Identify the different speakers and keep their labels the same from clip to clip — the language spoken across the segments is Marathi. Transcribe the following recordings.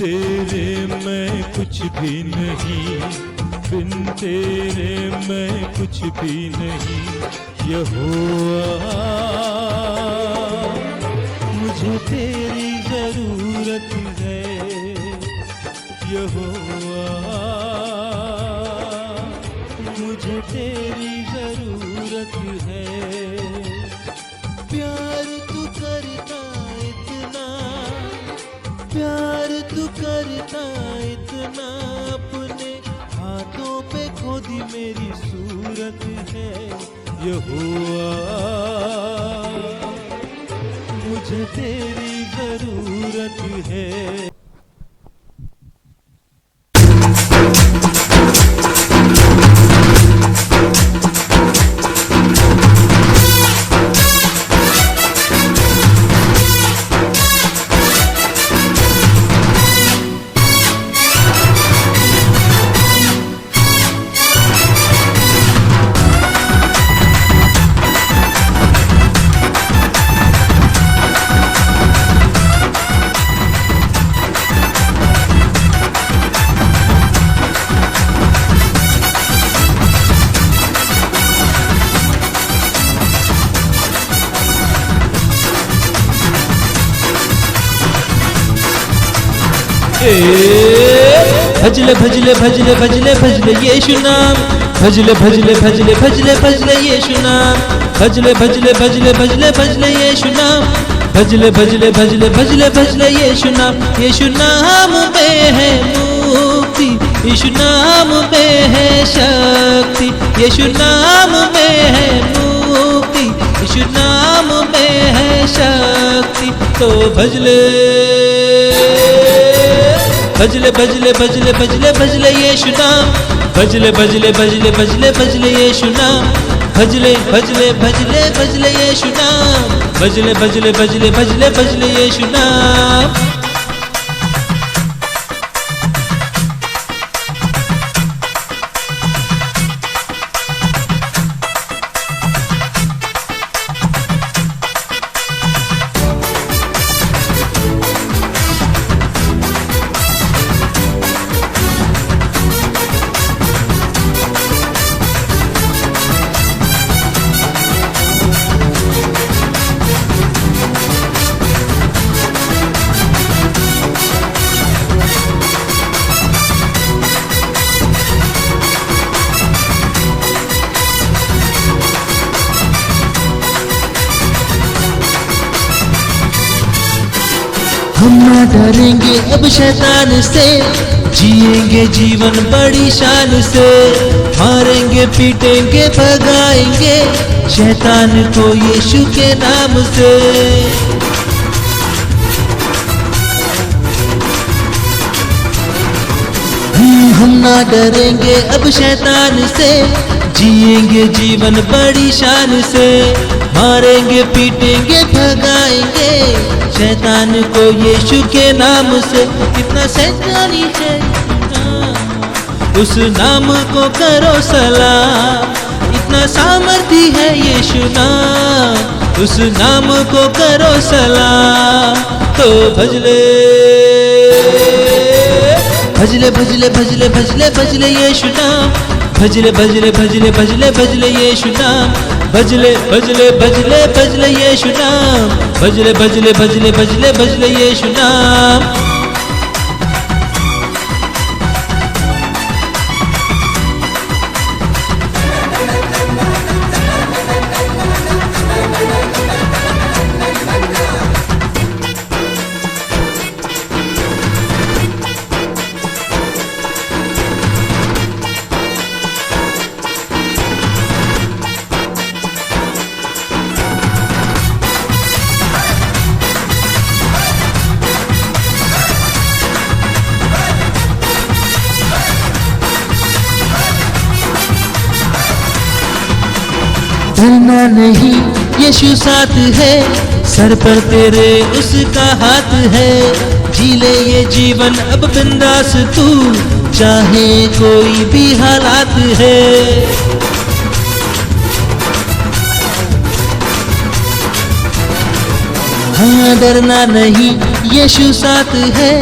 Speaker 1: तेरे मैं कुछ भी नहीं, बिन तेरे मैं कुछ भी नहीं। यहोवा मुझे तेरी जरूरत है, यहोवा मुझे तेरी जरूरत है। प्यार तू करता इतना, प्यार तू करता इतना, अपने हाथों पे खोदी मेरी सूरत है। यहोवा मुझे तेरी जरूरत है।
Speaker 2: भजले भजले भजले भजले भजले यीशु नाम, भजले भजले भजले भजले भजले यीशु नाम, भजले भजले भजले भजले भजले यीशु नाम, भजले भजले भजले भजले भजले यीशु नाम। यीशु नाम में है मुक्ति, यीशु नाम में है शक्ति, यीशु नाम में है मुक्ति, यीशु नाम में है शक्ति। तो भजले भजले भजले भजले भजले भजले यीशु नाम, भजले भजले भजले भजले भजले यीशु नाम, भजले भजले भजले भजले यीशु नाम, भजले भजले भजले भजले भजले यीशु नाम।
Speaker 3: हम न डरेंगे अब शैतान से, जिएंगे जीवन बड़ी शान से, मारेंगे पीटेंगे भगाएंगे शैतान को यीशु के नाम से। हम ना डरेंगे अब शैतान से, जिएंगे जीवन बड़ी शान से, मारेंगे पीटेंगे भगाएंगे शैतान को यीशु के नाम से। कितना शैतानी है उस नाम को करो सलाम, इतना सामर्थी है यीशु नाम, उस नाम को करो सलाम। तो भजले भजले भजले भजले भजले भजले यीशु नाम, भजले भजले भजले भजले भजले यीशु नाम, भजले भजले भजले भजले यीशु नाम, भजले भजले भजले भजले भजले यीशु नाम। डरना नहीं यीशु साथ है, सर पर तेरे उसका हाथ है। जी ले ये जीवन अब बिंदास तू, चाहे कोई भी हालात है। हाँ डरना नहीं, यीशु साथ है,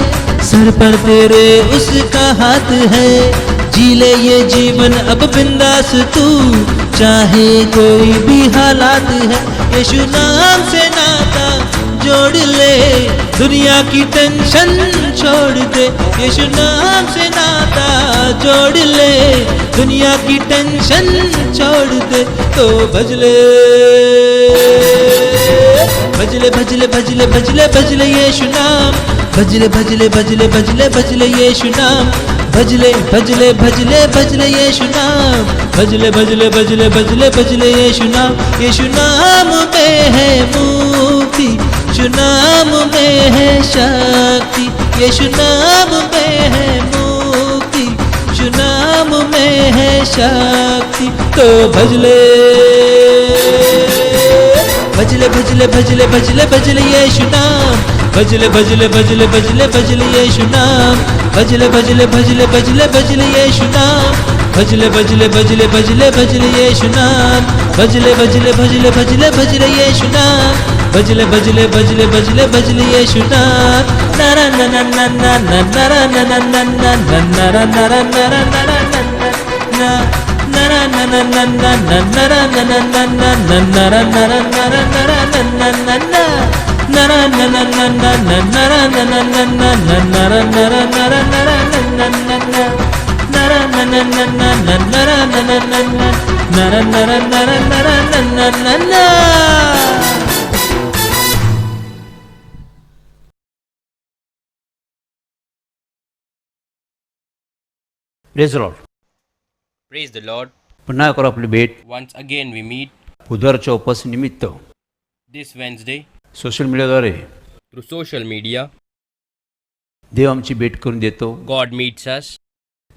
Speaker 3: सर पर तेरे उसका हाथ है। जी ले ये जीवन अब बिंदास तू, चाहे कोई भी हालात है। यीशु नाम से नाता जोड़ ले, दुनिया की टेंशन छोड़ दे। यीशु नाम से नाता जोड़ ले, दुनिया की टेंशन छोड़ दे। तो भजले भजले भजले भजले भजले भजले यीशु नाम, भजले भजले भजले भजले भजले यीशु नाम, भजले भजले भजले भजले यीशु नाम, भजले भजले भजले भजले भजले यीशु नाम। यीशु नाम में है मुक्ति, यीशु नाम में है शक्ति, यीशु नाम में है मुक्ति, यीशु नाम में है शक्ति। तो भजले भजले भजले भजले भजले भजले यीशु नाम, भजले भजले भजले भजले भजले यीशु नाम, भजले भजले भजले भजले भजले यीशु नाम, भजले भजले भजले भजले भजले यीशु नाम, भजले भजले भजले भजले भजले यीशु नाम, भजले भजले भजले भजले भजले यीशु नाम। नरा नरा नरा नरा नरा नरा नरा नरा नरा नरा नरा
Speaker 4: Praise the Lord.
Speaker 5: Praise the Lord.
Speaker 4: पुन्हा करू आपली भेट
Speaker 5: Once again we meet
Speaker 4: बुधवारच्या उपस्थितीनिमित्त
Speaker 5: this Wednesday
Speaker 4: social मीडियाद्वारे
Speaker 5: through social media.
Speaker 4: देव आमची भेट करून देतो.
Speaker 5: God meets us.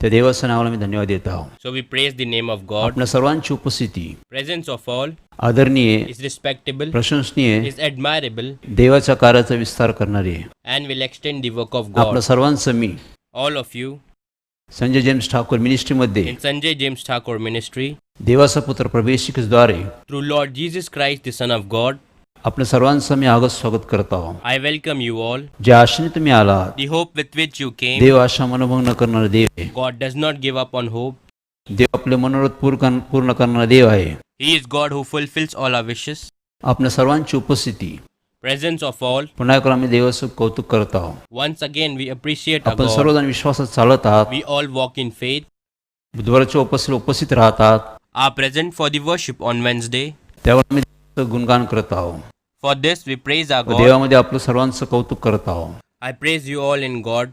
Speaker 4: त्या देवाच्या नावाला मी धन्यवाद देत आहोत.
Speaker 5: So we praise the name of God.
Speaker 4: आपल्या सर्वांची उपस्थिती
Speaker 5: Presence of all
Speaker 4: आदरणीय,
Speaker 5: is respectable,
Speaker 4: प्रशंसनीय,
Speaker 5: is admirable,
Speaker 4: देवाच्या कार्याचा विस्तार करणारी आहे.
Speaker 5: and will extend the work of
Speaker 4: आपल्या
Speaker 5: God.
Speaker 4: सर्वांचं मी
Speaker 5: All of you
Speaker 4: Sanjay James Thakur मिनिस्ट्रीमध्ये
Speaker 5: in Sanjay James Thakur ministry
Speaker 4: देवाचा पुत्र प्रवेशिकेद्वारे
Speaker 5: through Lord Jesus Christ, the Son of God,
Speaker 4: आपल्या सर्वांचं मी आगत स्वागत करत आहोत.
Speaker 5: I welcome you all.
Speaker 4: ज्या आशेने तुम्ही आलात,
Speaker 5: The hope with which you came,
Speaker 4: देव आशा मनोभंग करणारा देव आहे.
Speaker 5: God does not give up on hope.
Speaker 4: देव आपले मनोरथ पूर्ण करणारा देव आहे.
Speaker 5: He is God who fulfills all our wishes.
Speaker 4: आपल्या सर्वांची उपस्थिती
Speaker 5: Presence of all.
Speaker 4: पुन्हा एकदा आम्ही देवाचं कौतुक करत आहोत.
Speaker 5: Once again we appreciate our
Speaker 4: आपण
Speaker 5: God.
Speaker 4: सर्वजण विश्वासात चालत आहात,
Speaker 5: We all walk in faith,
Speaker 4: बुधवारच्या उपस्थित राहतात,
Speaker 5: are present for the worship on Wednesday.
Speaker 4: त्यावर आम्ही देवाचं गुणगान करत आहोत.
Speaker 5: For this we praise our God.
Speaker 4: देवामध्ये आपलं सर्वांचं कौतुक करत आहोत.
Speaker 5: I praise you all in God.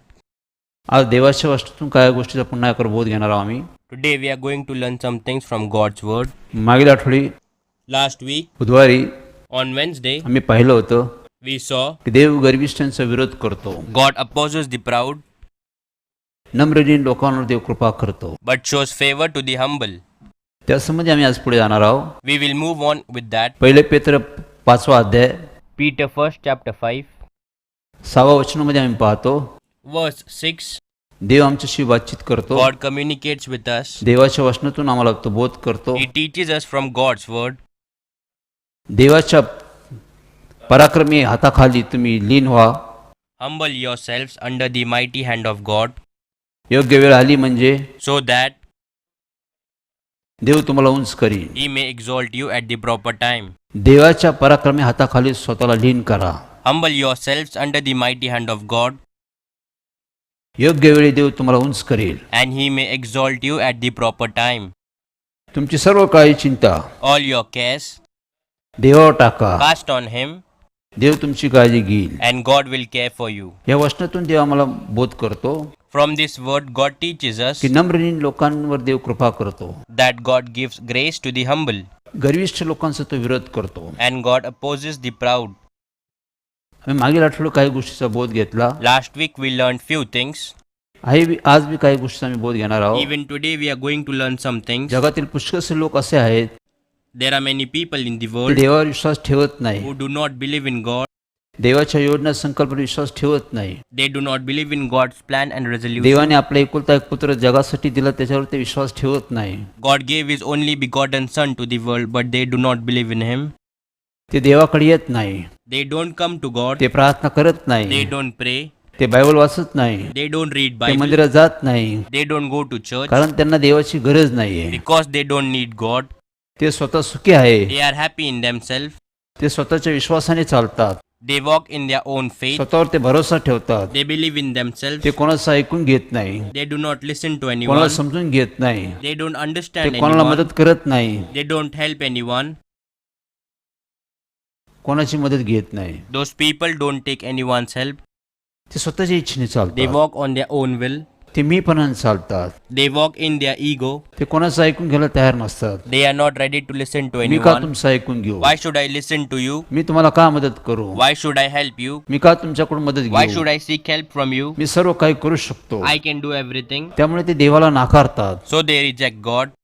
Speaker 4: आज देवाच्या वस्तूतून काय गोष्टीचा पुन्हा एकदा बोध घेणार आहोत आम्ही.
Speaker 5: Today we are going to learn some things from God's word.
Speaker 4: मागील आठवडी
Speaker 5: Last week
Speaker 4: बुधवारी
Speaker 5: on Wednesday
Speaker 4: आम्ही पाहिलं होतं
Speaker 5: we saw
Speaker 4: की देव गर्विष्ठांचा विरोध करतो,
Speaker 5: God opposes the proud
Speaker 4: नम्रहीन लोकांवर देव कृपा करतो.
Speaker 5: but shows favor to the humble.
Speaker 4: त्यासंबंधी आम्ही आज पुढे जाणार आहोत.
Speaker 5: We will move on with that.
Speaker 4: पहिले पेत्र 5वा अध्याय
Speaker 5: Peter 1st chapter 5
Speaker 4: 6व्या वचनामध्ये आम्ही पाहतो
Speaker 5: verse 6.
Speaker 4: देव आमच्याशी बातचीत करतो.
Speaker 5: God communicates with us.
Speaker 4: देवाच्या वचनातून आम्हाला तो बोध करतो.
Speaker 5: He teaches us from God's word.
Speaker 4: देवाच्या पराक्रमी हाताखाली तुम्ही लीन व्हा.
Speaker 5: Humble yourselves under the mighty hand of God,
Speaker 4: योग्य वेळ आली म्हणजे
Speaker 5: so that
Speaker 4: देव तुम्हाला उंच करीन.
Speaker 5: He may exalt you at the proper time.
Speaker 4: देवाच्या पराक्रमी हाताखाली स्वतःला लीन करा.
Speaker 5: Humble yourselves under the mighty hand of God,
Speaker 4: योग्य वेळी देव तुम्हाला उंच करेल.
Speaker 5: and He may exalt you at the proper time.
Speaker 4: तुमची सर्व काळी चिंता
Speaker 5: All your cares
Speaker 4: देवावर टाका.
Speaker 5: cast on Him,
Speaker 4: देव तुमची काळजी घेईल.
Speaker 5: and God will care for you.
Speaker 4: या वचनातून देव आम्हाला बोध करतो
Speaker 5: From this word, God teaches us
Speaker 4: की नम्रहीन लोकांवर देव कृपा करतो,
Speaker 5: that God gives grace to the humble,
Speaker 4: गर्विष्ठ लोकांचा तो विरोध करतो.
Speaker 5: and God opposes the proud.
Speaker 4: आम्ही मागील आठवड्यात काही गोष्टीचा बोध घेतला.
Speaker 5: Last week we learned few things.
Speaker 4: आज बी काही गोष्टीचा आम्ही बोध घेणार आहोत.
Speaker 5: Even today we are going to learn some things.
Speaker 4: जगातील पुष्कळसे लोक असे आहेत
Speaker 5: There are many people in the
Speaker 4: ते
Speaker 5: world
Speaker 4: देवावर विश्वास ठेवत नाही,
Speaker 5: who do not believe in God.
Speaker 4: देवाच्या योजना संकल्पनेवर विश्वास ठेवत नाही.
Speaker 5: They do not believe in God's plan and resolution.
Speaker 4: देवाने आपला एकुलता एक पुत्र जगासाठी दिला, त्याच्यावर ते विश्वास ठेवत नाही.
Speaker 5: God gave His only begotten Son to the world, but they do not believe in Him.
Speaker 4: ते देवाकडे येत नाही.
Speaker 5: They don't come to God.
Speaker 4: ते प्रार्थना करत
Speaker 5: They
Speaker 4: नाही,
Speaker 5: don't pray.
Speaker 4: ते बायबल वाचत नाही,
Speaker 5: They don't read
Speaker 4: ते
Speaker 5: Bible.
Speaker 4: मंदिरात जात नाही,
Speaker 5: They don't go to church
Speaker 4: कारण त्यांना देवाची गरज नाहीये.
Speaker 5: because they don't need God.
Speaker 4: ते स्वतः सुखी आहे,
Speaker 5: They are happy in themselves.
Speaker 4: ते स्वतःच्या विश्वासाने चालतात,
Speaker 5: They walk in their own faith.
Speaker 4: स्वतःवर ते भरोसा ठेवतात,
Speaker 5: They believe in themselves.
Speaker 4: ते कोणाचं ऐकून घेत नाही,
Speaker 5: They do not listen to
Speaker 4: कोणाला
Speaker 5: anyone.
Speaker 4: समजून घेत नाही,
Speaker 5: They don't
Speaker 4: ते
Speaker 5: understand
Speaker 4: कोणाला
Speaker 5: anyone.
Speaker 4: मदत करत नाही,
Speaker 5: They don't help anyone.
Speaker 4: कोणाची मदत घेत नाही.
Speaker 5: Those people don't take anyone's help.
Speaker 4: ते स्वतःच्या इच्छेने
Speaker 5: They
Speaker 4: चालतात,
Speaker 5: walk on their own will.
Speaker 4: ते मीपणाने चालतात,
Speaker 5: They walk in their ego.
Speaker 4: ते कोणाचं ऐकून घ्यायला तयार नसतात.
Speaker 5: They are not ready to listen to
Speaker 4: मी का
Speaker 5: anyone.
Speaker 4: तुमचं ऐकून घेऊ,
Speaker 5: Why should I listen to you?
Speaker 4: मी तुम्हाला का मदत करू,
Speaker 5: Why should I help you?
Speaker 4: मी का तुमच्याकडून मदत
Speaker 5: Why
Speaker 4: घेऊ,
Speaker 5: should I seek help from you?
Speaker 4: मी सर्व काही करू शकतो.
Speaker 5: I can do everything.
Speaker 4: त्यामुळे ते देवाला नाकारतात,
Speaker 5: So they reject God.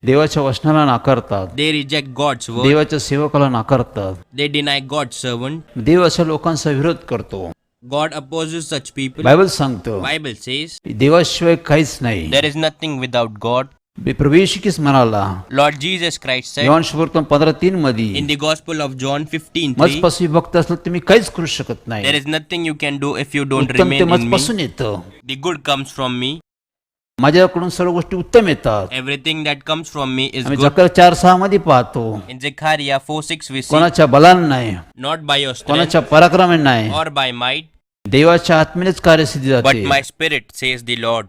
Speaker 4: देवाच्या वचनाला नाकारतात,
Speaker 5: They reject God's word.
Speaker 4: देवाच्या सेवकाला नाकारतात.
Speaker 5: They deny God's servant.
Speaker 4: देव अशा लोकांचा विरोध करतो.
Speaker 5: God opposes such people.
Speaker 4: Bible सांगतं
Speaker 5: Bible says
Speaker 4: देवाशिवाय काहीच नाही.
Speaker 5: there is nothing without God.
Speaker 4: प्रभू येशू ख्रिस्त म्हणाला
Speaker 5: Lord Jesus Christ said
Speaker 4: Yohan सुवर्तमान 15:3 मध्ये,
Speaker 5: in the Gospel of John 15:3,
Speaker 4: मजपासून भक्त असलं तुम्ही काहीच करू शकत
Speaker 5: there
Speaker 4: नाही.
Speaker 5: is nothing you can do if you don't
Speaker 4: उत्तम ते
Speaker 5: remain in me.
Speaker 4: मजपासून येतं,
Speaker 5: The good comes from me.
Speaker 4: माझ्याकडून सर्व गोष्टी उत्तम येतात.
Speaker 5: Everything that comes from me is
Speaker 4: आम्ही
Speaker 5: good.
Speaker 4: जकर्या 4:6 मध्ये पाहतो,
Speaker 5: In Zechariah 4:6 we see,
Speaker 4: कोणाच्या बलाने नाही,
Speaker 5: not by your strength
Speaker 4: कोणाच्या पराक्रमाने नाही,
Speaker 5: or by might,
Speaker 4: देवाच्या आत्मेनेच कार्यसिद्धी
Speaker 5: but
Speaker 4: जाते.
Speaker 5: my spirit, says the Lord.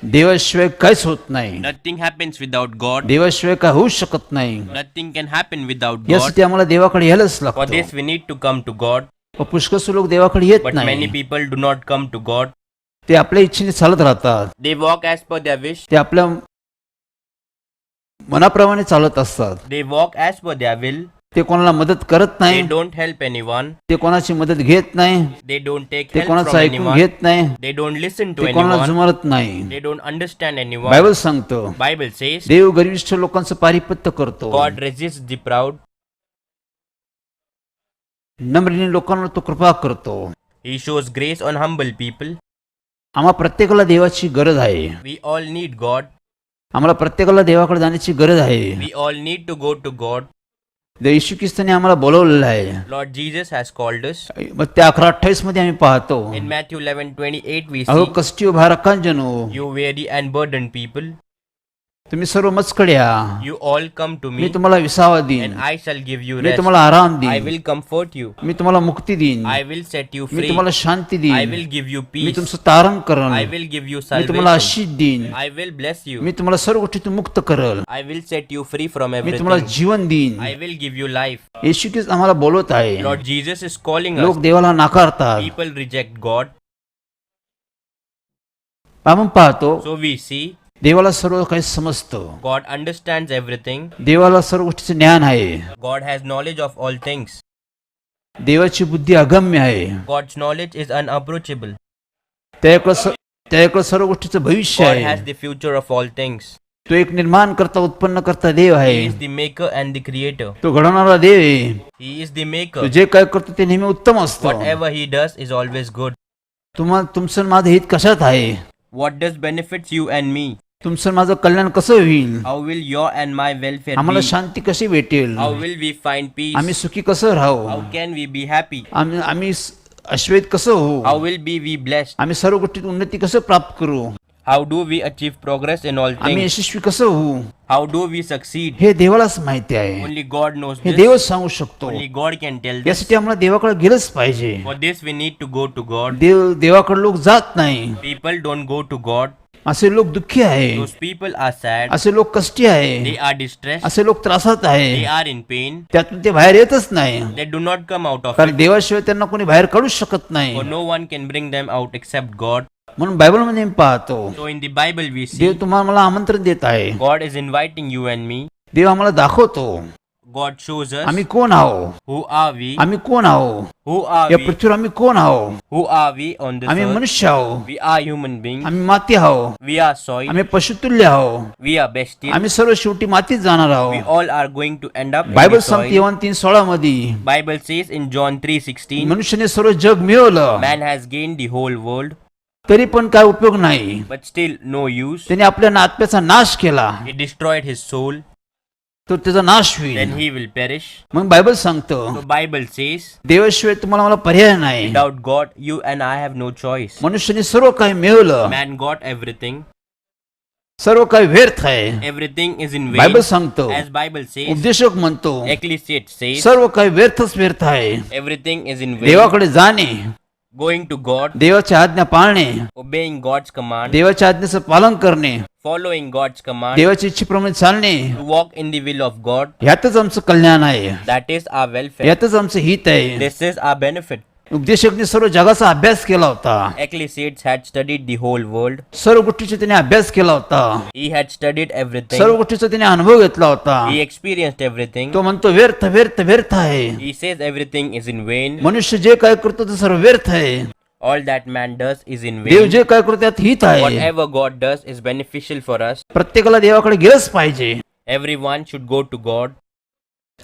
Speaker 4: देवाशिवाय काहीच होत नाही,
Speaker 5: Nothing happens without God.
Speaker 4: देवाशिवाय काय होऊ शकत नाही.
Speaker 5: Nothing can happen without God.
Speaker 4: यासाठी आम्हाला देवाकडे यायलाच
Speaker 5: For
Speaker 4: लागतं.
Speaker 5: this we need to come to God,
Speaker 4: पुष्कळ लोक देवाकडे येत
Speaker 5: but many
Speaker 4: नाही,
Speaker 5: people do not come to God.
Speaker 4: ते आपल्या इच्छेने चालत राहतात,
Speaker 5: They walk as per their wish.
Speaker 4: ते आपल्या मनाप्रमाणे चालत असतात.
Speaker 5: They walk as per their will.
Speaker 4: ते कोणाला मदत करत
Speaker 5: They
Speaker 4: नाही,
Speaker 5: don't help anyone.
Speaker 4: ते कोणाची मदत घेत नाही,
Speaker 5: They don't take
Speaker 4: ते
Speaker 5: help
Speaker 4: कोणाचं
Speaker 5: from
Speaker 4: ऐकून
Speaker 5: anyone.
Speaker 4: घेत नाही,
Speaker 5: They don't listen to
Speaker 4: ते कोणाला
Speaker 5: anyone.
Speaker 4: जुमारत नाही.
Speaker 5: They don't understand anyone.
Speaker 4: Bible सांगतं
Speaker 5: Bible says
Speaker 4: देव गर्विष्ठ लोकांचं पारिपत्य करतो,
Speaker 5: God resists the proud.
Speaker 4: नम्रतेने लोकांवर तो कृपा करतो.
Speaker 5: He shows grace on humble people.
Speaker 4: आम्हा प्रत्येकाला देवाची गरज आहे.
Speaker 5: We all need God.
Speaker 4: आम्हाला प्रत्येकाला देवाकडे जाण्याची गरज आहे.
Speaker 5: We all need to go to God.
Speaker 4: देव येशू ख्रिस्ताने आम्हाला बोलवलेलं आहे.
Speaker 5: Lord Jesus has called us.
Speaker 4: मग त्या 11:28 मध्ये आम्ही पाहतो,
Speaker 5: In Matthew 11:28 we
Speaker 4: अहो
Speaker 5: see,
Speaker 4: कष्टी भारकांजनो,
Speaker 5: you weary and burdened people,
Speaker 4: तुम्ही सर्व मजकडे या,
Speaker 5: you all come to
Speaker 4: me
Speaker 5: me,
Speaker 4: तुम्हाला विसावा देईन,
Speaker 5: and I shall give you
Speaker 4: me
Speaker 5: rest.
Speaker 4: तुम्हाला आराम
Speaker 5: I
Speaker 4: देईन,
Speaker 5: will comfort you.
Speaker 4: मी तुम्हाला मुक्ती देईन,
Speaker 5: I will set you
Speaker 4: me
Speaker 5: free.
Speaker 4: तुम्हाला शांती
Speaker 5: I
Speaker 4: देईन,
Speaker 5: will give you
Speaker 4: me
Speaker 5: peace.
Speaker 4: तुमचं तारण
Speaker 5: I
Speaker 4: करल,
Speaker 5: will give you
Speaker 4: मी तुम्हाला
Speaker 5: salvation.
Speaker 4: आशीष देईन,
Speaker 5: I will bless you.
Speaker 4: मी तुम्हाला सर्व गोष्टीतून मुक्त करल,
Speaker 5: I will set you free from
Speaker 4: मी तुम्हाला
Speaker 5: everything.
Speaker 4: जीवन देईन.
Speaker 5: I will give you life.
Speaker 4: येशू ख्रिस्त आम्हाला बोलवत आहे.
Speaker 5: Lord Jesus is calling
Speaker 4: लोक
Speaker 5: us.
Speaker 4: देवाला नाकारतात.
Speaker 5: People reject God.
Speaker 4: आपण पाहतो
Speaker 5: So we see
Speaker 4: देवाला सर्व काही समजतं,
Speaker 5: God understands everything.
Speaker 4: देवाला सर्व गोष्टीचं ज्ञान आहे,
Speaker 5: God has knowledge of all things.
Speaker 4: देवाची बुद्धी अगम्य आहे,
Speaker 5: God's knowledge is unapproachable.
Speaker 4: त्याकडे सर्व गोष्टीचं भविष्य
Speaker 5: God
Speaker 4: आहे.
Speaker 5: has the future of all things.
Speaker 4: तो एक निर्माण करता उत्पन्न करता देव
Speaker 5: He
Speaker 4: आहे,
Speaker 5: is the maker and the creator.
Speaker 4: तो घडवणारा देव आहे.
Speaker 5: He is the
Speaker 4: तो
Speaker 5: maker.
Speaker 4: जे काय करतो ते नेहमी उत्तम असतं.
Speaker 5: Whatever he does is always good.
Speaker 4: तुमचं आणि माझं हित कशात आहे,
Speaker 5: What does benefits you and me?
Speaker 4: तुमचं आणि माझं कल्याण कसं होईल,
Speaker 5: How will your and my welfare
Speaker 4: आम्हाला
Speaker 5: be?
Speaker 4: शांती कशी भेटेल,
Speaker 5: How will we find peace?
Speaker 4: आम्ही सुखी कसं राहू,
Speaker 5: How can we be happy?
Speaker 4: आम्ही अश्वेत कसं
Speaker 5: How
Speaker 4: होऊ,
Speaker 5: will we blessed?
Speaker 4: आम्ही सर्व गोष्टीत उन्नती कसं प्राप्त करू,
Speaker 5: How do we achieve progress in all
Speaker 4: आम्ही
Speaker 5: things?
Speaker 4: यशस्वी कसं होऊ,
Speaker 5: How do we succeed?
Speaker 4: हे देवालाच माहिती आहे.
Speaker 5: Only God knows
Speaker 4: हे
Speaker 5: this.
Speaker 4: देवच सांगू शकतो.
Speaker 5: Only God can tell this.
Speaker 4: यासाठी आम्हाला देवाकडे गेलंच पाहिजे.
Speaker 5: For this we need to go to God.
Speaker 4: देवाकडे लोक जात नाही,
Speaker 5: People don't go to God.
Speaker 4: असे लोक दुःखी आहे,
Speaker 5: Those people are sad.
Speaker 4: असे लोक कष्टी
Speaker 5: They
Speaker 4: आहे,
Speaker 5: are distressed.
Speaker 4: असे लोक त्रासात
Speaker 5: They
Speaker 4: आहे,
Speaker 5: are in pain.
Speaker 4: त्यातून ते बाहेर येतच नाही,
Speaker 5: They do not come out of
Speaker 4: कारण
Speaker 5: it.
Speaker 4: देवाशिवाय त्यांना कोणी बाहेर काढू शकत नाही.
Speaker 5: For no one can bring them out except God.
Speaker 4: म्हणून बायबलमध्ये मी पाहतो
Speaker 5: So in the Bible we see
Speaker 4: देव तुम्हाला मला आमंत्रण देत आहे.
Speaker 5: God is inviting you and me.
Speaker 4: देव आम्हाला दाखवतो
Speaker 5: God shows us
Speaker 4: आम्ही कोण आहो,
Speaker 5: who are we,
Speaker 4: आम्ही कोण आहो,
Speaker 5: who are
Speaker 4: या
Speaker 5: we,
Speaker 4: पृथ्वीवर आम्ही कोण आहो,
Speaker 5: who are we on this
Speaker 4: आम्ही
Speaker 5: earth.
Speaker 4: मनुष्य आहो,
Speaker 5: We are human beings.
Speaker 4: आम्ही माती आहो,
Speaker 5: We are soil.
Speaker 4: आम्ही पशुतुल्य आहो,
Speaker 5: We are bestial.
Speaker 4: आम्ही सर्व शेवटी मातीत जाणार
Speaker 5: We
Speaker 4: आहोत.
Speaker 5: all are going to end up in
Speaker 4: Bible
Speaker 5: the
Speaker 4: सांगते
Speaker 5: soil.
Speaker 4: योहान 3:16 मध्ये
Speaker 5: Bible says in John 3:16,
Speaker 4: मनुष्याने सर्व जग मिळवलं
Speaker 5: man has gained the whole world,
Speaker 4: तरी पण काय उपयोग नाही,
Speaker 5: but still no use.
Speaker 4: त्याने आपल्या आत्म्याचा नाश केला.
Speaker 5: He destroyed his soul.
Speaker 3: तो त्याचा नाश
Speaker 5: then
Speaker 3: होईल.
Speaker 5: he will perish.
Speaker 3: मग बायबल सांगतो
Speaker 5: So Bible says,
Speaker 3: देवाशिवाय तुम्हाला मला पर्याय नाही.
Speaker 5: without God, you and I have no choice.
Speaker 3: मनुष्याने सर्व काही मिळवलं,
Speaker 5: Man got everything.
Speaker 3: सर्व काही व्यर्थ आहे.
Speaker 5: Everything is in vain.
Speaker 3: Bible सांगतो,
Speaker 5: As Bible says,
Speaker 3: उपदेशक म्हणतो
Speaker 5: Ecclesiastes says,
Speaker 3: सर्व काही व्यर्थ आहे.
Speaker 5: everything is in vain.
Speaker 3: देवाकडे जाणे,
Speaker 5: Going to God,
Speaker 3: देवाची आज्ञा पाळणे,
Speaker 5: obeying God's command,
Speaker 3: देवाच्या आज्ञेचं पालन करणे,
Speaker 5: following God's command,
Speaker 3: देवाच्या इच्छेप्रमाणे चालणे,
Speaker 5: to walk in the will of God,
Speaker 3: यातच आमचं कल्याण आहे,
Speaker 5: that is our welfare.
Speaker 3: यातच आमचं हित आहे.
Speaker 5: This is our benefit.
Speaker 3: उपदेशकने सर्व जगाचा अभ्यास केला होता.
Speaker 5: Ecclesiastes had studied the whole world.
Speaker 3: सर्व गोष्टीचा त्याने अभ्यास केला होता.
Speaker 5: He had studied everything.
Speaker 3: सर्व गोष्टीचा त्याने अनुभव घेतला होता.
Speaker 5: He experienced everything.
Speaker 3: तो म्हणतो व्यर्थ व्यर्थ व्यर्थ आहे.
Speaker 5: He says everything is in vain.
Speaker 3: मनुष्य जे काय करतो ते सर्व व्यर्थ आहे.
Speaker 5: All that man does is in
Speaker 3: Dev
Speaker 5: vain.
Speaker 3: जे काय करतो त्यात हित आहे.
Speaker 5: Whatever God does is beneficial for us.
Speaker 3: प्रत्येकाला देवाकडे गेलंच पाहिजे.
Speaker 5: Everyone should go to God.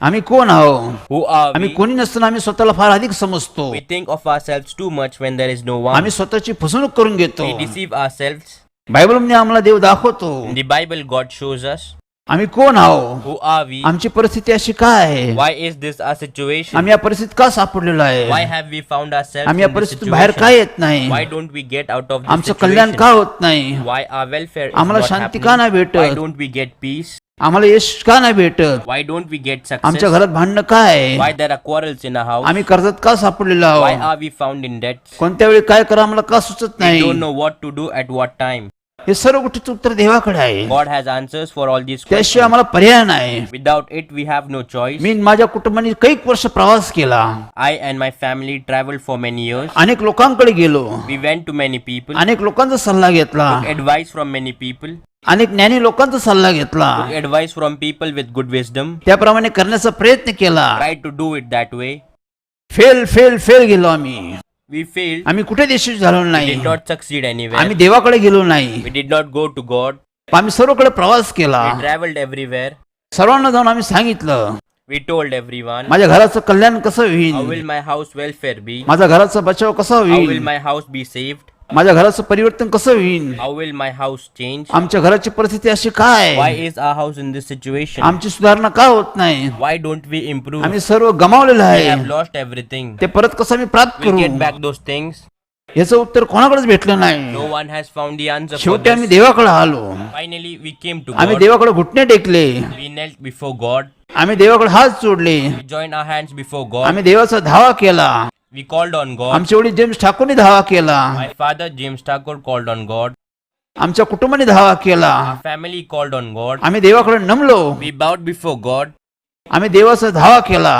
Speaker 3: आम्ही कोण आहोत?
Speaker 5: Who are
Speaker 3: आम्ही
Speaker 5: we?
Speaker 3: कोणी नसताना आम्ही स्वतःला फार अधिक समजतो.
Speaker 5: We think of ourselves too much when there is no one.
Speaker 3: आम्ही स्वतःची फसवणूक करून घेतो.
Speaker 5: We deceive ourselves.
Speaker 3: बायबलमध्ये आम्हाला देव दाखवतो
Speaker 5: In the Bible, God shows us.
Speaker 3: आम्ही कोण आहोत,
Speaker 5: Who are we?
Speaker 3: आमची परिस्थिती अशी काय आहे,
Speaker 5: Why is this our situation?
Speaker 3: आम्ही या परिस्थितीत का सापडलेलो आहे,
Speaker 5: Why have we found ourselves
Speaker 3: आम्ही या
Speaker 5: in this
Speaker 3: परिस्थितीत बाहेर का
Speaker 5: situation?
Speaker 3: येत नाही,
Speaker 5: Why don't we get out of this
Speaker 3: आमचं कल्याण का
Speaker 5: situation?
Speaker 3: होत नाही,
Speaker 5: Why our welfare is
Speaker 3: आम्हाला
Speaker 5: not
Speaker 3: शांती का नाही
Speaker 5: happening?
Speaker 3: भेटत?
Speaker 5: Why don't we get peace?
Speaker 3: आम्हाला यश का नाही भेटत,
Speaker 5: Why don't we get
Speaker 3: आमच्या
Speaker 5: success?
Speaker 3: घरात भांडणं काय आहे,
Speaker 5: Why there are quarrels in our house?
Speaker 3: आम्ही कर्जात का सापडलेलो
Speaker 5: Why
Speaker 3: आहोत,
Speaker 5: are we found in debt?
Speaker 3: कोणत्या वेळी काय करा आम्हाला का सुचत
Speaker 5: We
Speaker 3: नाही.
Speaker 5: don't know what to do at what time.
Speaker 3: हे सर्व गोष्टीचं उत्तर देवाकडे आहे.
Speaker 5: God has answers for all these
Speaker 3: त्याशिवाय
Speaker 5: questions.
Speaker 3: आम्हाला पर्याय नाही.
Speaker 5: Without it, we have no choice.
Speaker 3: मी माझ्या कुटुंबाने कैक वर्ष प्रवास केला,
Speaker 5: I and my family traveled for many years.
Speaker 3: अनेक लोकांकडे गेलो,
Speaker 5: We went to many people,
Speaker 3: अनेक लोकांचा सल्ला घेतला,
Speaker 5: took advice from many people,
Speaker 3: अनेक ज्ञानी लोकांचा सल्ला घेतला,
Speaker 5: took advice from people with good wisdom,
Speaker 3: त्याप्रमाणे करण्याचा प्रयत्न केला.
Speaker 5: tried to do it that way.
Speaker 3: Fail fail fail गेलो आम्ही.
Speaker 5: We failed.
Speaker 3: आम्ही कुठे यशस्वी झालो
Speaker 5: We
Speaker 3: नाही.
Speaker 5: did not succeed anywhere.
Speaker 3: आम्ही देवाकडे गेलो नाही.
Speaker 5: We did not go to God.
Speaker 3: आम्ही सर्वकडे प्रवास केला.
Speaker 5: We traveled everywhere.
Speaker 3: सर्वांना जाऊन आम्ही सांगितलं
Speaker 5: We told everyone,
Speaker 3: माझ्या घराचं कल्याण कसं
Speaker 5: how will
Speaker 3: होईल,
Speaker 5: my house welfare be?
Speaker 3: माझा घराचा बचाव कसा
Speaker 5: How will
Speaker 3: होईल,
Speaker 5: my house be saved?
Speaker 3: माझ्या घराचं परिवर्तन कसं होईल,
Speaker 5: How will my house change?
Speaker 3: आमच्या घराची परिस्थिती अशी काय,
Speaker 5: Why is our house in this situation?
Speaker 3: आमची सुधारणा का होत नाही,
Speaker 5: Why don't we improve?
Speaker 3: आम्ही सर्व गमावलेलं
Speaker 5: We
Speaker 3: आहे,
Speaker 5: have lost everything.
Speaker 3: ते परत कसं आम्ही प्राप्त
Speaker 5: We'll
Speaker 3: करू,
Speaker 5: get back those things.
Speaker 3: याचं उत्तर कोणाकडेच भेटलं नाही.
Speaker 5: No one has found the answer for
Speaker 3: शेवटी आम्ही
Speaker 5: this.
Speaker 3: देवाकडे आलो,
Speaker 5: Finally, we came to
Speaker 3: आम्ही
Speaker 5: God.
Speaker 3: देवाकडे घुटणे टेकले,
Speaker 5: We knelt before God.
Speaker 3: आम्ही देवाकडे हात जोडले,
Speaker 5: We joined our hands before God.
Speaker 3: आम्ही देवाचा धावा केला,
Speaker 5: We called on God.
Speaker 3: आमच्या वडील जेम्स ठाकूरने धावा केला,
Speaker 5: My father James Thakur called on God.
Speaker 3: आमच्या कुटुंबाने धावा केला,
Speaker 5: Our family called on God.
Speaker 3: आम्ही देवाकडे नमलो,
Speaker 5: We bowed before God.
Speaker 3: आम्ही देवाचा धावा केला,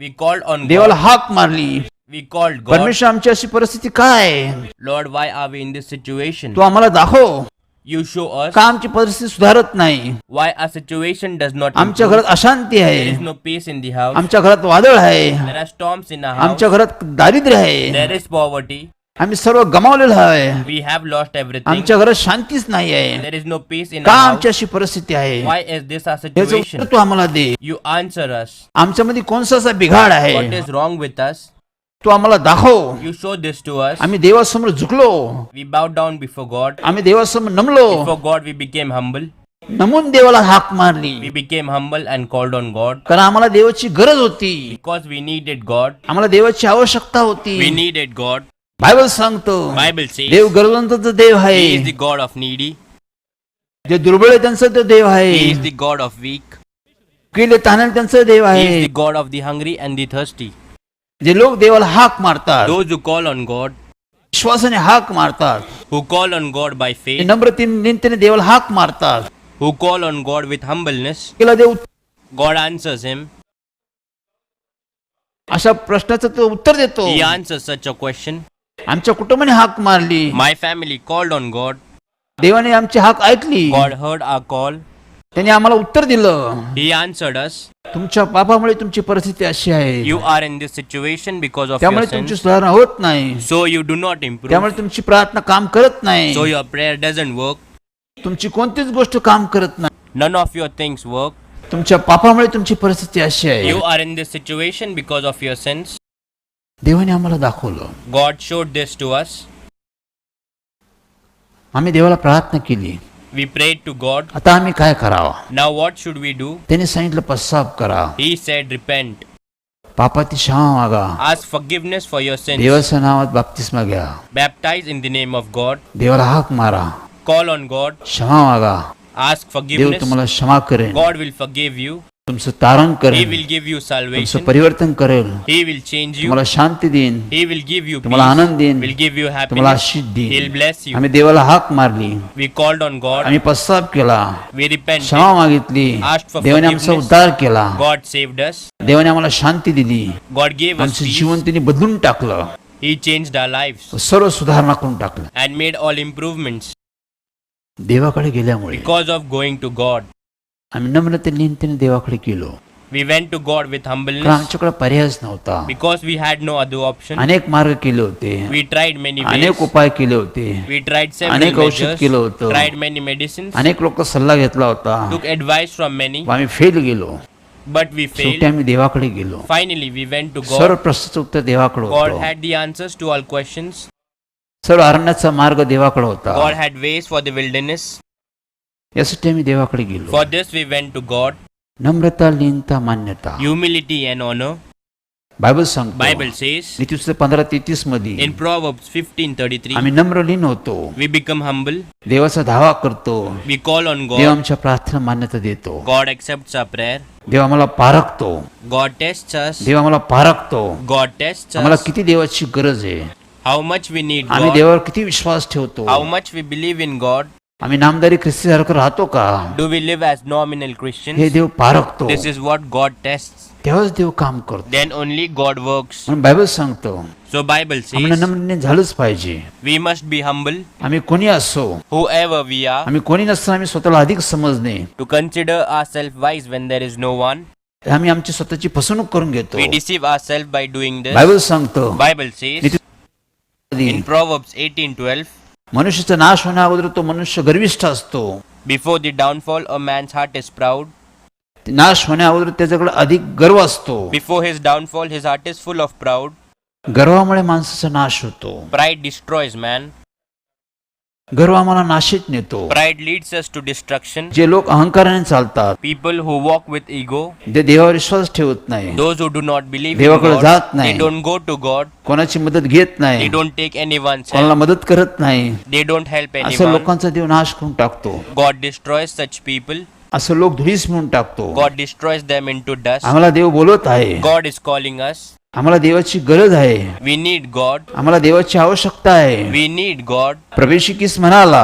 Speaker 5: We called on
Speaker 3: देवाला
Speaker 5: God.
Speaker 3: हाक मारली.
Speaker 5: We called God.
Speaker 3: परमेश्वर आमची अशी परिस्थिती काय आहे,
Speaker 5: Lord, why are we in this situation?
Speaker 3: तू आम्हाला दाखव,
Speaker 5: You show us
Speaker 3: का आमची परिस्थिती सुधारत नाही,
Speaker 5: why our situation does not
Speaker 3: आमच्या
Speaker 5: improve.
Speaker 3: घरात अशांती
Speaker 5: There
Speaker 3: आहे,
Speaker 5: is no peace in the house.
Speaker 3: आमच्या घरात वादळ आहे,
Speaker 5: There are storms in our house.
Speaker 3: आमच्या घरात दारिद्र्य आहे,
Speaker 5: There is poverty.
Speaker 3: आम्ही सर्व गमावलेलं आहे,
Speaker 5: We have lost everything.
Speaker 3: आमच्या घरात शांतीच नाही आहे,
Speaker 5: There is no peace in
Speaker 3: का
Speaker 5: our
Speaker 3: आमची
Speaker 5: house.
Speaker 3: अशी परिस्थिती आहे,
Speaker 5: Why is this our
Speaker 3: याचं
Speaker 5: situation?
Speaker 3: उत्तर तू आम्हाला दे.
Speaker 5: You answer us.
Speaker 3: आमच्यामध्ये कोणसा असा बिघाड
Speaker 5: What
Speaker 3: आहे,
Speaker 5: is wrong with us?
Speaker 3: तू आम्हाला दाखव.
Speaker 5: You show this to us.
Speaker 3: आम्ही देवासमोर झुकलो,
Speaker 5: We bowed down before God.
Speaker 3: आम्ही देवासमोर नमलो,
Speaker 5: Before God, we became humble.
Speaker 3: नमून देवाला हाक मारली,
Speaker 5: We became humble and called on God
Speaker 3: कारण आम्हाला देवाची गरज होती,
Speaker 5: because we needed God.
Speaker 3: आम्हाला देवाची आवश्यकता
Speaker 5: We
Speaker 3: होती.
Speaker 5: needed God.
Speaker 3: बायबल सांगतो
Speaker 5: Bible says
Speaker 3: देव गरजवंताचा देव
Speaker 5: He is
Speaker 3: आहे,
Speaker 5: the God of needy.
Speaker 3: जे दुर्बळ आहे त्यांचा तो देव आहे,
Speaker 5: He is the God of weak.
Speaker 3: केले ताहण्याला त्यांचा देव
Speaker 5: He
Speaker 3: आहे.
Speaker 5: is the God of the hungry and the thirsty.
Speaker 3: जे लोक देवाला हाक मारतात,
Speaker 5: Those who call on God,
Speaker 3: विश्वासाने हाक मारतात,
Speaker 5: who call on God by
Speaker 3: ते
Speaker 5: faith,
Speaker 3: नम्रतेने देवाला हाक मारतात,
Speaker 5: who call on God with humbleness,
Speaker 3: केला देव
Speaker 5: God answers him.
Speaker 3: अशा प्रश्नाचं तो उत्तर देतो.
Speaker 5: He answers such a question.
Speaker 3: आमच्या कुटुंबाने हाक मारली,
Speaker 5: My family called on God.
Speaker 3: देवाने आमची हाक ऐकली,
Speaker 5: God heard our call.
Speaker 3: त्याने आम्हाला उत्तर दिलं.
Speaker 5: He answered us.
Speaker 3: तुमच्या पापामुळे तुमची परिस्थिती अशी आहे,
Speaker 5: You are in this situation because of
Speaker 3: त्यामुळे
Speaker 5: your
Speaker 3: तुमची
Speaker 5: sins.
Speaker 3: सुधारणा होत नाही,
Speaker 5: So you do not improve.
Speaker 3: त्यामुळे तुमची प्रार्थना काम करत नाही,
Speaker 5: So your prayer doesn't work.
Speaker 3: तुमची कोणतीच गोष्ट काम करत नाही.
Speaker 5: None of your things work.
Speaker 3: तुमच्या पापामुळे तुमची परिस्थिती अशी आहे.
Speaker 5: You are in this situation because of your sins.
Speaker 3: देवाने आम्हाला दाखवलं,
Speaker 5: God showed this to us.
Speaker 3: आम्ही देवाला प्रार्थना केली,
Speaker 5: We prayed to God.
Speaker 3: आता आम्ही काय करावं?
Speaker 5: Now what should we do?
Speaker 3: त्यांनी सांगितलं पश्चाताप करा,
Speaker 5: He said, repent.
Speaker 3: पापाची क्षमा मागा,
Speaker 5: Ask forgiveness for your sins.
Speaker 3: देवाच्या नावात बाप्तिस्मा घ्या,
Speaker 5: Baptize in the name of God.
Speaker 3: देवाला हाक मारा,
Speaker 5: Call on God.
Speaker 3: क्षमा मागा,
Speaker 5: Ask
Speaker 3: देव
Speaker 5: forgiveness.
Speaker 3: तुम्हाला क्षमा करेल,
Speaker 5: God will forgive you.
Speaker 3: तुमचं तारण
Speaker 5: He
Speaker 3: करेल,
Speaker 5: will give you
Speaker 3: तुमचं
Speaker 5: salvation.
Speaker 3: परिवर्तन करेल,
Speaker 5: He will change you.
Speaker 3: तुम्हाला शांती देईन,
Speaker 5: He will give you peace.
Speaker 3: तुम्हाला आनंद देईन,
Speaker 5: Will give you
Speaker 3: तुम्हाला
Speaker 5: happiness.
Speaker 3: आशीष
Speaker 5: He'll
Speaker 3: देईन.
Speaker 5: bless you.
Speaker 3: आम्ही देवाला हाक मारली,
Speaker 5: We called on God.
Speaker 3: आम्ही पश्चाताप केला,
Speaker 5: We repented.
Speaker 3: क्षमा मागितली,
Speaker 5: Asked for
Speaker 3: देवाने आमचा
Speaker 5: forgiveness.
Speaker 3: उद्धार केला,
Speaker 5: God saved us.
Speaker 3: देवाने आम्हाला शांती दिली,
Speaker 5: God gave us
Speaker 3: आमचं
Speaker 5: peace.
Speaker 3: जीवन तिने बदलून टाकलं,
Speaker 5: He changed our lives
Speaker 3: सर्व सुधारणा करून टाकलं.
Speaker 5: and made all improvements.
Speaker 3: देवाकडे गेल्यामुळे
Speaker 5: Because of going to God.
Speaker 3: आम्ही नम्रतेने देवाकडे गेलो,
Speaker 5: We went to God with
Speaker 3: कारण
Speaker 5: humbleness
Speaker 3: आमच्याकडे पर्यायच नव्हता.
Speaker 5: because we had no other option.
Speaker 3: अनेक मार्ग केले होते,
Speaker 5: We tried many ways.
Speaker 3: अनेक उपाय केले होते,
Speaker 5: We tried several
Speaker 3: अनेक औषध
Speaker 5: measures.
Speaker 3: केलं होतं,
Speaker 5: Tried many medicines.
Speaker 3: अनेक लोक सल्ला घेतला होता,
Speaker 5: Took advice from many.
Speaker 3: आम्ही फेल गेलो.
Speaker 5: But we
Speaker 3: शेवटी
Speaker 5: failed.
Speaker 3: आम्ही देवाकडे गेलो.
Speaker 5: Finally, we went to
Speaker 3: सर्व
Speaker 5: God.
Speaker 3: प्रश्नाचं उत्तर देवाकडे
Speaker 5: God
Speaker 3: होतं,
Speaker 5: had the answers to all questions.
Speaker 3: सर्व अरण्याचा मार्ग देवाकडे होता.
Speaker 5: God had ways for the wilderness.
Speaker 3: यासाठी आम्ही देवाकडे गेलो.
Speaker 5: For this, we went to God.
Speaker 3: नम्रता, लीनता, मान्यता.
Speaker 5: Humility and honor.
Speaker 3: बायबल सांगतो,
Speaker 5: Bible says
Speaker 3: नीतिवचन 15:33 मध्ये
Speaker 5: in Proverbs 15:33,
Speaker 3: आम्ही नम्र लीन होतो,
Speaker 5: we become humble.
Speaker 3: देवाचा धावा करतो,
Speaker 5: We call on
Speaker 3: Dev
Speaker 5: God.
Speaker 3: आमच्या प्रार्थना मान्यता देतो,
Speaker 5: God accepts our prayer.
Speaker 3: देव आम्हाला पारखतो,
Speaker 5: God tests us.
Speaker 3: देव आम्हाला पारखतो,
Speaker 5: God tests
Speaker 3: आम्हाला
Speaker 5: us.
Speaker 3: किती देवाची गरज आहे,
Speaker 5: How much we need
Speaker 3: आम्ही
Speaker 5: God.
Speaker 3: देवावर किती विश्वास ठेवतो,
Speaker 5: How much we believe in God.
Speaker 3: आम्ही नामदारी ख्रिस्तीसारखं राहतो का,
Speaker 5: Do we live as nominal
Speaker 3: हे
Speaker 5: Christians?
Speaker 3: Dev पारखतो,
Speaker 5: This is what God tests.
Speaker 3: तेव्हाच देव काम करतो.
Speaker 5: Then only God works.
Speaker 3: म्हणून बायबल सांगतो,
Speaker 5: So Bible
Speaker 3: आम्हाला
Speaker 5: says
Speaker 3: नम्रने झालंच पाहिजे.
Speaker 5: we must be humble.
Speaker 3: आम्ही कोणी असो,
Speaker 5: Whoever we are,
Speaker 3: आम्ही कोणी नसताना आम्ही स्वतःला अधिक समजणे,
Speaker 5: to consider ourselves wise when there is no one.
Speaker 3: आम्ही आमची स्वतःची फसवणूक करून घेतो.
Speaker 5: We deceive ourselves by doing this.
Speaker 3: Bible सांगतो,
Speaker 5: Bible says in Proverbs 18:12,
Speaker 3: मनुष्याचा नाश होण्या अगोदर तो मनुष्य गर्विष्ठ असतो,
Speaker 5: before the downfall a man's heart is proud.
Speaker 3: नाश होण्या अगोदर त्याच्याकडे अधिक गर्व असतो.
Speaker 5: Before his downfall his heart is full of proud.
Speaker 3: गर्वामुळे माणसाचा नाश होतो.
Speaker 5: Pride destroys man.
Speaker 3: गर्व आम्हाला नाशित नेतो.
Speaker 5: Pride leads us to destruction.
Speaker 3: जे लोक अहंकाराने चालतात,
Speaker 5: People who walk with ego,
Speaker 3: ते देवावर विश्वास ठेवत नाही,
Speaker 5: those who do not believe in
Speaker 3: देवाकडे
Speaker 5: God,
Speaker 3: जात नाही.
Speaker 5: they don't go to God,
Speaker 3: कोणाची मदत घेत
Speaker 5: they
Speaker 3: नाही,
Speaker 5: don't take anyone's
Speaker 3: कोणाला
Speaker 5: help,
Speaker 3: मदत करत नाही,
Speaker 5: they don't help
Speaker 3: असं
Speaker 5: anyone.
Speaker 3: लोकांचा देव नाश करून टाकतो.
Speaker 5: God destroys such people.
Speaker 3: असं लोक धुळीस म्हणून टाकतो.
Speaker 5: God destroys them into dust.
Speaker 3: आम्हाला देव बोलत आहे,
Speaker 5: God is calling us.
Speaker 3: आम्हाला देवाची गरज आहे,
Speaker 5: We need God.
Speaker 3: आम्हाला देवाची आवश्यकता आहे.
Speaker 5: We need God.
Speaker 3: प्रवेशिकीस म्हणाला,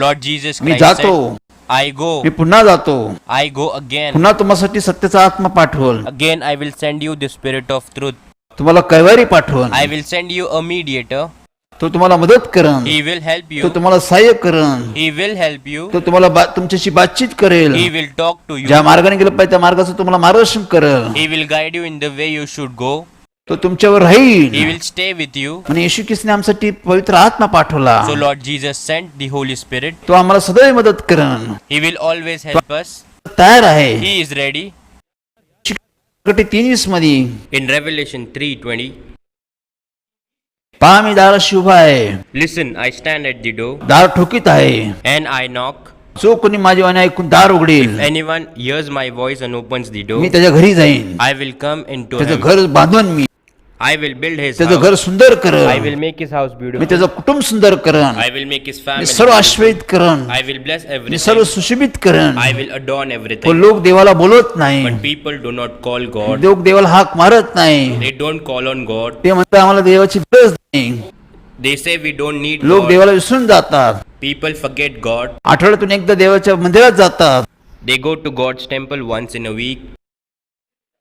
Speaker 5: Lord Jesus
Speaker 3: मी
Speaker 5: Christ
Speaker 3: जातो,
Speaker 5: said, I go.
Speaker 3: मी पुन्हा जातो,
Speaker 5: I go again.
Speaker 3: पुन्हा तुम्हासाठी सत्याचा आत्मा पाठवल,
Speaker 5: Again I will send you the spirit of truth.
Speaker 3: तुम्हाला कैवारी पाठवल,
Speaker 5: I will send you a mediator.
Speaker 3: तो तुम्हाला मदत करन,
Speaker 5: He will help
Speaker 3: तो
Speaker 5: you.
Speaker 3: तुम्हाला सहाय्य करन,
Speaker 5: He will help you.
Speaker 3: तो तुम्हाला तुमच्याशी बातचीत करेल,
Speaker 5: He will talk to you.
Speaker 3: ज्या मार्गाने गेलं पाहिजे त्या मार्गाचं तुम्हाला मार्गदर्शन करेल,
Speaker 5: He will guide you in the way you should go.
Speaker 3: तो तुमच्यावर
Speaker 5: He
Speaker 3: राहील.
Speaker 5: will stay with you.
Speaker 3: आणि येशू ख्रिस्ताने आमच्यासाठी पवित्र आत्मा पाठवला,
Speaker 5: So Lord Jesus sent the Holy Spirit.
Speaker 3: तो आम्हाला सदैव मदत करन,
Speaker 5: He will always help us.
Speaker 3: तयार आहे.
Speaker 5: He is ready.
Speaker 3: 3:20 मध्ये
Speaker 5: In Revelation 3:20,
Speaker 3: पहा मी दाराशी उभा आहे,
Speaker 5: listen, I stand at the door
Speaker 3: दार ठोकीत आहे,
Speaker 5: and I knock.
Speaker 3: जो कोणी माझी वाणी ऐकून दार उघडेल,
Speaker 5: Anyone hears my voice and opens the door,
Speaker 3: मी त्याच्या घरी जाईन,
Speaker 5: I will come into
Speaker 3: त्याचं
Speaker 5: him.
Speaker 3: घर बांधून मी
Speaker 5: I will build his
Speaker 3: त्याचं
Speaker 5: house.
Speaker 3: घर सुंदर
Speaker 5: I
Speaker 3: Karan,
Speaker 5: will make his house
Speaker 3: me
Speaker 5: beautiful.
Speaker 3: त्याचं कुटुंब सुंदर करन,
Speaker 5: I will make his
Speaker 3: me
Speaker 5: family
Speaker 3: सर्व
Speaker 5: beautiful.
Speaker 3: आश्रयित Karan,
Speaker 5: I will bless
Speaker 3: मी सर्व
Speaker 5: everything.
Speaker 3: सुशोभित करन.
Speaker 5: I will adorn
Speaker 3: पण
Speaker 5: everything.
Speaker 3: लोक देवाला बोलत नाही,
Speaker 5: But people do not call God.
Speaker 3: लोक देवाला हाक मारत नाही,
Speaker 5: They don't call on God.
Speaker 3: ते म्हणतात आम्हाला देवाची गरज नाही.
Speaker 5: They say we don't need
Speaker 3: लोक
Speaker 5: God.
Speaker 3: देवाला विसरून जातात,
Speaker 5: People forget God.
Speaker 3: आठवड्यातून एकदा देवाच्या मंदिरात जातात,
Speaker 5: They go to God's temple once in a week.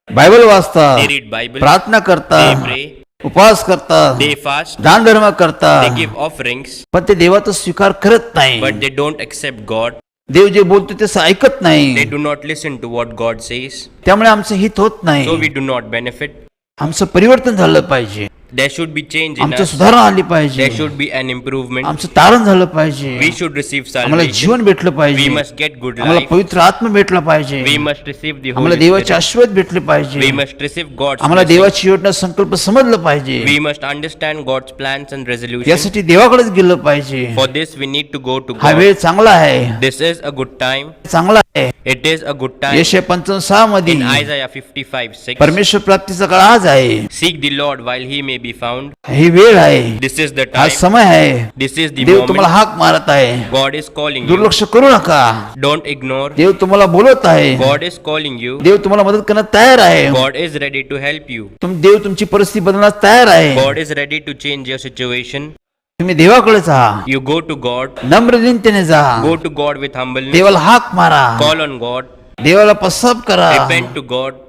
Speaker 3: Bible
Speaker 5: They
Speaker 3: वाचतात,
Speaker 5: read Bible.
Speaker 3: प्रार्थना
Speaker 5: They
Speaker 3: करतात,
Speaker 5: pray.
Speaker 3: उपवास करतात,
Speaker 5: They fast.
Speaker 3: दान धर्म
Speaker 5: They
Speaker 3: करतात,
Speaker 5: give offerings.
Speaker 3: पण ते देवाचा स्वीकार करत नाही.
Speaker 5: But they don't accept God.
Speaker 3: देव जे बोलतो ते ऐकत
Speaker 5: They
Speaker 3: नाही,
Speaker 5: do not listen to what God says.
Speaker 3: त्यामुळे आमचं हित होत
Speaker 5: So we
Speaker 3: नाही.
Speaker 5: do not benefit.
Speaker 3: आमचं परिवर्तन झालं पाहिजे.
Speaker 5: There should be change in
Speaker 3: आमचं
Speaker 5: us.
Speaker 3: सुधारणा आली पाहिजे,
Speaker 5: There should be an improvement.
Speaker 3: आमचं तारण झालं पाहिजे,
Speaker 5: We should receive
Speaker 3: आम्हाला
Speaker 5: salvation.
Speaker 3: जीवन भेटलं
Speaker 5: We
Speaker 3: पाहिजे,
Speaker 5: must get good
Speaker 3: आम्हाला
Speaker 5: life.
Speaker 3: पवित्र आत्मा भेटला पाहिजे,
Speaker 5: We must receive the
Speaker 3: आम्हाला
Speaker 5: Holy
Speaker 3: देवाचे
Speaker 5: Spirit.
Speaker 3: आशीर्वाद भेटले पाहिजे,
Speaker 5: We must receive God's
Speaker 3: आम्हाला
Speaker 5: blessing.
Speaker 3: देवाची योजना संकल्प समजलं पाहिजे,
Speaker 5: We must understand God's plans and resolutions.
Speaker 3: यासाठी देवाकडेच गेलं पाहिजे.
Speaker 5: For this we need to go to
Speaker 3: हा वेळ
Speaker 5: God.
Speaker 3: चांगला आहे,
Speaker 5: This is a good time.
Speaker 3: चांगला आहे.
Speaker 5: It is a good time.
Speaker 3: यशया 55 मध्ये
Speaker 5: In Isaiah 55:6.
Speaker 3: परमेश्वर प्राप्तीचा काळ आज आहे.
Speaker 5: Seek the Lord while he may be found.
Speaker 3: ही वेळ आहे,
Speaker 5: This is the
Speaker 3: हा
Speaker 5: time.
Speaker 3: समय आहे.
Speaker 5: This is the
Speaker 3: देव तुम्हाला
Speaker 5: moment.
Speaker 3: हाक मारत आहे,
Speaker 5: God is calling you.
Speaker 3: दुर्लक्ष करू नका.
Speaker 5: Don't ignore.
Speaker 3: देव तुम्हाला बोलत आहे,
Speaker 5: God is calling you.
Speaker 3: देव तुम्हाला मदत करण्यास तयार आहे.
Speaker 5: God is ready to help you.
Speaker 3: देव तुमची परिस्थिती बदलण्यास तयार आहे.
Speaker 5: God is ready to change your situation.
Speaker 3: तुम्ही देवाकडे जा,
Speaker 5: You go to God.
Speaker 3: नम्र विनंतीने जा,
Speaker 5: Go to God with humbleness.
Speaker 3: देवाला हाक मारा,
Speaker 5: Call on God.
Speaker 3: देवाला पश्चाताप करा.
Speaker 5: Repent to God.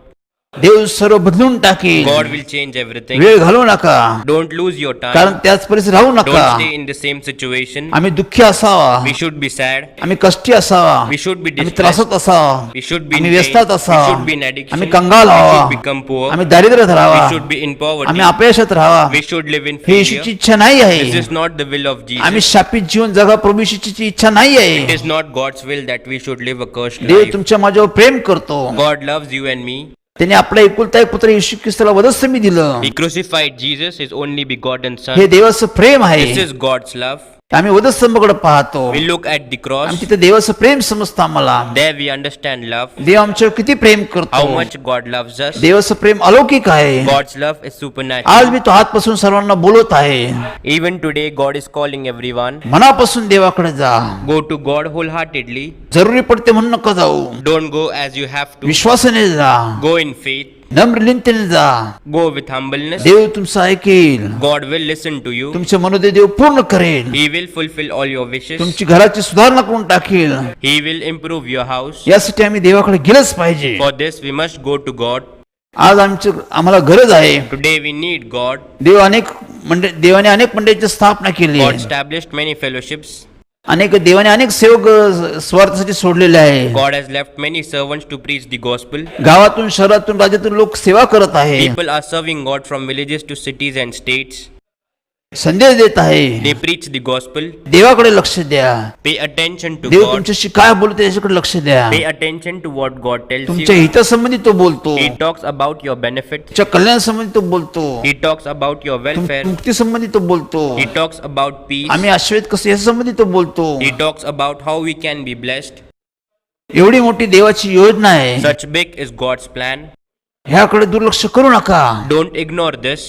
Speaker 3: देव सर्व बदलून टाकेल.
Speaker 5: God will change everything.
Speaker 3: वेळ घालवू नका,
Speaker 5: Don't lose your
Speaker 3: कारण
Speaker 5: time.
Speaker 3: त्याच परिस्थितीत राहू नका.
Speaker 5: Don't stay in the same situation.
Speaker 3: आम्ही दुःखी असावा,
Speaker 5: We should be sad.
Speaker 3: आम्ही कष्टी असावा,
Speaker 5: We should be
Speaker 3: आम्ही
Speaker 5: distressed.
Speaker 3: त्रासात असावा,
Speaker 5: We should be in
Speaker 3: आम्ही
Speaker 5: pain.
Speaker 3: व्यस्तात
Speaker 5: We
Speaker 3: असावा,
Speaker 5: should be in addiction.
Speaker 3: आम्ही कंगाल
Speaker 5: We
Speaker 3: व्हावा,
Speaker 5: should become poor.
Speaker 3: आम्ही दारिद्र्यात
Speaker 5: We
Speaker 3: राहावा,
Speaker 5: should be in poverty.
Speaker 3: आम्ही अपयशात राहावा.
Speaker 5: We should live in
Speaker 3: he येशूची
Speaker 5: failure.
Speaker 3: इच्छा नाही
Speaker 5: This
Speaker 3: आहे.
Speaker 5: is not the will of
Speaker 3: आम्ही
Speaker 5: Jesus.
Speaker 3: शापित जीवन जगा, प्रभू येशूची इच्छा नाही
Speaker 5: It
Speaker 3: आहे.
Speaker 5: is not God's will that we should live a cursed
Speaker 3: Dev
Speaker 5: life.
Speaker 3: तुमच्या माझ्यावर प्रेम करतो.
Speaker 5: God loves you and me.
Speaker 3: त्याने आपला एकुलता एक पुत्र येशू ख्रिस्ताला वधस्तंभी दिलं.
Speaker 5: He crucified Jesus, his only begotten
Speaker 3: हे
Speaker 5: son.
Speaker 3: देवाचं प्रेम
Speaker 5: This
Speaker 3: आहे.
Speaker 5: is God's love.
Speaker 3: आम्ही वधस्तंभाकडे पाहतो,
Speaker 5: We look at the cross.
Speaker 3: आम्ही तिथे देवाचं प्रेम समजतं आम्हाला.
Speaker 5: There we understand love.
Speaker 3: देव आमच्यावर किती प्रेम
Speaker 5: How
Speaker 3: करतो.
Speaker 5: much God loves us.
Speaker 3: देवाचं प्रेम अलौकिक आहे.
Speaker 5: God's love is
Speaker 3: आज
Speaker 5: supernatural.
Speaker 3: मी तो हातपासून सर्वांना बोलत आहे,
Speaker 5: Even today, God is calling everyone.
Speaker 3: मनापासून देवाकडे जा.
Speaker 5: Go to God wholeheartedly.
Speaker 3: जरुरी पडते म्हणून नका जाऊ,
Speaker 5: Don't go as you have to.
Speaker 3: विश्वासाने जा,
Speaker 5: Go in faith.
Speaker 3: नम्र विनंतीने जा.
Speaker 5: Go with humbleness.
Speaker 3: देव तुमचं ऐकेल,
Speaker 5: God will listen to you.
Speaker 3: तुमचे मनोदय देव पूर्ण करेल,
Speaker 5: He will fulfill all your wishes.
Speaker 3: तुमची घराची सुधारणा करून टाकेल.
Speaker 5: He will improve your house.
Speaker 3: यासाठी आम्ही देवाकडे गेलंच पाहिजे.
Speaker 5: For this, we must go to God.
Speaker 3: आज आम्हाला गरज आहे.
Speaker 5: Today, we need God.
Speaker 3: देवाने अनेक मंडळीची स्थापना केली
Speaker 5: God
Speaker 3: आहे.
Speaker 5: established many fellowships.
Speaker 3: देवाने अनेक सेवक स्वार्थासाठी सोडलेले आहे.
Speaker 5: God has left many servants to preach the gospel.
Speaker 3: गावातून, शहरातून, राज्यातून लोक सेवा करत आहे,
Speaker 5: People are serving God from villages to cities and states.
Speaker 3: संदेश देत आहे.
Speaker 5: They preach the gospel.
Speaker 3: देवाकडे लक्ष द्या.
Speaker 5: Pay attention to
Speaker 3: Dev
Speaker 5: God.
Speaker 3: तुमच्याशी काय बोलतो याच्याकडे लक्ष द्या.
Speaker 5: Pay attention to what God tells
Speaker 3: तुमच्या
Speaker 5: you.
Speaker 3: हितासंबंधी तो बोलतो,
Speaker 5: He talks about your benefit.
Speaker 3: तुमच्या कल्याणासंबंधी तो बोलतो,
Speaker 5: He talks about your welfare.
Speaker 3: मुक्तीसंबंधी तो बोलतो,
Speaker 5: He talks about peace.
Speaker 3: आम्ही आश्रयित कसं यासंबंधी तो बोलतो.
Speaker 5: He talks about how we can be blessed.
Speaker 3: एवढी मोठी देवाची योजना आहे,
Speaker 5: Such big is God's plan.
Speaker 3: ह्याकडे दुर्लक्ष करू नका.
Speaker 5: Don't ignore this.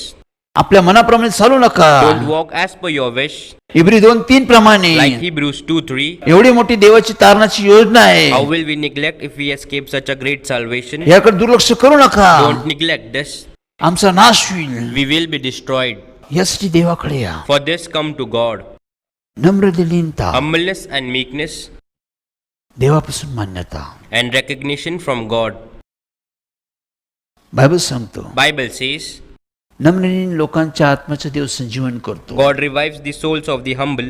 Speaker 3: आपल्या मनाप्रमाणे चालू नका.
Speaker 5: Don't walk as per your wish.
Speaker 3: इब्री 2:3 प्रमाणे
Speaker 5: Like Hebrews 2:3.
Speaker 3: एवढी मोठी देवाची तारणाची योजना आहे,
Speaker 5: How will we neglect if we escape such a great salvation?
Speaker 3: ह्याकडे दुर्लक्ष करू नका.
Speaker 5: Don't neglect this.
Speaker 3: आमचा नाश होईल.
Speaker 5: We will be destroyed.
Speaker 3: यासाठी देवाकडे या.
Speaker 5: For this, come to God.
Speaker 3: नम्र दिलीनता,
Speaker 5: Humbleness and meekness
Speaker 3: देवापासून मान्यता.
Speaker 5: and recognition from God.
Speaker 3: Bible सांगतो,
Speaker 5: Bible says,
Speaker 3: नम्रलीन लोकांच्या आत्म्याचं देव संजीवन करतो.
Speaker 5: God revives the souls of the humble.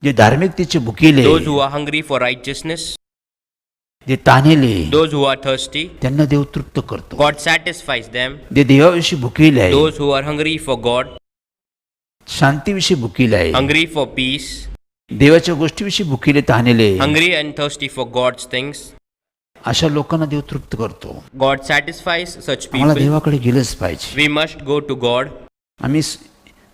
Speaker 3: जे धार्मिकतेचे भुकेले,
Speaker 5: Those who are hungry for righteousness.
Speaker 3: जे तानेले,
Speaker 5: Those who are thirsty.
Speaker 3: त्यांना देव तृप्त करतो.
Speaker 5: God satisfies them.
Speaker 3: जे देवाविषयी भुकेले आहे,
Speaker 5: Those who are hungry for God.
Speaker 3: शांतीविषयी भुकेले आहे,
Speaker 5: Hungry for peace.
Speaker 3: देवाच्या गोष्टीविषयी भुकेले तानेले,
Speaker 5: Hungry and thirsty for God's things.
Speaker 3: अशा लोकांना देव तृप्त करतो.
Speaker 5: God satisfies such
Speaker 3: आम्हाला
Speaker 5: people.
Speaker 3: देवाकडे गेलंच पाहिजे.
Speaker 5: We must go to God.
Speaker 3: आम्ही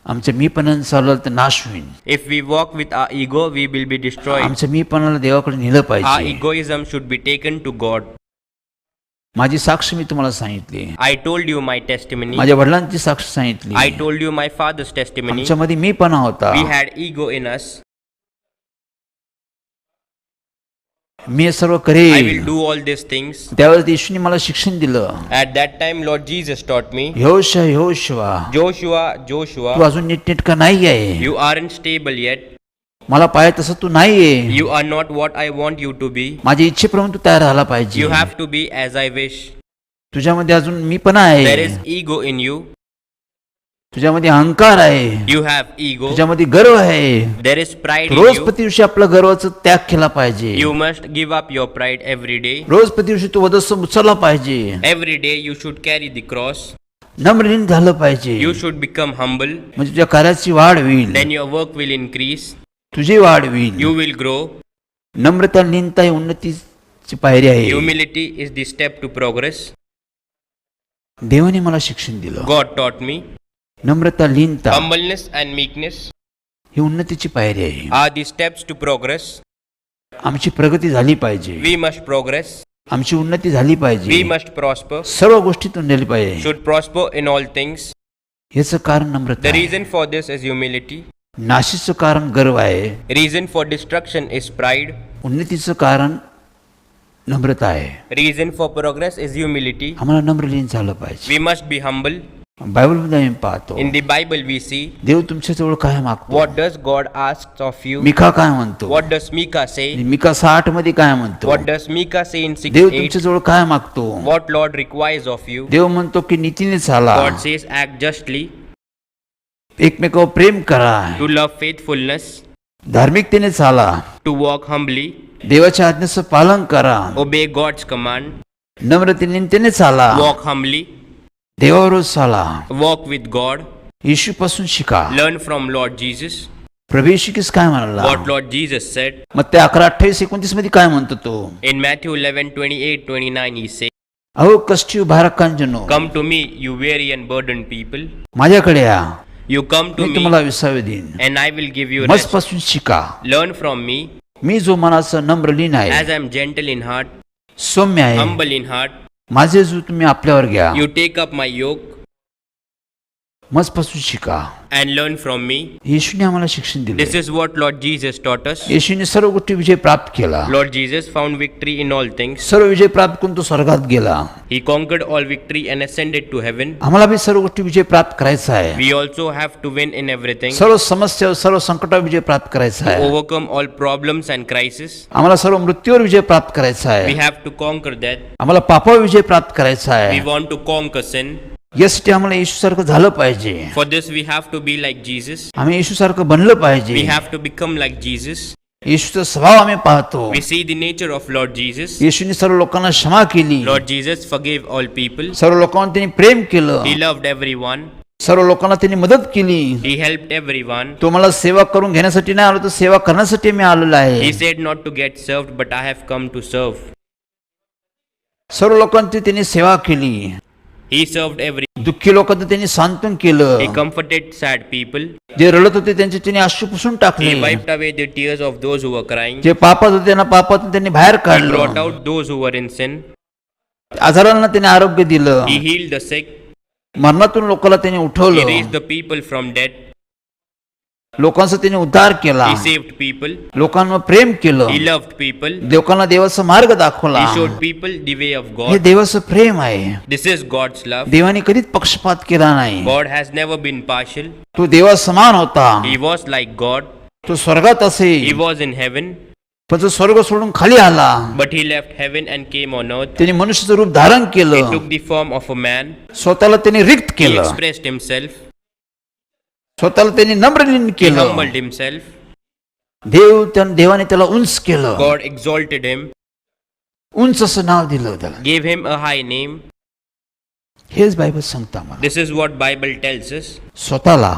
Speaker 3: आमच्या मीपणाने चालवलं तर नाश होईल.
Speaker 5: If we walk with our ego, we will be destroyed.
Speaker 3: आमच्या मीपणाला देवाकडे नेलं
Speaker 5: Our
Speaker 3: पाहिजे.
Speaker 5: egoism should be taken to God.
Speaker 3: माझी साक्ष मी तुम्हाला सांगितली,
Speaker 5: I told you my testimony.
Speaker 3: माझ्या वडिलांची साक्ष सांगितली.
Speaker 5: I told you my father's testimony.
Speaker 3: आमच्यामध्ये मीपणा होता.
Speaker 5: We had ego in us.
Speaker 3: मी हे सर्व
Speaker 5: I will
Speaker 3: करेल.
Speaker 5: do all these things.
Speaker 3: त्यावेळेस येशूने मला शिक्षण दिलं.
Speaker 5: At that time, Lord Jesus taught me,
Speaker 3: यहोशुवा,
Speaker 5: Joshua,
Speaker 3: Tu
Speaker 5: Joshua,
Speaker 3: अजून नीटनेटका नाही आहे.
Speaker 5: you aren't stable yet.
Speaker 3: मला पाहिजे तसं तू नाहीये.
Speaker 5: You are not what I want you to be.
Speaker 3: माझ्या इच्छेप्रमाणे तू तयार झाला पाहिजे.
Speaker 5: You have to be as I wish.
Speaker 3: तुझ्यामध्ये अजून मीपणा
Speaker 5: There
Speaker 3: आहे,
Speaker 5: is ego in you.
Speaker 3: तुझ्यामध्ये अहंकार आहे,
Speaker 5: You have ego.
Speaker 3: तुझ्यामध्ये गर्व आहे.
Speaker 5: There is pride in
Speaker 3: rose
Speaker 5: you.
Speaker 3: प्रतिदिवशी आपला गर्वाचा त्याग केला पाहिजे.
Speaker 5: You must give up your pride every day.
Speaker 3: रोज प्रतिदिवशी तू वधस्तंभ उचलला पाहिजे.
Speaker 5: Every day you should carry the cross.
Speaker 3: नम्रलीन झालं पाहिजे,
Speaker 5: You should become humble.
Speaker 3: म्हणजे तुझ्या कार्याची वाढ होईल,
Speaker 5: Then your work will increase.
Speaker 3: तुझी वाढ होईल.
Speaker 5: You will grow.
Speaker 3: नम्रता लीनता ही उन्नतीची पायरी आहे.
Speaker 5: Humility is the step to progress.
Speaker 3: देवाने मला शिक्षण दिलं.
Speaker 5: God taught me.
Speaker 3: Namrata लीनता
Speaker 5: Humbleness and meekness
Speaker 3: ही उन्नतीची पायरी आहे.
Speaker 5: are the steps to progress.
Speaker 3: आमची प्रगती झाली पाहिजे,
Speaker 5: We must progress.
Speaker 3: आमची उन्नती झाली
Speaker 5: We
Speaker 3: पाहिजे,
Speaker 5: must prosper.
Speaker 3: सर्व गोष्टीतून झाली पाहिजे.
Speaker 5: Should prosper in all things.
Speaker 3: याचं कारण नम्रता
Speaker 5: The
Speaker 3: आहे.
Speaker 5: reason for this is humility.
Speaker 3: नाशीचं कारण गर्व आहे,
Speaker 5: Reason for destruction is pride.
Speaker 3: उन्नतीचं कारण नम्रता आहे.
Speaker 5: Reason for progress is humility.
Speaker 3: आम्हाला नम्रलीन झालं पाहिजे.
Speaker 5: We must be humble.
Speaker 3: बायबलमध्ये आम्ही पाहतो
Speaker 5: In the Bible we see
Speaker 3: देव तुमच्याजवळ काय मागतो.
Speaker 5: what does God asks of you.
Speaker 3: Mika काय म्हणतो,
Speaker 5: What does Micah say?
Speaker 3: Mika 6 मध्ये काय म्हणतो,
Speaker 5: What does Micah say in
Speaker 3: देव
Speaker 5: 6:8?
Speaker 3: तुमच्याजवळ काय मागतो.
Speaker 5: What Lord requires of you.
Speaker 3: देव म्हणतो की नीतीने चाला,
Speaker 5: God says act justly,
Speaker 3: एकमेकावर प्रेम करा,
Speaker 5: to love faithfulness,
Speaker 3: धार्मिकतेने चाला,
Speaker 5: to walk humbly,
Speaker 3: देवाच्या आज्ञेचं पालन करा,
Speaker 5: obey God's command,
Speaker 3: नम्रतेने चाला,
Speaker 5: walk humbly,
Speaker 3: देवाबरोबर चाला,
Speaker 5: walk with God,
Speaker 3: येशूपासून शिका.
Speaker 5: learn from Lord Jesus.
Speaker 3: प्रभू येशू ख्रिस्त काय म्हणाला,
Speaker 5: What Lord Jesus said
Speaker 3: मग ते 11:28-29 मध्ये काय म्हणतो तो,
Speaker 5: in Matthew 11:28-29, he said,
Speaker 3: अहो कष्टी भाराकांजनो,
Speaker 5: come to me, you weary and burdened people.
Speaker 3: माझ्याकडे या,
Speaker 5: You come to
Speaker 3: me
Speaker 5: me
Speaker 3: तुम्हाला विसावे देईन.
Speaker 5: and I will give you rest.
Speaker 3: मजपासून शिका,
Speaker 5: Learn from me
Speaker 3: मी जो मनाचं नम्रलीन आहे,
Speaker 5: as I am gentle in heart,
Speaker 3: सौम्य आहे,
Speaker 5: humble in heart.
Speaker 3: माझे जो तुम्ही आपल्यावर घ्या,
Speaker 5: You take up my yoke
Speaker 3: मजपासून शिका.
Speaker 5: and learn from me.
Speaker 3: येशूने आम्हाला शिक्षण दिले.
Speaker 5: This is what Lord Jesus taught us.
Speaker 3: येशूने सर्व गोष्टी विजय प्राप्त केला.
Speaker 5: Lord Jesus found victory in all things.
Speaker 3: सर्व विजय प्राप्त करून तो स्वर्गात गेला.
Speaker 5: He conquered all victory and ascended to heaven.
Speaker 3: आम्हाला बी सर्व गोष्टी विजय प्राप्त करायचा आहे.
Speaker 5: We also have to win in everything,
Speaker 3: सर्व समस्या सर्व संकटावर विजय प्राप्त करायचा आहे.
Speaker 5: overcome all problems and crises.
Speaker 3: आम्हाला सर्व मृत्यूवर विजय प्राप्त करायचा
Speaker 5: We
Speaker 3: आहे.
Speaker 5: have to conquer that.
Speaker 3: आम्हाला पापावर विजय प्राप्त करायचा
Speaker 5: We
Speaker 3: आहे.
Speaker 5: want to conquer sin.
Speaker 3: यासाठी आम्हाला येशूसारखं झालं पाहिजे.
Speaker 5: For this we have to be like Jesus.
Speaker 3: आम्ही येशूसारखं बनलं
Speaker 5: We
Speaker 3: पाहिजे.
Speaker 5: have to become like Jesus.
Speaker 3: येशूचा स्वभाव आम्ही पाहतो.
Speaker 5: We see the nature of Lord Jesus.
Speaker 3: येशूने सर्व लोकांना क्षमा केली.
Speaker 5: Lord Jesus forgave all people.
Speaker 3: सर्व लोकांना त्यांनी प्रेम केलं.
Speaker 5: He loved everyone.
Speaker 3: सर्व लोकांना त्यांनी मदत केली.
Speaker 5: He helped everyone.
Speaker 3: तो मला सेवा करून घेण्यासाठी नाही आलो, तर सेवा करण्यासाठी मी आलेलो आहे.
Speaker 5: He said not to get served, but I have come to serve.
Speaker 3: सर्व लोकांची त्यांनी सेवा केली.
Speaker 5: He served every.
Speaker 3: दुःखी लोकांचं त्यांनी सांत्वन केलं.
Speaker 5: He comforted sad people.
Speaker 3: जे रडत होते त्यांचे त्यांनी अश्रू पुसून टाकले.
Speaker 5: He wiped away the tears of those who were crying.
Speaker 3: जे पापात होते त्यांना पापातून त्यांनी बाहेर
Speaker 5: He brought
Speaker 3: काढलं.
Speaker 5: out those who were in sin.
Speaker 3: आजारांना त्यांनी आरोग्य दिलं.
Speaker 5: He healed the sick.
Speaker 3: मरणातून लोकांना त्यांनी
Speaker 5: He
Speaker 3: उठवलं.
Speaker 5: raised the people from dead.
Speaker 3: लोकांचा त्यांनी उद्धार केला.
Speaker 5: He saved people.
Speaker 3: लोकांवर प्रेम केलं.
Speaker 5: He loved people.
Speaker 3: लोकांना देवाचा मार्ग दाखवला.
Speaker 5: He showed people the way of
Speaker 3: हे
Speaker 5: God.
Speaker 3: देवाचं प्रेम आहे.
Speaker 5: This is God's love.
Speaker 3: देवाने कधीच पक्षपात केला नाही.
Speaker 5: God has never been partial.
Speaker 3: तो देवा समान होता.
Speaker 5: He was like God.
Speaker 3: तो स्वर्गात असे,
Speaker 5: He was in heaven,
Speaker 3: पण तो स्वर्ग सोडून खाली आला.
Speaker 5: but he left heaven and came on earth.
Speaker 3: त्याने मनुष्याचं रूप धारण
Speaker 5: He
Speaker 3: केलं.
Speaker 5: took the form of a man.
Speaker 3: स्वतःला त्याने रिक्त
Speaker 5: He
Speaker 3: केलं.
Speaker 5: expressed himself.
Speaker 3: स्वतःला त्यांनी नम्रलीन
Speaker 5: He
Speaker 3: केलं.
Speaker 5: humbled himself.
Speaker 3: देवाने त्याला उंच केलं.
Speaker 5: God exalted him,
Speaker 3: उंच असं नाव दिलं त्याला.
Speaker 5: gave him a high name.
Speaker 3: हेच बायबल सांगतं आम्हाला.
Speaker 5: This is what Bible tells us.
Speaker 3: स्वतःला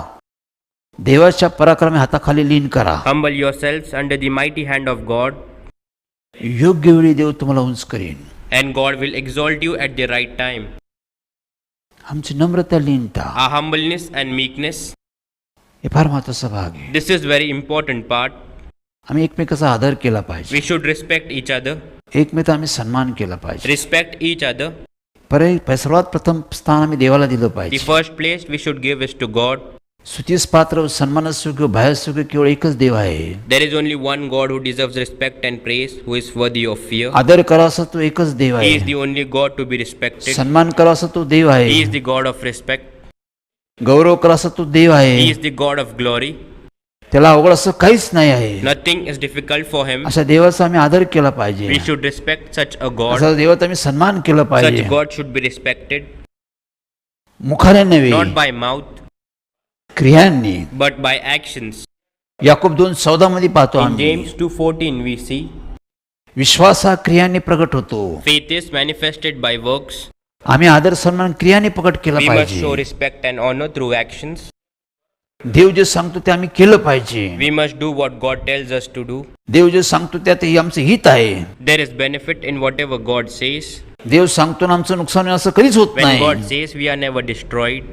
Speaker 3: देवाच्या पराक्रमी हाताखाली लीन करा.
Speaker 5: Humble yourselves under the mighty hand of God,
Speaker 3: योग्य वेळी देव तुम्हाला उंच करेन.
Speaker 5: and God will exalt you at the right time.
Speaker 3: आमची नम्रता लीनता
Speaker 5: Our humbleness and meekness,
Speaker 3: हे फार महत्वाचा भाग आहे.
Speaker 5: this is very important part.
Speaker 3: आम्ही एकमेकाचा आदर केला पाहिजे.
Speaker 5: We should respect each other,
Speaker 3: एकमेकाचा आम्ही सन्मान केला पाहिजे.
Speaker 5: respect each other.
Speaker 3: सर्वात प्रथम स्थान आम्ही देवाला दिलं
Speaker 5: The
Speaker 3: पाहिजे.
Speaker 5: first place we should give is to God.
Speaker 3: स्तुतीस पात्र सन्मानास योग्य बाहेर योग्य केवळ एकच देव आहे.
Speaker 5: There is only one God who deserves respect and praise, who is worthy of fear.
Speaker 3: आदर करा असा तो एकच देव
Speaker 5: He is
Speaker 3: आहे.
Speaker 5: the only God to be respected.
Speaker 3: सन्मान करा असा तो देव
Speaker 5: He
Speaker 3: आहे.
Speaker 5: is the God of respect.
Speaker 3: गौरव करा असा तो देव
Speaker 5: He
Speaker 3: आहे.
Speaker 5: is the God of glory.
Speaker 3: त्याला अवघड असं काहीच नाही आहे.
Speaker 5: Nothing is difficult for him.
Speaker 3: अशा देवाचा आम्ही आदर केला पाहिजे.
Speaker 5: We should respect such a God.
Speaker 3: असा देवाचा आम्ही सन्मान केला पाहिजे.
Speaker 5: Such God should be respected,
Speaker 3: मुखाने नव्हे,
Speaker 5: not by mouth,
Speaker 3: क्रियांनी.
Speaker 5: but by actions.
Speaker 3: Yakub 2:14 मध्ये पाहतो
Speaker 5: In
Speaker 3: आम्ही,
Speaker 5: James 2:14 we see,
Speaker 3: विश्वास हा क्रियांनी प्रगट होतो.
Speaker 5: faith is manifested by works.
Speaker 3: आम्ही आदर सन्मान क्रियाने प्रकट केला
Speaker 5: We must show
Speaker 3: पाहिजे.
Speaker 5: respect and honor through actions.
Speaker 3: देव जे सांगतो ते आम्ही केलं पाहिजे.
Speaker 5: We must do what God tells us to do.
Speaker 3: देव जे सांगतो त्यात हे आमचं हित आहे.
Speaker 5: There is benefit in whatever God says.
Speaker 3: देव सांगतो ना आमचं नुकसान होईल असं कधीच होत
Speaker 5: When God
Speaker 3: नाही.
Speaker 5: says, we are never destroyed.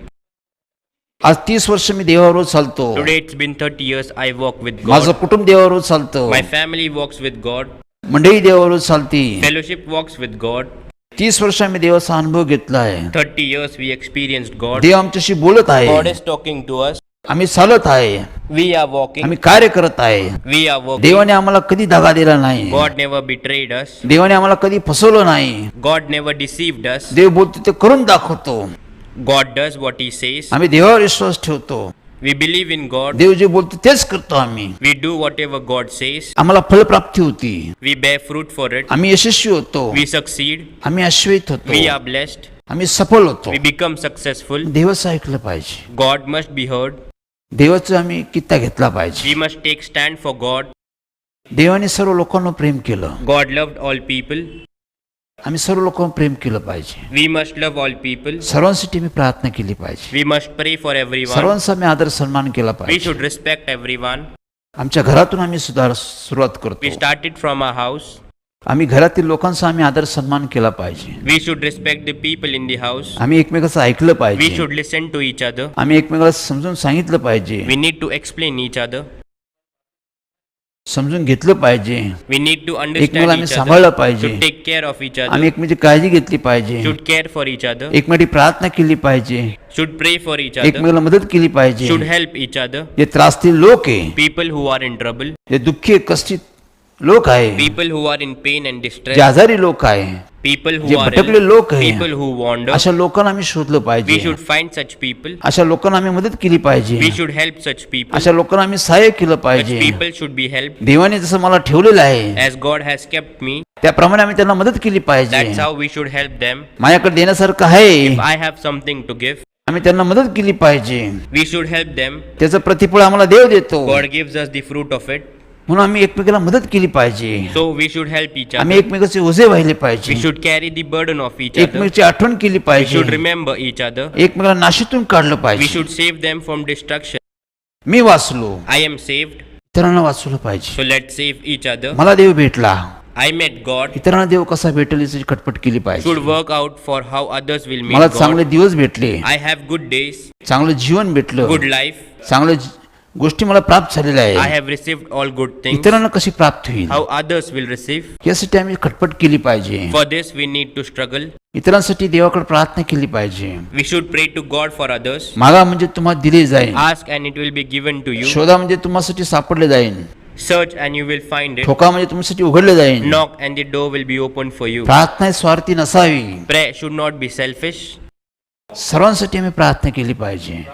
Speaker 3: आज 30 वर्ष मी देवाबरोबर चालतो.
Speaker 5: Today it's been 30 years I walk with
Speaker 3: माझं
Speaker 5: God.
Speaker 3: कुटुंब देवाबरोबर चालतं.
Speaker 5: My family walks with God.
Speaker 3: मंडळी देवाबरोबर चालती.
Speaker 5: Fellowship walks with God.
Speaker 3: 30 वर्ष आम्ही देवाचा अनुभव घेतला आहे.
Speaker 5: 30 years we experienced God.
Speaker 3: देव आमच्याशी बोलत आहे.
Speaker 5: God is talking to us.
Speaker 3: आम्ही चालत आहे.
Speaker 5: We are walking.
Speaker 3: आम्ही कार्य करत आहे.
Speaker 5: We are working.
Speaker 3: देवाने आम्हाला कधी दगा दिला नाही.
Speaker 5: God never betrayed us.
Speaker 3: देवाने आम्हाला कधी फसवलं नाही.
Speaker 5: God never deceived us.
Speaker 3: देव बोलतो ते करून दाखवतो.
Speaker 5: God does what he says.
Speaker 3: आम्ही देवावर विश्वास ठेवतो.
Speaker 5: We believe in God.
Speaker 3: देव जे बोलतो तेच करतो आम्ही.
Speaker 5: We do whatever God says.
Speaker 3: आम्हाला फलप्राप्ती होती.
Speaker 5: We bear fruit for it.
Speaker 3: आम्ही यशस्वी होतो.
Speaker 5: We succeed.
Speaker 3: आम्ही आश्वस्त होतो.
Speaker 5: We are blessed.
Speaker 3: आम्ही सफल होतो.
Speaker 5: We become successful.
Speaker 3: देवाचं ऐकलं पाहिजे.
Speaker 5: God must be heard.
Speaker 3: देवाचं आम्ही कित्ता घेतला पाहिजे.
Speaker 5: We must take stand for God.
Speaker 3: देवाने सर्व लोकांना प्रेम केलं.
Speaker 5: God loved all people.
Speaker 3: आम्ही सर्व लोकांना प्रेम केलं पाहिजे.
Speaker 5: We must love all people.
Speaker 3: सर्वांसाठी मी प्रार्थना केली पाहिजे.
Speaker 5: We must pray for everyone.
Speaker 3: सर्वांचा मी आदर सन्मान केला
Speaker 5: We
Speaker 3: पाहिजे.
Speaker 5: should respect everyone.
Speaker 3: आमच्या घरातून आम्ही सुरुवात करतो.
Speaker 5: We started from our house.
Speaker 3: आम्ही घरातील लोकांचा आम्ही आदर सन्मान केला पाहिजे.
Speaker 5: We should respect the people in the house.
Speaker 3: आम्ही एकमेकाचं ऐकलं
Speaker 5: We
Speaker 3: पाहिजे.
Speaker 5: should listen to each other.
Speaker 3: आम्ही एकमेकाला समजून सांगितलं पाहिजे.
Speaker 5: We need to explain each other.
Speaker 3: समजून घेतलं पाहिजे.
Speaker 5: We need to
Speaker 3: एकमेकाला
Speaker 5: understand
Speaker 3: आम्ही
Speaker 5: each
Speaker 3: सांभाळलं
Speaker 5: other.
Speaker 3: पाहिजे.
Speaker 5: Should take care of each
Speaker 3: आम्ही
Speaker 5: other.
Speaker 3: एकमेकाची काळजी घेतली पाहिजे.
Speaker 5: Should care for each other.
Speaker 3: एकमेकाची प्रार्थना केली पाहिजे.
Speaker 5: Should pray for each other.
Speaker 3: एकमेकाला मदत केली पाहिजे.
Speaker 5: Should help each other.
Speaker 3: जे त्रासतील लोक आहे,
Speaker 5: People who are in trouble.
Speaker 3: जे दुःखी कष्टित लोक आहे,
Speaker 5: People who are in pain and
Speaker 3: जे
Speaker 5: distress.
Speaker 3: आजारी लोक आहे,
Speaker 5: People
Speaker 3: जे
Speaker 5: who are
Speaker 3: भटकले
Speaker 5: ill.
Speaker 3: लोक आहे,
Speaker 5: People who wander.
Speaker 3: अशा लोकांना आम्ही शोधलं
Speaker 5: We
Speaker 3: पाहिजे.
Speaker 5: should find such people.
Speaker 3: अशा लोकांना आम्ही मदत केली पाहिजे.
Speaker 5: We should help such people.
Speaker 3: अशा लोकांना आम्ही सहाय्य केलं
Speaker 5: Such
Speaker 3: पाहिजे.
Speaker 5: people should be helped.
Speaker 3: देवाने जसं मला ठेवलेलं आहे
Speaker 5: As God has kept me,
Speaker 3: त्याप्रमाणे आम्ही त्यांना मदत केली पाहिजे.
Speaker 5: that's how we should help them.
Speaker 3: माझ्याकडे देण्यासारखं आहे,
Speaker 5: If I have something to give,
Speaker 3: आम्ही त्यांना मदत केली पाहिजे.
Speaker 5: we should help them.
Speaker 3: त्याचं प्रतिफळ आम्हाला देव देतो.
Speaker 5: God gives us the fruit of it.
Speaker 3: म्हणून आम्ही एकमेकाला मदत केली पाहिजे.
Speaker 5: So we should help each
Speaker 3: आम्ही
Speaker 5: other.
Speaker 3: एकमेकाचे ओझे वाहिले पाहिजे.
Speaker 5: We should carry the burden of each other.
Speaker 3: एकमेकाची आठवण केली
Speaker 5: We
Speaker 3: पाहिजे.
Speaker 5: should remember each other.
Speaker 3: एकमेकाला नाशीतून काढलं
Speaker 5: We
Speaker 3: पाहिजे.
Speaker 5: should save them from destruction.
Speaker 3: मी वाचलो,
Speaker 5: I am saved,
Speaker 3: इतरांना वाचवलं पाहिजे.
Speaker 5: so let's save each other.
Speaker 3: मला देव भेटला,
Speaker 5: I met God.
Speaker 3: इतरांना देव कसा भेटेल याची खटपट केली पाहिजे.
Speaker 5: Should work out for how others will
Speaker 3: मला
Speaker 5: meet
Speaker 3: चांगले
Speaker 5: God.
Speaker 3: दिवस भेटले,
Speaker 5: I have good days,
Speaker 3: चांगलं जीवन भेटलं,
Speaker 5: good life.
Speaker 3: चांगल्या गोष्टी मला प्राप्त झालेल्या
Speaker 5: I
Speaker 3: आहे.
Speaker 5: have received all good things.
Speaker 3: इतरांना कशी प्राप्त होईल
Speaker 5: How others will receive.
Speaker 3: यासाठी आम्ही खटपट केली पाहिजे.
Speaker 5: For this we need to struggle.
Speaker 3: इतरांसाठी देवाकडे प्रार्थना केली पाहिजे.
Speaker 5: We should pray to God for others.
Speaker 3: मागा म्हणजे तुम्हाला दिले जाईल,
Speaker 5: Ask and it will be given to you.
Speaker 3: शोधा म्हणजे तुम्हासाठी सापडले जाईल,
Speaker 5: Search and you will find it.
Speaker 3: ठोका म्हणजे तुमच्यासाठी उघडले जाईल.
Speaker 5: Knock and the door will be opened for you.
Speaker 3: प्रार्थना ही स्वार्थी नसावी.
Speaker 5: Prayer should not be selfish.
Speaker 3: सर्वांसाठी आम्ही प्रार्थना केली पाहिजे.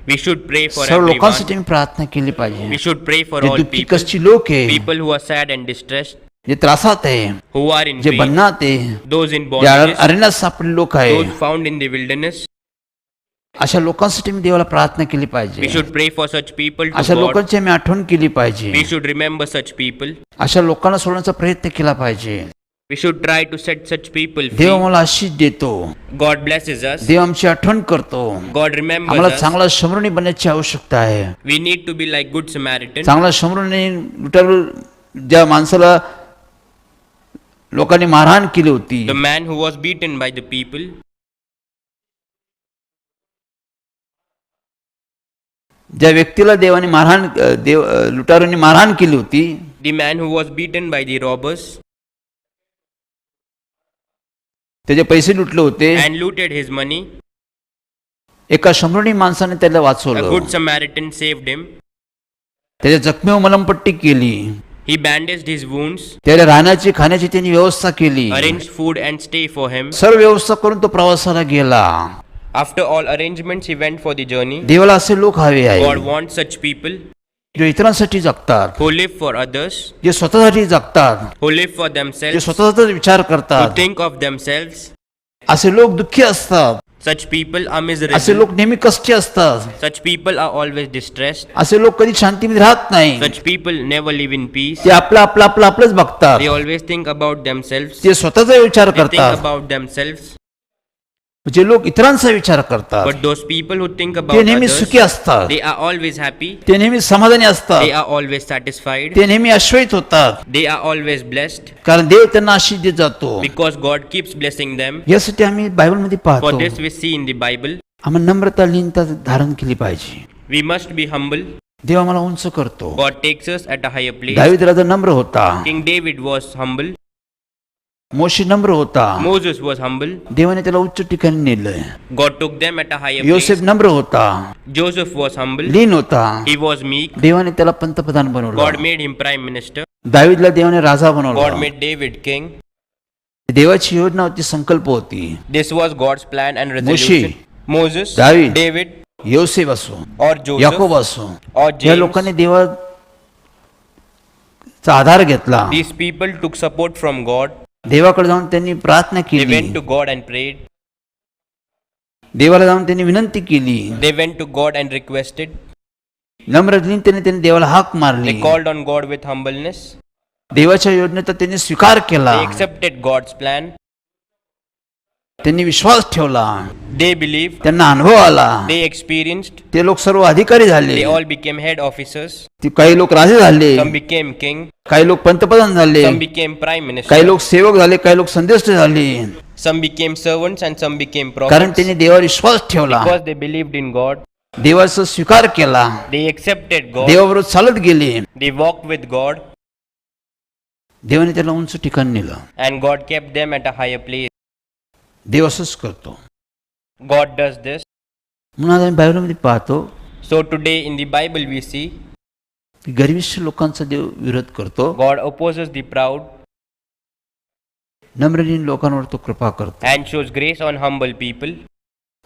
Speaker 5: We should pray for
Speaker 3: सर्व लोकांसाठी
Speaker 5: everyone.
Speaker 3: आम्ही प्रार्थना केली पाहिजे.
Speaker 5: We should pray for
Speaker 3: जे
Speaker 5: all
Speaker 3: दुःखी
Speaker 5: people.
Speaker 3: कष्टी लोक आहे,
Speaker 5: People who are sad and distressed,
Speaker 3: जे त्रासात आहे,
Speaker 5: who are in
Speaker 3: जे
Speaker 5: pain,
Speaker 3: बंधनात आहे,
Speaker 5: those in
Speaker 3: जे
Speaker 5: bondages,
Speaker 3: अरण्यात सापडले लोक आहे,
Speaker 5: those found in the wilderness.
Speaker 3: अशा लोकांसाठी मी देवाला प्रार्थना केली
Speaker 5: We
Speaker 3: पाहिजे.
Speaker 5: should pray for such people
Speaker 3: अशा
Speaker 5: to God.
Speaker 3: लोकांची आम्ही आठवण केली पाहिजे.
Speaker 5: We should remember such people.
Speaker 3: अशा लोकांना सोडण्याचा प्रयत्न केला पाहिजे.
Speaker 5: We should try to set such people
Speaker 3: Dev
Speaker 5: free.
Speaker 3: आम्हाला आशीष देतो.
Speaker 5: God blesses us.
Speaker 3: देव आमची आठवण करतो.
Speaker 5: God remembers
Speaker 3: आम्हाला
Speaker 5: us.
Speaker 3: चांगला शमरुणी बनण्याची आवश्यकता आहे.
Speaker 5: We need to be like good Samaritan.
Speaker 3: चांगला शमरुणी लुटारू ज्या माणसाला लोकांनी मारहाण केली होती,
Speaker 5: The man who was beaten by the people.
Speaker 3: ज्या व्यक्तीला देवाने लुटारूंनी मारहाण केली होती,
Speaker 5: The man who was beaten by the robbers
Speaker 3: त्याचे पैसे लुटले होते,
Speaker 5: and looted his money.
Speaker 3: एका शंभरुणी माणसाने त्याला
Speaker 5: A
Speaker 3: वाचवलं.
Speaker 5: good Samaritan saved him.
Speaker 3: त्याच्या जखमेवर मलमपट्टी केली,
Speaker 5: He bandaged his wounds,
Speaker 3: त्याला राहण्याची खाण्याची त्यांनी व्यवस्था केली,
Speaker 5: arranged food and stay for him.
Speaker 3: सर्व व्यवस्था करून तो प्रवासाला गेला.
Speaker 5: After all arrangements, he went for the journey.
Speaker 3: देवाला असे लोक हवे
Speaker 5: God
Speaker 3: आहे,
Speaker 5: wants such people
Speaker 3: जे इतरांसाठी जगतात,
Speaker 5: who live for others,
Speaker 3: जे स्वतःसाठी जगतात,
Speaker 5: who live for
Speaker 3: जे
Speaker 5: themselves,
Speaker 3: स्वतःचा विचार
Speaker 5: who
Speaker 3: करतात.
Speaker 5: think of themselves.
Speaker 3: असे लोक दुःखी असतात.
Speaker 5: Such people are
Speaker 3: असे
Speaker 5: miserable.
Speaker 3: लोक नेहमी कष्टी असतात.
Speaker 5: Such people are always distressed.
Speaker 3: असे लोक कधी शांतीमध्ये राहत नाही.
Speaker 5: Such people never live in peace.
Speaker 3: ते आपलंच बघतात.
Speaker 5: They always think about themselves.
Speaker 3: ते स्वतःचा विचार
Speaker 5: They think
Speaker 3: करतात.
Speaker 5: about themselves.
Speaker 3: जे लोक इतरांचा विचार करतात
Speaker 5: But those people who think
Speaker 3: ते
Speaker 5: about
Speaker 3: नेहमी
Speaker 5: others,
Speaker 3: सुखी असतात,
Speaker 5: they are always happy,
Speaker 3: ते नेहमी समाधानी
Speaker 5: they
Speaker 3: असतात,
Speaker 5: are always satisfied,
Speaker 3: ते नेहमी आश्वस्त होतात,
Speaker 5: they are always blessed,
Speaker 3: कारण देव त्यांना आशीष देत जातो.
Speaker 5: because God keeps blessing them.
Speaker 3: यासाठी आम्ही बायबलमध्ये
Speaker 5: For
Speaker 3: पाहतो
Speaker 5: this we see in the Bible,
Speaker 3: आम्हाला नम्रता लीनता धारण केली पाहिजे.
Speaker 5: we must be humble.
Speaker 3: देव आम्हाला उंच करतो.
Speaker 5: God takes us at a higher place.
Speaker 3: दावीद राजा नम्र होता,
Speaker 5: King David was humble,
Speaker 3: मोशे नम्र होता,
Speaker 5: Moses was humble,
Speaker 3: देवाने त्याला उच्च ठिकाणी नेलंय.
Speaker 5: God took them at a higher
Speaker 3: योसेफ
Speaker 5: place.
Speaker 3: नम्र होता,
Speaker 5: Joseph was humble,
Speaker 3: लीन होता,
Speaker 5: he was meek,
Speaker 3: देवाने त्याला पंतप्रधान
Speaker 5: God
Speaker 3: बनवलं.
Speaker 5: made him prime minister,
Speaker 3: दावीदला देवाने राजा
Speaker 5: God
Speaker 3: बनवलं.
Speaker 5: made David king.
Speaker 3: देवाची योजना होती, संकल्प होती.
Speaker 5: This was God's plan and
Speaker 3: Moshe,
Speaker 5: resolution. Moses,
Speaker 3: David,
Speaker 5: David,
Speaker 3: योसेफ असो,
Speaker 5: or Joseph,
Speaker 3: याकोब असो,
Speaker 5: or
Speaker 3: या
Speaker 5: James.
Speaker 3: लोकांनी देवाचा आधार घेतला.
Speaker 5: These people took support from God.
Speaker 3: देवाकडे जाऊन त्यांनी प्रार्थना
Speaker 5: They
Speaker 3: केली,
Speaker 5: went to God and prayed.
Speaker 3: देवाला जाऊन त्यांनी विनंती केली,
Speaker 5: They went to God and requested.
Speaker 3: नम्रतेने त्यांनी देवाला हाक मारली.
Speaker 5: They called on God with humbleness.
Speaker 3: देवाच्या योजनेचा त्यांनी स्वीकार केला,
Speaker 5: They accepted God's plan.
Speaker 3: त्यांनी विश्वास ठेवला,
Speaker 5: They believed.
Speaker 3: त्यांना अनुभव आला.
Speaker 5: They experienced.
Speaker 3: ते लोक सर्व अधिकारी झाले,
Speaker 5: They all became head officers.
Speaker 3: ते काही लोक राजे झाले,
Speaker 5: Some became king.
Speaker 3: काही लोक पंतप्रधान झाले,
Speaker 5: Some became prime
Speaker 3: काही
Speaker 5: minister.
Speaker 3: लोक सेवक झाले, काही लोक संदेष्ट झाले,
Speaker 5: Some became servants and some became
Speaker 3: कारण
Speaker 5: prophets.
Speaker 3: त्यांनी देवावर विश्वास ठेवला,
Speaker 5: Because they believed in God.
Speaker 3: देवाचा स्वीकार केला,
Speaker 5: They accepted God.
Speaker 3: देवाबरोबर चालत गेले.
Speaker 5: They walked with God.
Speaker 3: देवाने त्याला उंच ठिकाण नेलं.
Speaker 5: And God kept them at a higher place.
Speaker 3: देव असंच करतो.
Speaker 5: God does this.
Speaker 3: म्हणून आज आम्ही बायबलमध्ये पाहतो
Speaker 5: So today in the Bible we see
Speaker 3: की गर्विष्ठ लोकांचा देव विरोध करतो,
Speaker 5: God opposes the proud
Speaker 3: नम्रलीन लोकांवर तो कृपा करतो.
Speaker 5: and shows grace on humble people.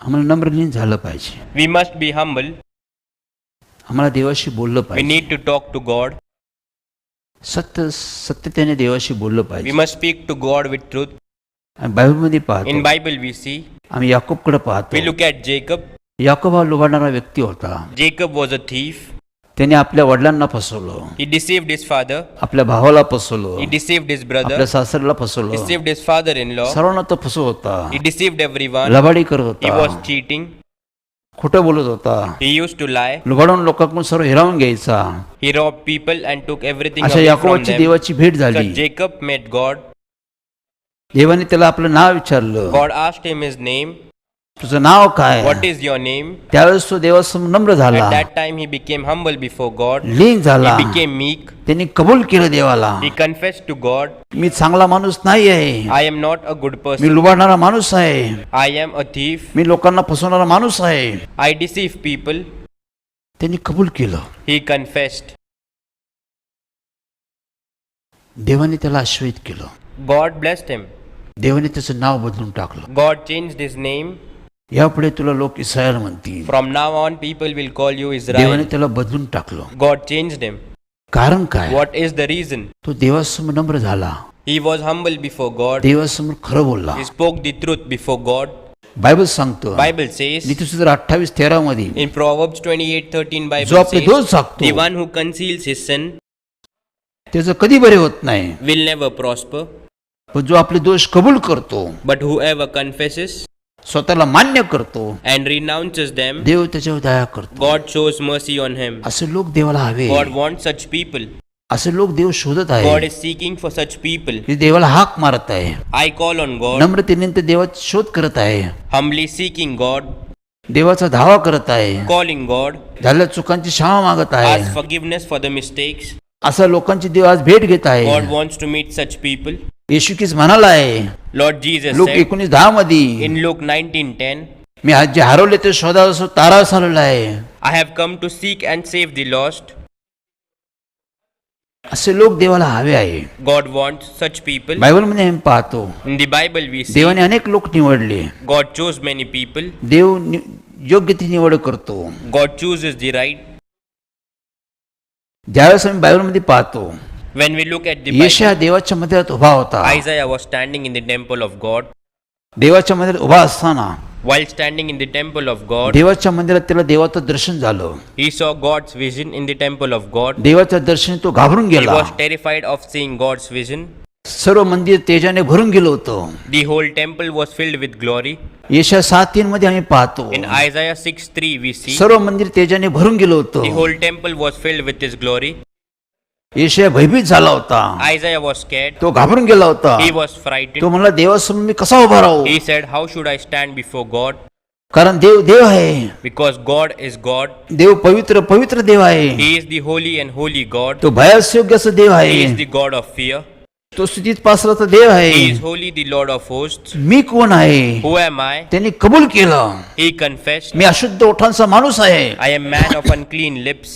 Speaker 3: आम्हाला नम्रलीन झालं पाहिजे.
Speaker 5: We must be humble.
Speaker 3: आम्हाला देवाशी बोललं
Speaker 5: We
Speaker 3: पाहिजे.
Speaker 5: need to talk to God.
Speaker 3: सत्यतेने देवाशी बोललं
Speaker 5: We
Speaker 3: पाहिजे.
Speaker 5: must speak to God with truth.
Speaker 3: आम्ही बायबलमध्ये पाहतो,
Speaker 5: In Bible we see,
Speaker 3: आम्ही याकोबकडे पाहतो.
Speaker 5: we look at Jacob.
Speaker 3: Yakob हा लुबाडणारा व्यक्ती होता.
Speaker 5: Jacob was a thief.
Speaker 3: त्याने आपल्या वडिलांना फसवलं,
Speaker 5: He deceived his father.
Speaker 3: आपल्या भावाला फसवलं,
Speaker 5: He deceived his
Speaker 3: आपल्या
Speaker 5: brother.
Speaker 3: सासऱ्याला फसवलं,
Speaker 5: Deceived his father-in-law.
Speaker 3: सर्वांना तो फसवत होता,
Speaker 5: He deceived everyone.
Speaker 3: लबाडी करत
Speaker 5: He was
Speaker 3: होता,
Speaker 5: cheating.
Speaker 3: खोटं बोलत होता,
Speaker 5: He used to lie.
Speaker 3: लुबाडून लोकांकडून सर्व हिरावून घ्यायचा.
Speaker 5: He robbed people and took everything
Speaker 3: अशा
Speaker 5: away from
Speaker 3: याकोबाची
Speaker 5: them.
Speaker 3: देवाची भेट
Speaker 5: So
Speaker 3: झाली.
Speaker 5: Jacob met God.
Speaker 3: देवाने त्याला आपलं नाव विचारलं,
Speaker 5: God asked him his name.
Speaker 3: तुझं नाव काय?
Speaker 5: What is your name?
Speaker 3: त्यावेळेस तो देवासमोर नम्र झाला,
Speaker 5: At that time he became humble before God.
Speaker 3: Lean
Speaker 5: He
Speaker 3: झाला,
Speaker 5: became meek.
Speaker 3: त्यांनी कबूल केलं देवाला,
Speaker 5: He confessed to God,
Speaker 3: मी चांगला माणूस नाही आहे,
Speaker 5: I am not a good
Speaker 3: me
Speaker 5: person.
Speaker 3: लुबाडणारा माणूस आहे,
Speaker 5: I am a thief.
Speaker 3: मी लोकांना फसवणारा माणूस आहे.
Speaker 5: I deceive people.
Speaker 3: त्यांनी कबूल केलं.
Speaker 5: He confessed.
Speaker 3: देवाने त्याला आश्वस्त केलं.
Speaker 5: God blessed him.
Speaker 3: देवाने त्याचं नाव बदलून टाकलं.
Speaker 5: God changed his name.
Speaker 3: यापुढे तुला लोक इस्रायल म्हणतील.
Speaker 5: From now on people will call you
Speaker 3: देवाने
Speaker 5: Israel.
Speaker 3: त्याला बदलून टाकलं.
Speaker 5: God changed him.
Speaker 3: कारण काय?
Speaker 5: What is the reason?
Speaker 3: तो देवासमोर नम्र झाला,
Speaker 5: He was humble before God.
Speaker 3: देवासमोर खरं बोलला.
Speaker 5: He spoke the truth before God.
Speaker 3: Bible सांगतो
Speaker 5: Bible says
Speaker 3: नीतिसूत्र 28:13 मध्ये,
Speaker 5: in Proverbs 28:13
Speaker 3: जो
Speaker 5: Bible
Speaker 3: आपले
Speaker 5: says,
Speaker 3: दोष सांगतो
Speaker 5: the one who conceals his sin
Speaker 3: त्याचं कधी बरे होत नाही,
Speaker 5: will never prosper,
Speaker 3: पण जो आपले दोष कबूल करतो,
Speaker 5: but whoever confesses
Speaker 3: स्वतःला मान्य करतो,
Speaker 5: and renounces them,
Speaker 3: देव त्याच्यावर दया करतो.
Speaker 5: God shows mercy on him.
Speaker 3: असे लोक देवाला हवे.
Speaker 5: God wants such people.
Speaker 3: असे लोक देव शोधत
Speaker 5: God
Speaker 3: आहे.
Speaker 5: is seeking for such people.
Speaker 3: ते देवाला हाक मारत आहे,
Speaker 5: I call on God,
Speaker 3: नम्रतेने ते देवाचा शोध करत आहे,
Speaker 5: humbly seeking God,
Speaker 3: देवाचा धावा करत आहे,
Speaker 5: calling God,
Speaker 3: झालेल्या चुकांची क्षमा मागत
Speaker 5: ask
Speaker 3: आहे.
Speaker 5: forgiveness for the mistakes.
Speaker 3: अशा लोकांची देव आज भेट घेत आहे.
Speaker 5: God wants to meet such people.
Speaker 3: येशू ख्रिस्त म्हणाला आहे
Speaker 5: Lord Jesus
Speaker 3: लोक
Speaker 5: said
Speaker 3: 19:10 मध्ये,
Speaker 5: in Luke 19:10,
Speaker 3: मी आज जे हरवले ते शोधावं तारास आलेला आहे.
Speaker 5: I have come to seek and save the lost.
Speaker 3: असे लोक देवाला हवे आहे.
Speaker 5: God wants such people.
Speaker 3: बायबलमध्ये आम्ही पाहतो
Speaker 5: In the Bible we see
Speaker 3: देवाने अनेक लोक निवडले.
Speaker 5: God chose many people.
Speaker 3: देव योग्य ती निवड करतो.
Speaker 5: God chooses the right.
Speaker 3: ज्यावेळेस आम्ही बायबलमध्ये पाहतो
Speaker 5: When we look at the Bible,
Speaker 3: येशया देवाच्या मंदिरात उभा होता.
Speaker 5: Isaiah was standing in the temple of God.
Speaker 3: देवाच्या मंदिरात उभा असताना
Speaker 5: While standing in the temple of God,
Speaker 3: देवाच्या मंदिरात त्याला देवाचं दर्शन झालं.
Speaker 5: he saw God's vision in the temple of God.
Speaker 3: देवाच्या दर्शनी तो घाबरून
Speaker 5: He
Speaker 3: गेला.
Speaker 5: was terrified of seeing God's vision.
Speaker 3: सर्व मंदिर तेजाने भरून गेलं होतं.
Speaker 5: The whole temple was filled with glory.
Speaker 3: यशा 7:3 मध्ये आम्ही पाहतो
Speaker 5: In Isaiah 6:3 we see
Speaker 3: सर्व मंदिर तेजाने भरून गेलं
Speaker 5: the
Speaker 3: होतं.
Speaker 5: whole temple was filled with his glory.
Speaker 3: यशया भयभीत झाला होता.
Speaker 5: Isaiah was scared.
Speaker 3: तो घाबरून गेला होता.
Speaker 5: He was
Speaker 3: तो
Speaker 5: frightened.
Speaker 3: म्हणला देवासमोर मी कसा उभा राहू,
Speaker 5: He said, how should I stand before God?
Speaker 3: कारण देव देव आहे.
Speaker 5: Because God is God.
Speaker 3: देव पवित्र पवित्र देव आहे.
Speaker 5: He is the holy and holy God.
Speaker 3: तो भयास योग्य असं देव
Speaker 5: He
Speaker 3: आहे.
Speaker 5: is the God of fear.
Speaker 3: तो स्तुतीत पासराचा देव
Speaker 5: He
Speaker 3: आहे.
Speaker 5: is holy, the Lord of hosts.
Speaker 3: मी कोण आहे
Speaker 5: Who am I?
Speaker 3: त्यांनी कबूल केलं.
Speaker 5: He confessed,
Speaker 3: मी अशुद्ध ओठांचा माणूस आहे.
Speaker 5: I am man of unclean lips.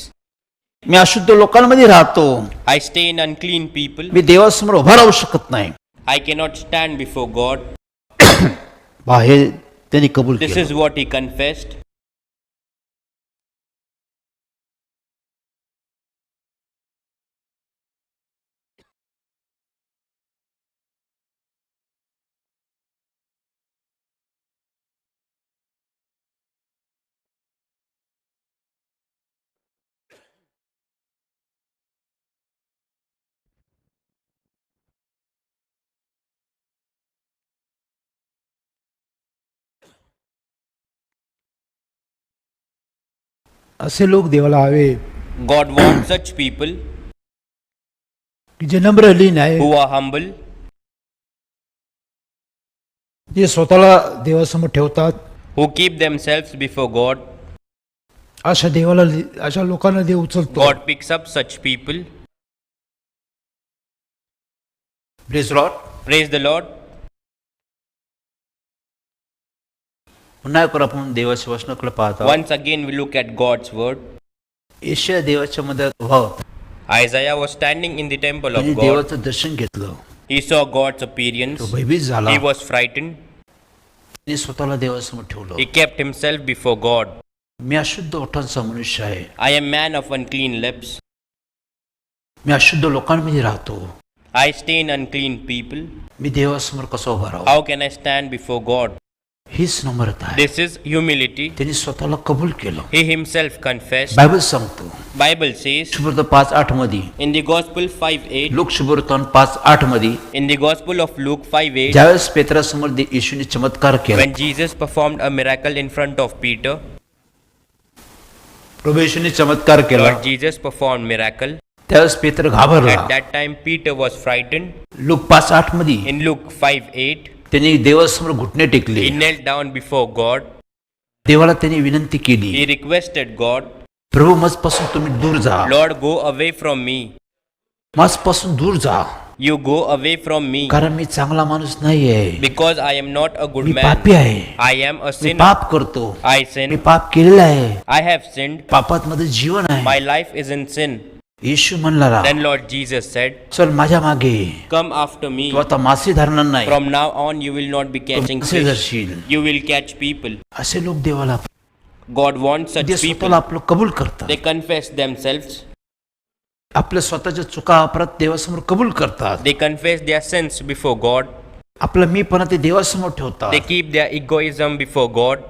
Speaker 3: मी अशुद्ध लोकांमध्ये राहतो.
Speaker 5: I stay in unclean people.
Speaker 3: मी देवासमोर उभा राहू शकत नाही.
Speaker 5: I cannot stand before God.
Speaker 3: हे त्यांनी कबूल
Speaker 5: This
Speaker 3: केलं.
Speaker 5: is what he confessed.
Speaker 6: असे लोक देवाला हवे
Speaker 5: God wants such people
Speaker 6: की जे नम्र लीन आहे,
Speaker 5: who are humble,
Speaker 6: जे स्वतःला देवासमोर ठेवतात.
Speaker 5: who keep themselves before God.
Speaker 6: अशा देवाला अशा लोकांना देव उचलतो.
Speaker 5: God picks up such people.
Speaker 3: Praise the Lord.
Speaker 5: Praise the Lord.
Speaker 3: पुन्हा एक आपण देवाच्या वचनाकडे पाहत आहोत.
Speaker 5: Once again we look at God's word.
Speaker 3: यशया देवाच्या मध्ये उभा होता.
Speaker 5: Isaiah was standing in the temple
Speaker 3: त्यांनी
Speaker 5: of God.
Speaker 3: देवाचं दर्शन घेतलं.
Speaker 5: He saw God's appearance.
Speaker 3: तो भयभीत झाला.
Speaker 5: He was frightened.
Speaker 3: त्यांनी स्वतःला देवासमोर ठेवलं.
Speaker 5: He kept himself before God.
Speaker 3: मी अशुद्ध ओठांचा मनुष्य आहे.
Speaker 5: I am man of unclean lips.
Speaker 3: मी अशुद्ध लोकांमध्ये राहतो.
Speaker 5: I stay in unclean people.
Speaker 3: मी देवासमोर कसं उभा राहू.
Speaker 5: How can I stand before God?
Speaker 3: हीच नम्रता आहे.
Speaker 5: This is humility.
Speaker 3: त्यांनी स्वतःला कबूल केलं.
Speaker 5: He himself confessed.
Speaker 3: बायबल सांगतो
Speaker 5: Bible says
Speaker 3: शुभ्रता 5:8 मध्ये,
Speaker 5: in the Gospel 5:8,
Speaker 3: लोक शुभ्रतान 5:8 मध्ये,
Speaker 5: in the Gospel of Luke 5:8,
Speaker 3: ज्यावेळेस पेत्रासमोर येशूने चमत्कार केला,
Speaker 5: when Jesus performed a miracle in front of Peter,
Speaker 3: प्रभू येशूने चमत्कार केला,
Speaker 5: Lord Jesus performed miracle.
Speaker 3: त्यावेळेस पेत्र घाबरला.
Speaker 5: At that time Peter was frightened.
Speaker 3: लोक 5:8 मध्ये
Speaker 5: In Luke 5:8,
Speaker 3: त्यांनी देवासमोर घुटणे टेकले.
Speaker 5: he knelt down before God.
Speaker 3: देवाला त्यांनी विनंती केली,
Speaker 5: He requested God,
Speaker 3: प्रभू माझपासून तुम्ही दूर जा.
Speaker 5: Lord, go away from me.
Speaker 3: माझपासून दूर जा,
Speaker 5: You go away from me,
Speaker 3: कारण मी चांगला माणूस नाही आहे.
Speaker 5: because I am not a good
Speaker 3: me
Speaker 5: man.
Speaker 3: पापी आहे.
Speaker 5: I am a
Speaker 3: me
Speaker 5: sinner.
Speaker 3: पाप करतो.
Speaker 5: I
Speaker 3: me
Speaker 5: sin.
Speaker 3: पाप केलेलं आहे.
Speaker 5: I have sinned.
Speaker 3: पापात मध्ये जीवन आहे.
Speaker 5: My life is in sin.
Speaker 3: येशू म्हणला,
Speaker 5: Then Lord Jesus said,
Speaker 3: चल माझ्या मागे.
Speaker 5: come after me.
Speaker 3: तू आता मासे धरणार नाही,
Speaker 5: From now on you will not be catching
Speaker 3: मासे
Speaker 5: fish.
Speaker 3: धरशील.
Speaker 5: You will catch people.
Speaker 3: असे लोक देवाला
Speaker 5: God wants such
Speaker 3: जे
Speaker 5: people.
Speaker 3: स्वतःला आपलं कबूल करतात.
Speaker 5: They confess themselves.
Speaker 3: आपल्या स्वतःच्या चुका अपराध देवासमोर कबूल करतात.
Speaker 5: They confess their sins before God.
Speaker 3: आपलं मीपणा ते देवासमोर
Speaker 5: They
Speaker 3: ठेवतात.
Speaker 5: keep their egoism before God.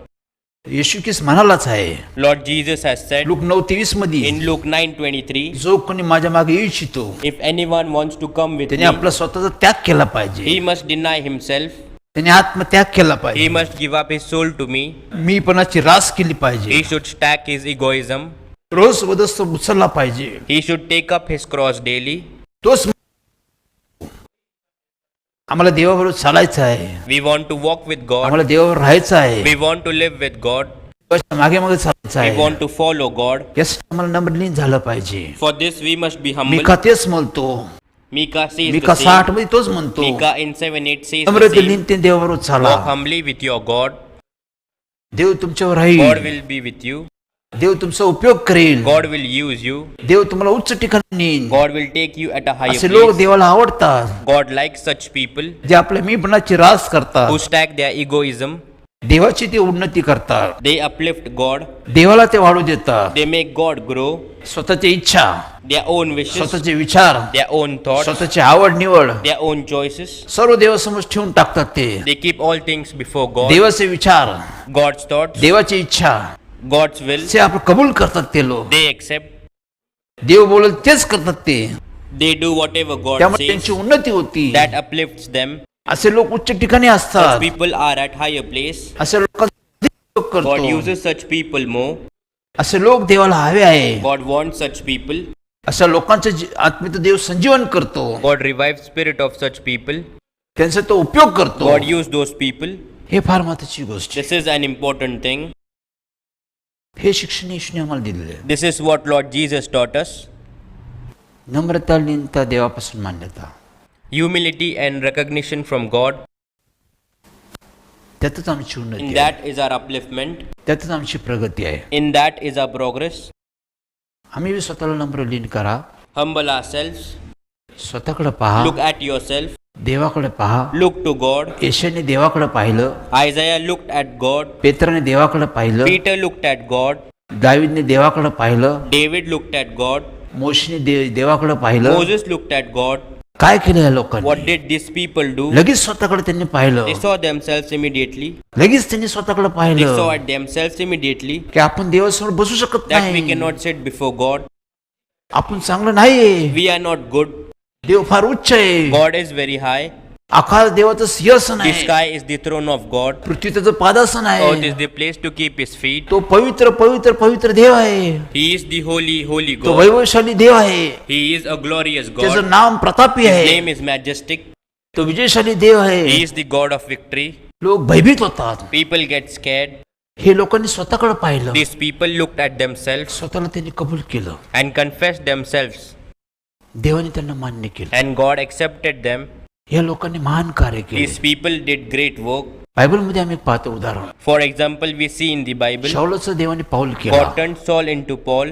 Speaker 3: येशू ख्रिस्त म्हणालाच आहे
Speaker 5: Lord Jesus has said
Speaker 3: look 9:23 मध्ये,
Speaker 5: in Luke 9:23,
Speaker 3: जो कोणी माझ्या मागे येऊ इच्छितो
Speaker 5: if anyone wants to come with
Speaker 3: त्याने
Speaker 5: me,
Speaker 3: आपला स्वतःचा त्याग केला पाहिजे.
Speaker 5: he must deny himself.
Speaker 3: त्याने आत्मत्याग केला
Speaker 5: He
Speaker 3: पाहिजे.
Speaker 5: must give up his soul to me.
Speaker 3: मीपणाची रास केली पाहिजे.
Speaker 5: He should stack his egoism.
Speaker 3: रोज वदस्त उचलला पाहिजे.
Speaker 5: He should take up his cross daily.
Speaker 3: तोच आम्हाला देवाबरोबर चालायचं आहे.
Speaker 5: We want to walk with God.
Speaker 3: आम्हाला देवावर राहायचं आहे.
Speaker 5: We want to live with God.
Speaker 3: देवाच्या मागे मागे चालायचं
Speaker 5: We
Speaker 3: आहे.
Speaker 5: want to follow God.
Speaker 3: यासाठी आम्हाला नम्रलीन झालं पाहिजे.
Speaker 5: For this we must be humble.
Speaker 3: Mika तेच म्हणतो.
Speaker 5: Micah says
Speaker 3: Mika
Speaker 5: the
Speaker 3: 6:8
Speaker 5: same.
Speaker 3: मध्ये तोच म्हणतो,
Speaker 5: Micah in 7:8 says the
Speaker 3: नम्रतेने
Speaker 5: same.
Speaker 3: ते देवाबरोबर चाला.
Speaker 5: Walk humbly with your God.
Speaker 3: देव तुमच्यावर
Speaker 5: God
Speaker 3: राहील.
Speaker 5: will be with you.
Speaker 3: देव तुमचा उपयोग करेल.
Speaker 5: God will use you.
Speaker 3: देव तुम्हाला उच्च ठिकाणी नेईल.
Speaker 5: God will take you at a higher
Speaker 3: असे लोक
Speaker 5: place.
Speaker 3: देवाला आवडतात,
Speaker 5: God likes such people
Speaker 3: जे आपल्या मीपणाची रास करतात.
Speaker 5: who stack their egoism.
Speaker 3: देवाची ते उन्नती करतात.
Speaker 5: They uplift God.
Speaker 3: देवाला ते वाढू देतात.
Speaker 5: They make God grow.
Speaker 3: स्वतःची इच्छा,
Speaker 5: Their own wishes,
Speaker 3: स्वतःचे विचार,
Speaker 5: their own thoughts,
Speaker 3: स्वतःची आवड निवड
Speaker 5: their own choices.
Speaker 3: सर्व देवासमोर ठेवून टाकतात. ते
Speaker 5: They keep all things before God.
Speaker 3: देवाचे विचार,
Speaker 5: God's thoughts,
Speaker 3: देवाची इच्छा
Speaker 5: God's will,
Speaker 3: ते आपण कबूल करतात. ते लोक
Speaker 5: they accept.
Speaker 3: देव बोलल तेच करतात. ते
Speaker 5: They do whatever God
Speaker 3: त्यामुळे
Speaker 5: says.
Speaker 3: त्यांची उन्नती होती.
Speaker 5: That uplifts them.
Speaker 3: असे लोक उच्च ठिकाणी
Speaker 5: Such
Speaker 3: असतात.
Speaker 5: people are at higher place.
Speaker 3: असे लोकांचा उपयोग
Speaker 5: God
Speaker 3: करतो.
Speaker 5: uses such people more.
Speaker 3: असे लोक देवाला हवे आहे.
Speaker 5: God wants such people.
Speaker 3: अशा लोकांचं आत्मिक देव संजीवन करतो.
Speaker 5: God revives spirit of such people.
Speaker 3: त्यांचा तो उपयोग करतो.
Speaker 5: God used those people.
Speaker 3: हे फार महत्वाची गोष्ट आहे.
Speaker 5: This is an important thing.
Speaker 3: हे शिक्षण येशूने आम्हाला दिलेलं आहे.
Speaker 5: This is what Lord Jesus taught us.
Speaker 3: नम्रता, लीनता, देवापासून मान्यता,
Speaker 5: Humility and recognition from God.
Speaker 3: त्यातच आमची उन्नती
Speaker 5: In
Speaker 3: आहे.
Speaker 5: that is our upliftment.
Speaker 3: त्यातच आमची प्रगती आहे.
Speaker 5: In that is our progress.
Speaker 3: आम्ही स्वतःला नम्र लीन करा.
Speaker 5: Humble ourselves.
Speaker 3: स्वतःकडे पहा.
Speaker 5: Look at yourself.
Speaker 3: देवाकडे पहा.
Speaker 5: Look to God.
Speaker 3: येशूने देवाकडे पाहिलं.
Speaker 5: Isaiah looked at God.
Speaker 3: पेत्राने देवाकडे पाहिलं.
Speaker 5: Peter looked at God.
Speaker 3: दावीदने देवाकडे पाहिलं.
Speaker 5: David looked at God.
Speaker 3: मोशेने देवाकडे पाहिलं.
Speaker 5: Moses looked at God.
Speaker 3: काय केलं या लोकांनी?
Speaker 5: What did these people do?
Speaker 3: लगेच स्वतःकडे त्यांनी पाहिलं.
Speaker 5: They saw themselves immediately.
Speaker 3: लगेच त्यांनी स्वतःकडे
Speaker 5: They saw
Speaker 3: पाहिलं
Speaker 5: at themselves immediately
Speaker 3: की आपण देवासमोर बसू शकत
Speaker 5: that we
Speaker 3: नाही.
Speaker 5: cannot sit before God.
Speaker 3: आपण चांगलं नाही.
Speaker 5: We are not good.
Speaker 3: देव फार उच्च आहे.
Speaker 5: God is very high.
Speaker 3: आकाश देवाचं सिंहासन
Speaker 5: The
Speaker 3: आहे.
Speaker 5: sky is the throne of God.
Speaker 3: पृथ्वी त्याचं पादासन
Speaker 5: Earth is
Speaker 3: आहे.
Speaker 5: the place to keep his feet.
Speaker 3: तो पवित्र पवित्र पवित्र देव आहे.
Speaker 5: He is the holy, holy
Speaker 3: तो
Speaker 5: God.
Speaker 3: वैभवशाली देव आहे.
Speaker 5: He is a glorious
Speaker 3: त्याचं
Speaker 5: God.
Speaker 3: नाम प्रतापी
Speaker 5: His
Speaker 3: आहे.
Speaker 5: name is majestic.
Speaker 3: तो विजयशाली देव
Speaker 5: He
Speaker 3: आहे.
Speaker 5: is the God of victory.
Speaker 3: लोक भयभीत होतात.
Speaker 5: People get scared.
Speaker 3: हे लोकांनी स्वतःकडे पाहिलं.
Speaker 5: These people looked at themselves
Speaker 3: स्वतःला त्यांनी कबूल केलं.
Speaker 5: and confessed themselves,
Speaker 3: देवाने त्यांना मान्य केलं.
Speaker 5: and God accepted them.
Speaker 3: या लोकांनी महान कार्य केले.
Speaker 5: These people did great work.
Speaker 3: बायबलमध्ये आम्ही एक पाहतो उदाहरण.
Speaker 5: For example, we see in the Bible,
Speaker 3: शाऊलाचं देवाने पाऊल केला.
Speaker 5: God turned Saul into Paul.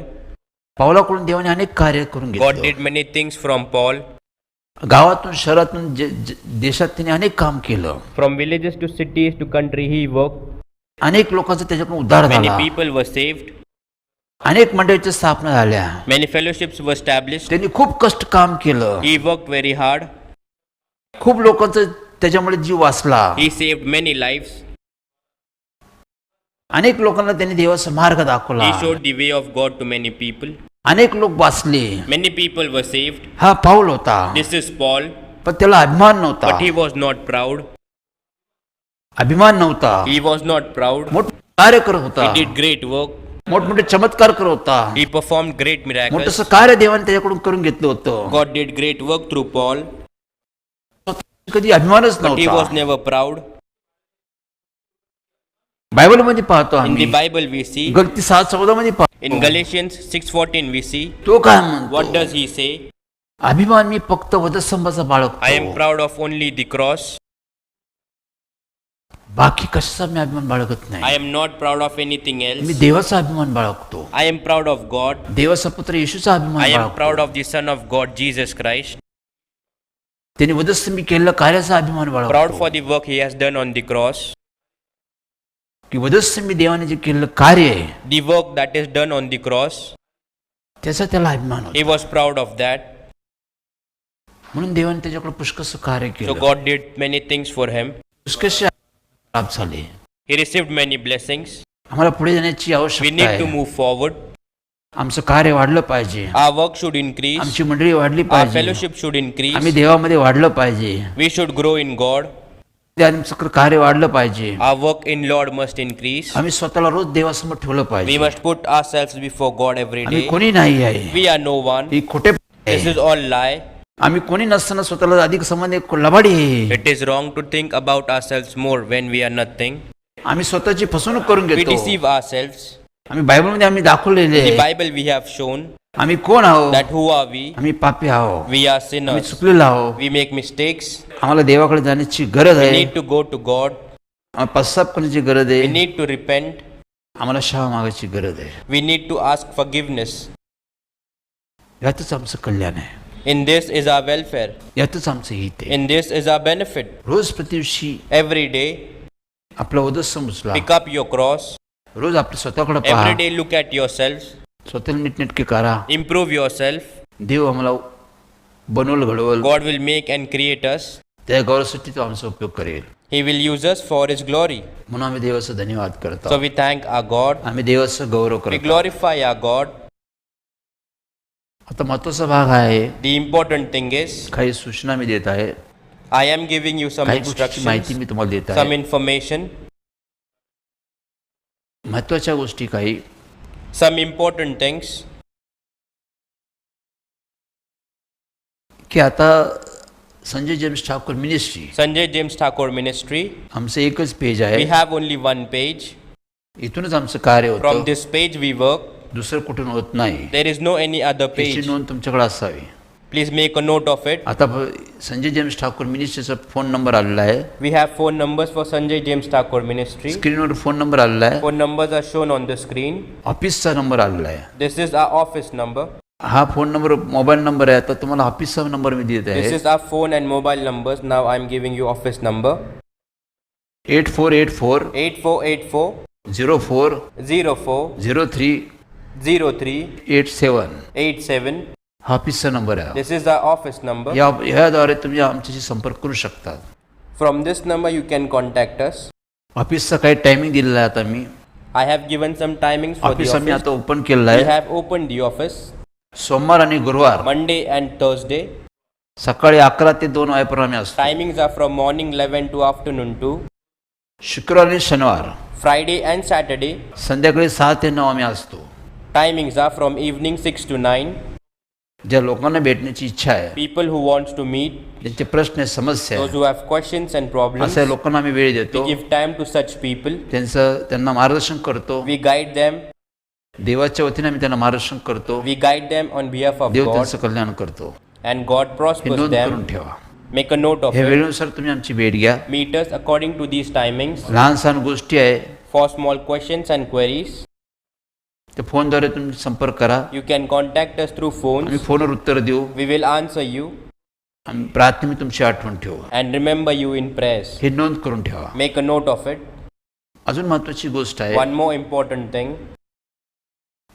Speaker 3: पावलाकडून देवाने अनेक कार्य करून
Speaker 5: God
Speaker 3: घेतलं.
Speaker 5: did many things from Paul.
Speaker 3: गावातून शहरातून देशात त्यांनी अनेक काम केलं.
Speaker 5: From villages to cities to country, he worked.
Speaker 3: अनेक लोकांचा त्याच्याकडून उद्धार
Speaker 5: Many
Speaker 3: झाला.
Speaker 5: people were saved.
Speaker 3: अनेक मंडळीच्या स्थापना झाल्या.
Speaker 5: Many fellowships were established.
Speaker 3: त्यांनी खूप कष्ट काम केलं.
Speaker 5: He worked very hard.
Speaker 3: खूप लोकांचा त्याच्यामुळे जीव वाचला.
Speaker 5: He saved many lives.
Speaker 3: अनेक लोकांना त्यांनी देवाचा मार्ग दाखवला.
Speaker 5: He showed the way of God to many people.
Speaker 3: अनेक लोक वाचले.
Speaker 5: Many people were saved.
Speaker 3: हा पाऊल होता.
Speaker 5: This is Paul,
Speaker 3: पण त्याला अभिमान नव्हता.
Speaker 5: but he was not proud.
Speaker 3: अभिमान नव्हता.
Speaker 5: He was not proud.
Speaker 3: मोठं कार्य करत होता.
Speaker 5: He did great work.
Speaker 3: मोठमोठे चमत्कार करत होता.
Speaker 5: He performed great miracles.
Speaker 3: मोठंसं कार्य देवाने त्याच्याकडून करून घेतलं होतं.
Speaker 5: God did great work through Paul,
Speaker 3: कधी अभिमानच
Speaker 5: but he was
Speaker 3: नव्हता.
Speaker 5: never proud.
Speaker 3: बायबलमध्ये पाहतो
Speaker 5: In the
Speaker 3: आम्ही.
Speaker 5: Bible we see,
Speaker 3: गलती 6:14 मध्ये
Speaker 5: in
Speaker 3: पाहतो.
Speaker 5: Galatians 6:14 we see,
Speaker 3: तो काय
Speaker 5: what
Speaker 3: म्हणतो?
Speaker 5: does he say?
Speaker 3: अभिमान मी फक्त वधस्तंभाचा बाळगतो.
Speaker 5: I am proud of only the cross.
Speaker 3: बाकी कशाचा मी अभिमान बाळगत
Speaker 5: I
Speaker 3: नाही.
Speaker 5: am not proud of anything
Speaker 3: me
Speaker 5: else.
Speaker 3: देवाचा अभिमान बाळगतो.
Speaker 5: I am proud of God.
Speaker 3: देवाचा पुत्र येशूचा
Speaker 5: I
Speaker 3: अभिमान
Speaker 5: am proud
Speaker 3: बाळगतो.
Speaker 5: of the Son of God, Jesus Christ.
Speaker 3: त्याने वधस्तंभी केलेल्या कार्याचा अभिमान
Speaker 5: Proud
Speaker 3: बाळगतो.
Speaker 5: for the work he has done on the cross.
Speaker 3: की वधस्तंभी देवाने जे केलेलं कार्य आहे
Speaker 5: The work that is done on the cross.
Speaker 3: त्याचा त्याला अभिमान
Speaker 5: He
Speaker 3: होता.
Speaker 5: was proud of that.
Speaker 3: म्हणून देवाने त्याच्याकडे पुष्कळचं कार्य
Speaker 5: So
Speaker 3: केलं.
Speaker 5: God did many things for him.
Speaker 3: पुष्कळशे लाभ झाले.
Speaker 5: He received many blessings.
Speaker 3: आम्हाला पुढे जाण्याची
Speaker 5: We
Speaker 3: आवश्यकता
Speaker 5: need to
Speaker 3: आहे.
Speaker 5: move forward.
Speaker 3: आमचं कार्य वाढलं पाहिजे.
Speaker 5: Our work should increase.
Speaker 3: आमची मंडळी वाढली
Speaker 5: Our
Speaker 3: पाहिजे.
Speaker 5: fellowship should increase.
Speaker 3: आम्ही देवामध्ये वाढलं पाहिजे.
Speaker 5: We should grow in God.
Speaker 3: आमचं कार्य वाढलं पाहिजे.
Speaker 5: Our work in Lord must increase.
Speaker 3: आम्ही स्वतःला रोज देवासमोर ठेवलं
Speaker 5: We
Speaker 3: पाहिजे.
Speaker 5: must put ourselves before God every
Speaker 3: आम्ही
Speaker 5: day.
Speaker 3: कोणी नाही आहे.
Speaker 5: We are no one.
Speaker 3: ही खोटे
Speaker 5: This is all lie.
Speaker 3: आम्ही कोणी नसताना स्वतःला अधिक संबंध लबाडी आहे.
Speaker 5: It is wrong to think about ourselves more when we are nothing.
Speaker 3: आम्ही स्वतःची फसवणूक करून
Speaker 5: We
Speaker 3: घेतो.
Speaker 5: deceive ourselves.
Speaker 3: आम्ही बायबलमध्ये आम्ही दाखवलेले
Speaker 5: In the
Speaker 3: आहे.
Speaker 5: Bible we have shown
Speaker 3: आम्ही कोण आहोत?
Speaker 5: that who are we?
Speaker 3: आम्ही पापी आहोत.
Speaker 5: We are
Speaker 3: आम्ही
Speaker 5: sinners.
Speaker 3: चुकलेलो आहोत.
Speaker 5: We make mistakes.
Speaker 3: आम्हाला देवाकडे जाण्याची गरज
Speaker 5: We
Speaker 3: आहे.
Speaker 5: need to go to God.
Speaker 3: आम्हाला पश्चाताप करण्याची गरज
Speaker 5: We
Speaker 3: आहे.
Speaker 5: need to repent.
Speaker 3: आम्हाला क्षमा मागायची गरज आहे.
Speaker 5: We need to ask forgiveness.
Speaker 3: यातच आमचं कल्याण आहे.
Speaker 5: In this is our welfare.
Speaker 3: यातच आमचं हित आहे.
Speaker 5: In this is our benefit.
Speaker 3: Rose प्रतिदिवशी
Speaker 5: Every day,
Speaker 3: आपला उदस्सम उचला.
Speaker 5: pick up your cross.
Speaker 3: रोज आपल्या स्वतःकडे पहा.
Speaker 5: Every day, look at yourself.
Speaker 3: स्वतःला नीटनेटके करा.
Speaker 5: Improve yourself.
Speaker 3: देव आम्हाला बनवल घडवल.
Speaker 5: God will make and create us.
Speaker 3: त्या गौरवासाठी तो आमचा उपयोग करेल.
Speaker 5: He will use us for His glory.
Speaker 3: म्हणून आम्ही देवाचा धन्यवाद
Speaker 5: So
Speaker 3: करतो.
Speaker 5: we thank our God.
Speaker 3: आम्ही देवाचा गौरव
Speaker 5: We
Speaker 3: करतो.
Speaker 5: glorify our God.
Speaker 4: आता महत्वाचा भाग आहे,
Speaker 5: The important thing is,
Speaker 4: काही सूचना मी देत आहे,
Speaker 5: I am giving you some
Speaker 4: काही गोष्टीची माहिती
Speaker 5: instructions,
Speaker 4: मी तुम्हाला देत
Speaker 5: some
Speaker 4: आहे.
Speaker 5: information,
Speaker 4: महत्वाच्या गोष्टी काही,
Speaker 5: some important things.
Speaker 4: की आता Sanjay James Thakur ministry
Speaker 5: Sanjay James Thakur Ministry.
Speaker 4: आमचं एकच पेज
Speaker 5: We
Speaker 4: आहे.
Speaker 5: have only one page.
Speaker 4: इथूनच आमचं कार्य
Speaker 5: From
Speaker 4: होतं,
Speaker 5: this page we work.
Speaker 4: दुसरं कुठून होत नाही.
Speaker 5: There is no any other
Speaker 4: याची
Speaker 5: page.
Speaker 4: नोंद तुमच्याकडे असावी.
Speaker 5: Please make a note of it.
Speaker 4: आता संजय जेम्स ठाकूर मिनिस्ट्रीचा फोन नंबर आलेला आहे,
Speaker 5: We have phone numbers for Sanjay James Thakur Ministry.
Speaker 4: स्क्रीनवर फोन नंबर आलेला आहे,
Speaker 5: Phone numbers are shown on the screen.
Speaker 4: ऑफिसचा नंबर आलेला आहे.
Speaker 5: This is our office number.
Speaker 4: हा फोन नंबर मोबाईल नंबर आहे. आता तुम्हाला ऑफिसचा नंबर मी देत
Speaker 5: This
Speaker 4: आहे,
Speaker 5: is our phone and mobile numbers. Now I'm giving you office number.
Speaker 4: 8484
Speaker 5: 8484
Speaker 4: 04
Speaker 5: 04
Speaker 4: 03
Speaker 5: 03
Speaker 4: 87.
Speaker 5: 87.
Speaker 4: हा ऑफिसचा नंबर आहे.
Speaker 5: This is our office number.
Speaker 4: याद्वारे तुम्ही आमच्याशी संपर्क करू शकता.
Speaker 5: From this number you can contact us.
Speaker 4: ऑफिसचा काही टायमिंग दिलेला आहे. आता मी
Speaker 5: I have given some timings for the
Speaker 4: office आम्ही
Speaker 5: office.
Speaker 4: आता ओपन केलेलं
Speaker 5: We
Speaker 4: आहे.
Speaker 5: have opened the office
Speaker 4: सोमवार आणि गुरुवार
Speaker 5: Monday and Thursday.
Speaker 4: सकाळी 11 ते 2 वाजेपर्यंत आम्ही असतो.
Speaker 5: Timings are from morning 11 to afternoon 2.
Speaker 4: शुक्रवार आणि शनिवार
Speaker 5: Friday and Saturday.
Speaker 4: संध्याकाळी 6 ते 9 आम्ही असतो.
Speaker 5: Timings are from evening 6 to 9.
Speaker 4: ज्या लोकांना भेटण्याची इच्छा आहे,
Speaker 5: People who wants to meet,
Speaker 4: ज्यांचे प्रश्न आहे, समस्या
Speaker 5: those
Speaker 4: आहे,
Speaker 5: who have questions and problems,
Speaker 4: अशा लोकांना आम्ही वेळ देतो.
Speaker 5: we give time to such people.
Speaker 4: त्यांना मार्गदर्शन करतो.
Speaker 5: We guide them.
Speaker 4: देवाच्या वतीने आम्ही त्यांना मार्गदर्शन करतो.
Speaker 5: We guide them on behalf of
Speaker 4: Dev
Speaker 5: God,
Speaker 4: त्यांचं कल्याण करतो.
Speaker 5: and God
Speaker 4: हे
Speaker 5: prospers
Speaker 4: नोंद करून
Speaker 5: them.
Speaker 4: ठेवा.
Speaker 5: Make a note of
Speaker 4: हे
Speaker 5: it.
Speaker 4: वेळेनुसार तुम्ही आमची भेट घ्या.
Speaker 5: Meet us according to these timings.
Speaker 4: लहान सहान गोष्टी आहे,
Speaker 5: For small questions and queries,
Speaker 4: ते फोनद्वारे तुम्ही संपर्क करा.
Speaker 5: you can contact us through
Speaker 4: आम्ही
Speaker 5: phones.
Speaker 4: फोनवर उत्तर देऊ.
Speaker 5: We will answer you
Speaker 4: आम्ही प्रार्थनेत तुमची आठवण ठेवू.
Speaker 5: and remember you in prayers.
Speaker 4: हे नोंद करून ठेवा.
Speaker 5: Make a note of it.
Speaker 4: अजून महत्वाची गोष्ट आहे,
Speaker 5: One more important thing.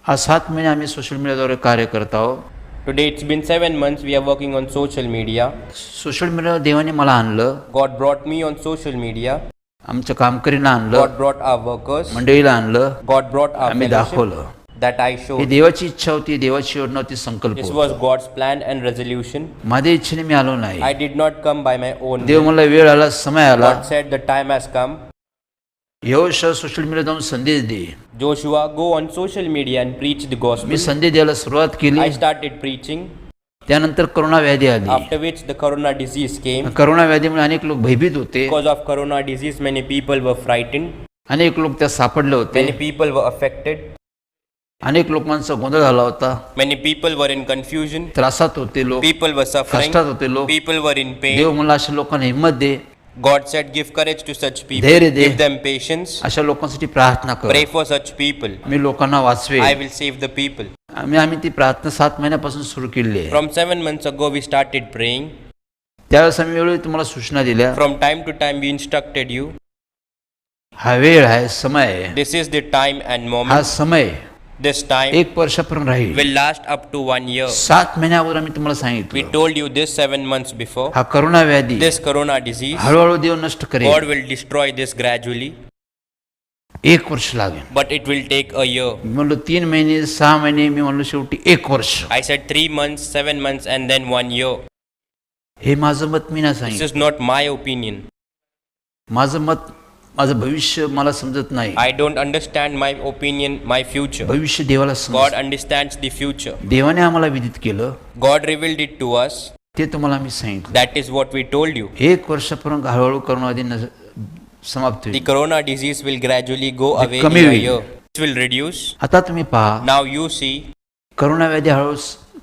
Speaker 4: आज 7 महिने आम्ही सोशल मीडियाद्वारे कार्य करत आहोत.
Speaker 5: Today it's been 7 months we are working on social media.
Speaker 4: Social मीडियावर देवाने मला आणलं,
Speaker 5: God brought me on social media.
Speaker 4: आमच्या कामकरीला आणलं,
Speaker 5: God brought our workers.
Speaker 4: मंडळीला आणलं,
Speaker 5: God brought our
Speaker 4: आम्ही
Speaker 5: fellowship.
Speaker 4: दाखवलं.
Speaker 5: That I
Speaker 4: he
Speaker 5: showed.
Speaker 4: देवाची इच्छा होती, देवाची योजना होती, संकल्प
Speaker 5: This was
Speaker 4: होता.
Speaker 5: God's plan and resolution.
Speaker 4: माझ्या इच्छेने मी आलो नाही.
Speaker 5: I did not come by my own
Speaker 4: Dev
Speaker 5: will.
Speaker 4: मला वेळ आला, समय आला.
Speaker 5: God said the time has come.
Speaker 4: यहोशा सोशल मीडिया जाऊन संदेश दे.
Speaker 5: Joshua, go on social media and preach the gospel.
Speaker 4: मी संदेश द्यायला सुरुवात केली.
Speaker 5: I started preaching.
Speaker 4: त्यानंतर करोना व्याधी आली.
Speaker 5: After which the corona disease came.
Speaker 4: Corona व्याधीमुळे अनेक लोक भयभीत होते,
Speaker 5: Because of corona disease, many people were frightened.
Speaker 4: अनेक लोक त्यात सापडले होते,
Speaker 5: Many people were affected.
Speaker 4: अनेक लोकांचा गोंधळ झाला होता,
Speaker 5: Many people were in confusion.
Speaker 4: त्रासात होते लोक,
Speaker 5: People were suffering.
Speaker 4: कष्टात होते लोक.
Speaker 5: People were in pain.
Speaker 4: देव मला अशा लोकांना हिंमत दे,
Speaker 5: God said, give courage to such people.
Speaker 4: धैर्य दे.
Speaker 5: Give them patience.
Speaker 4: अशा लोकांसाठी प्रार्थना कर.
Speaker 5: Pray for such people.
Speaker 4: मी लोकांना वाचवे.
Speaker 5: I will save the people.
Speaker 4: आम्ही ती प्रार्थना 7 महिन्यापासून सुरू केली आहे.
Speaker 5: From 7 months ago, we started praying.
Speaker 4: त्यावेळेस आम्ही वेळोवेळी तुम्हाला सूचना दिल्या.
Speaker 5: From time to time, we instructed you.
Speaker 4: हा वेळ आहे, समय आहे.
Speaker 5: This is the time and
Speaker 4: हा
Speaker 5: moment.
Speaker 4: समय
Speaker 5: This time
Speaker 4: 1 वर्षापर्यंत राहील.
Speaker 5: will last up to 1 year.
Speaker 4: 7 महिन्यावर आम्ही तुम्हाला
Speaker 5: We
Speaker 4: सांगितलं,
Speaker 5: told you this 7 months before.
Speaker 4: हा करोना व्याधी
Speaker 5: This corona disease,
Speaker 4: हळूहळू देव नष्ट
Speaker 5: God
Speaker 4: करेल.
Speaker 5: will destroy this gradually,
Speaker 4: 1 वर्ष लागेल.
Speaker 5: but it will take a year.
Speaker 4: मी म्हणलो 3 महिने 6 महिने, मी म्हणलो शेवटी 1 वर्ष.
Speaker 5: I said 3 months, 7 months, and then 1 year.
Speaker 4: हे माझं मत मी नाही
Speaker 5: This
Speaker 4: सांगितलं.
Speaker 5: is not my opinion.
Speaker 4: माझं मत, माझं भविष्य मला समजत नाही.
Speaker 5: I don't understand my opinion, my future.
Speaker 4: भविष्य देवाला
Speaker 5: God
Speaker 4: समजतं.
Speaker 5: understands the future.
Speaker 4: देवाने आम्हाला विदित केलं,
Speaker 5: God revealed it to us.
Speaker 4: ते तुम्हाला मी सांगितलं.
Speaker 5: That is what we told you.
Speaker 4: 1 वर्षापर्यंत हळूहळू करोनावादी समाप्त
Speaker 5: The
Speaker 4: होईल.
Speaker 5: corona disease will gradually go
Speaker 4: ते
Speaker 5: away
Speaker 4: कमी
Speaker 5: in a
Speaker 4: होईल.
Speaker 5: year. It will reduce.
Speaker 4: आता तुम्ही पहा,
Speaker 5: Now you see,
Speaker 4: करोना व्याधी हळूहळू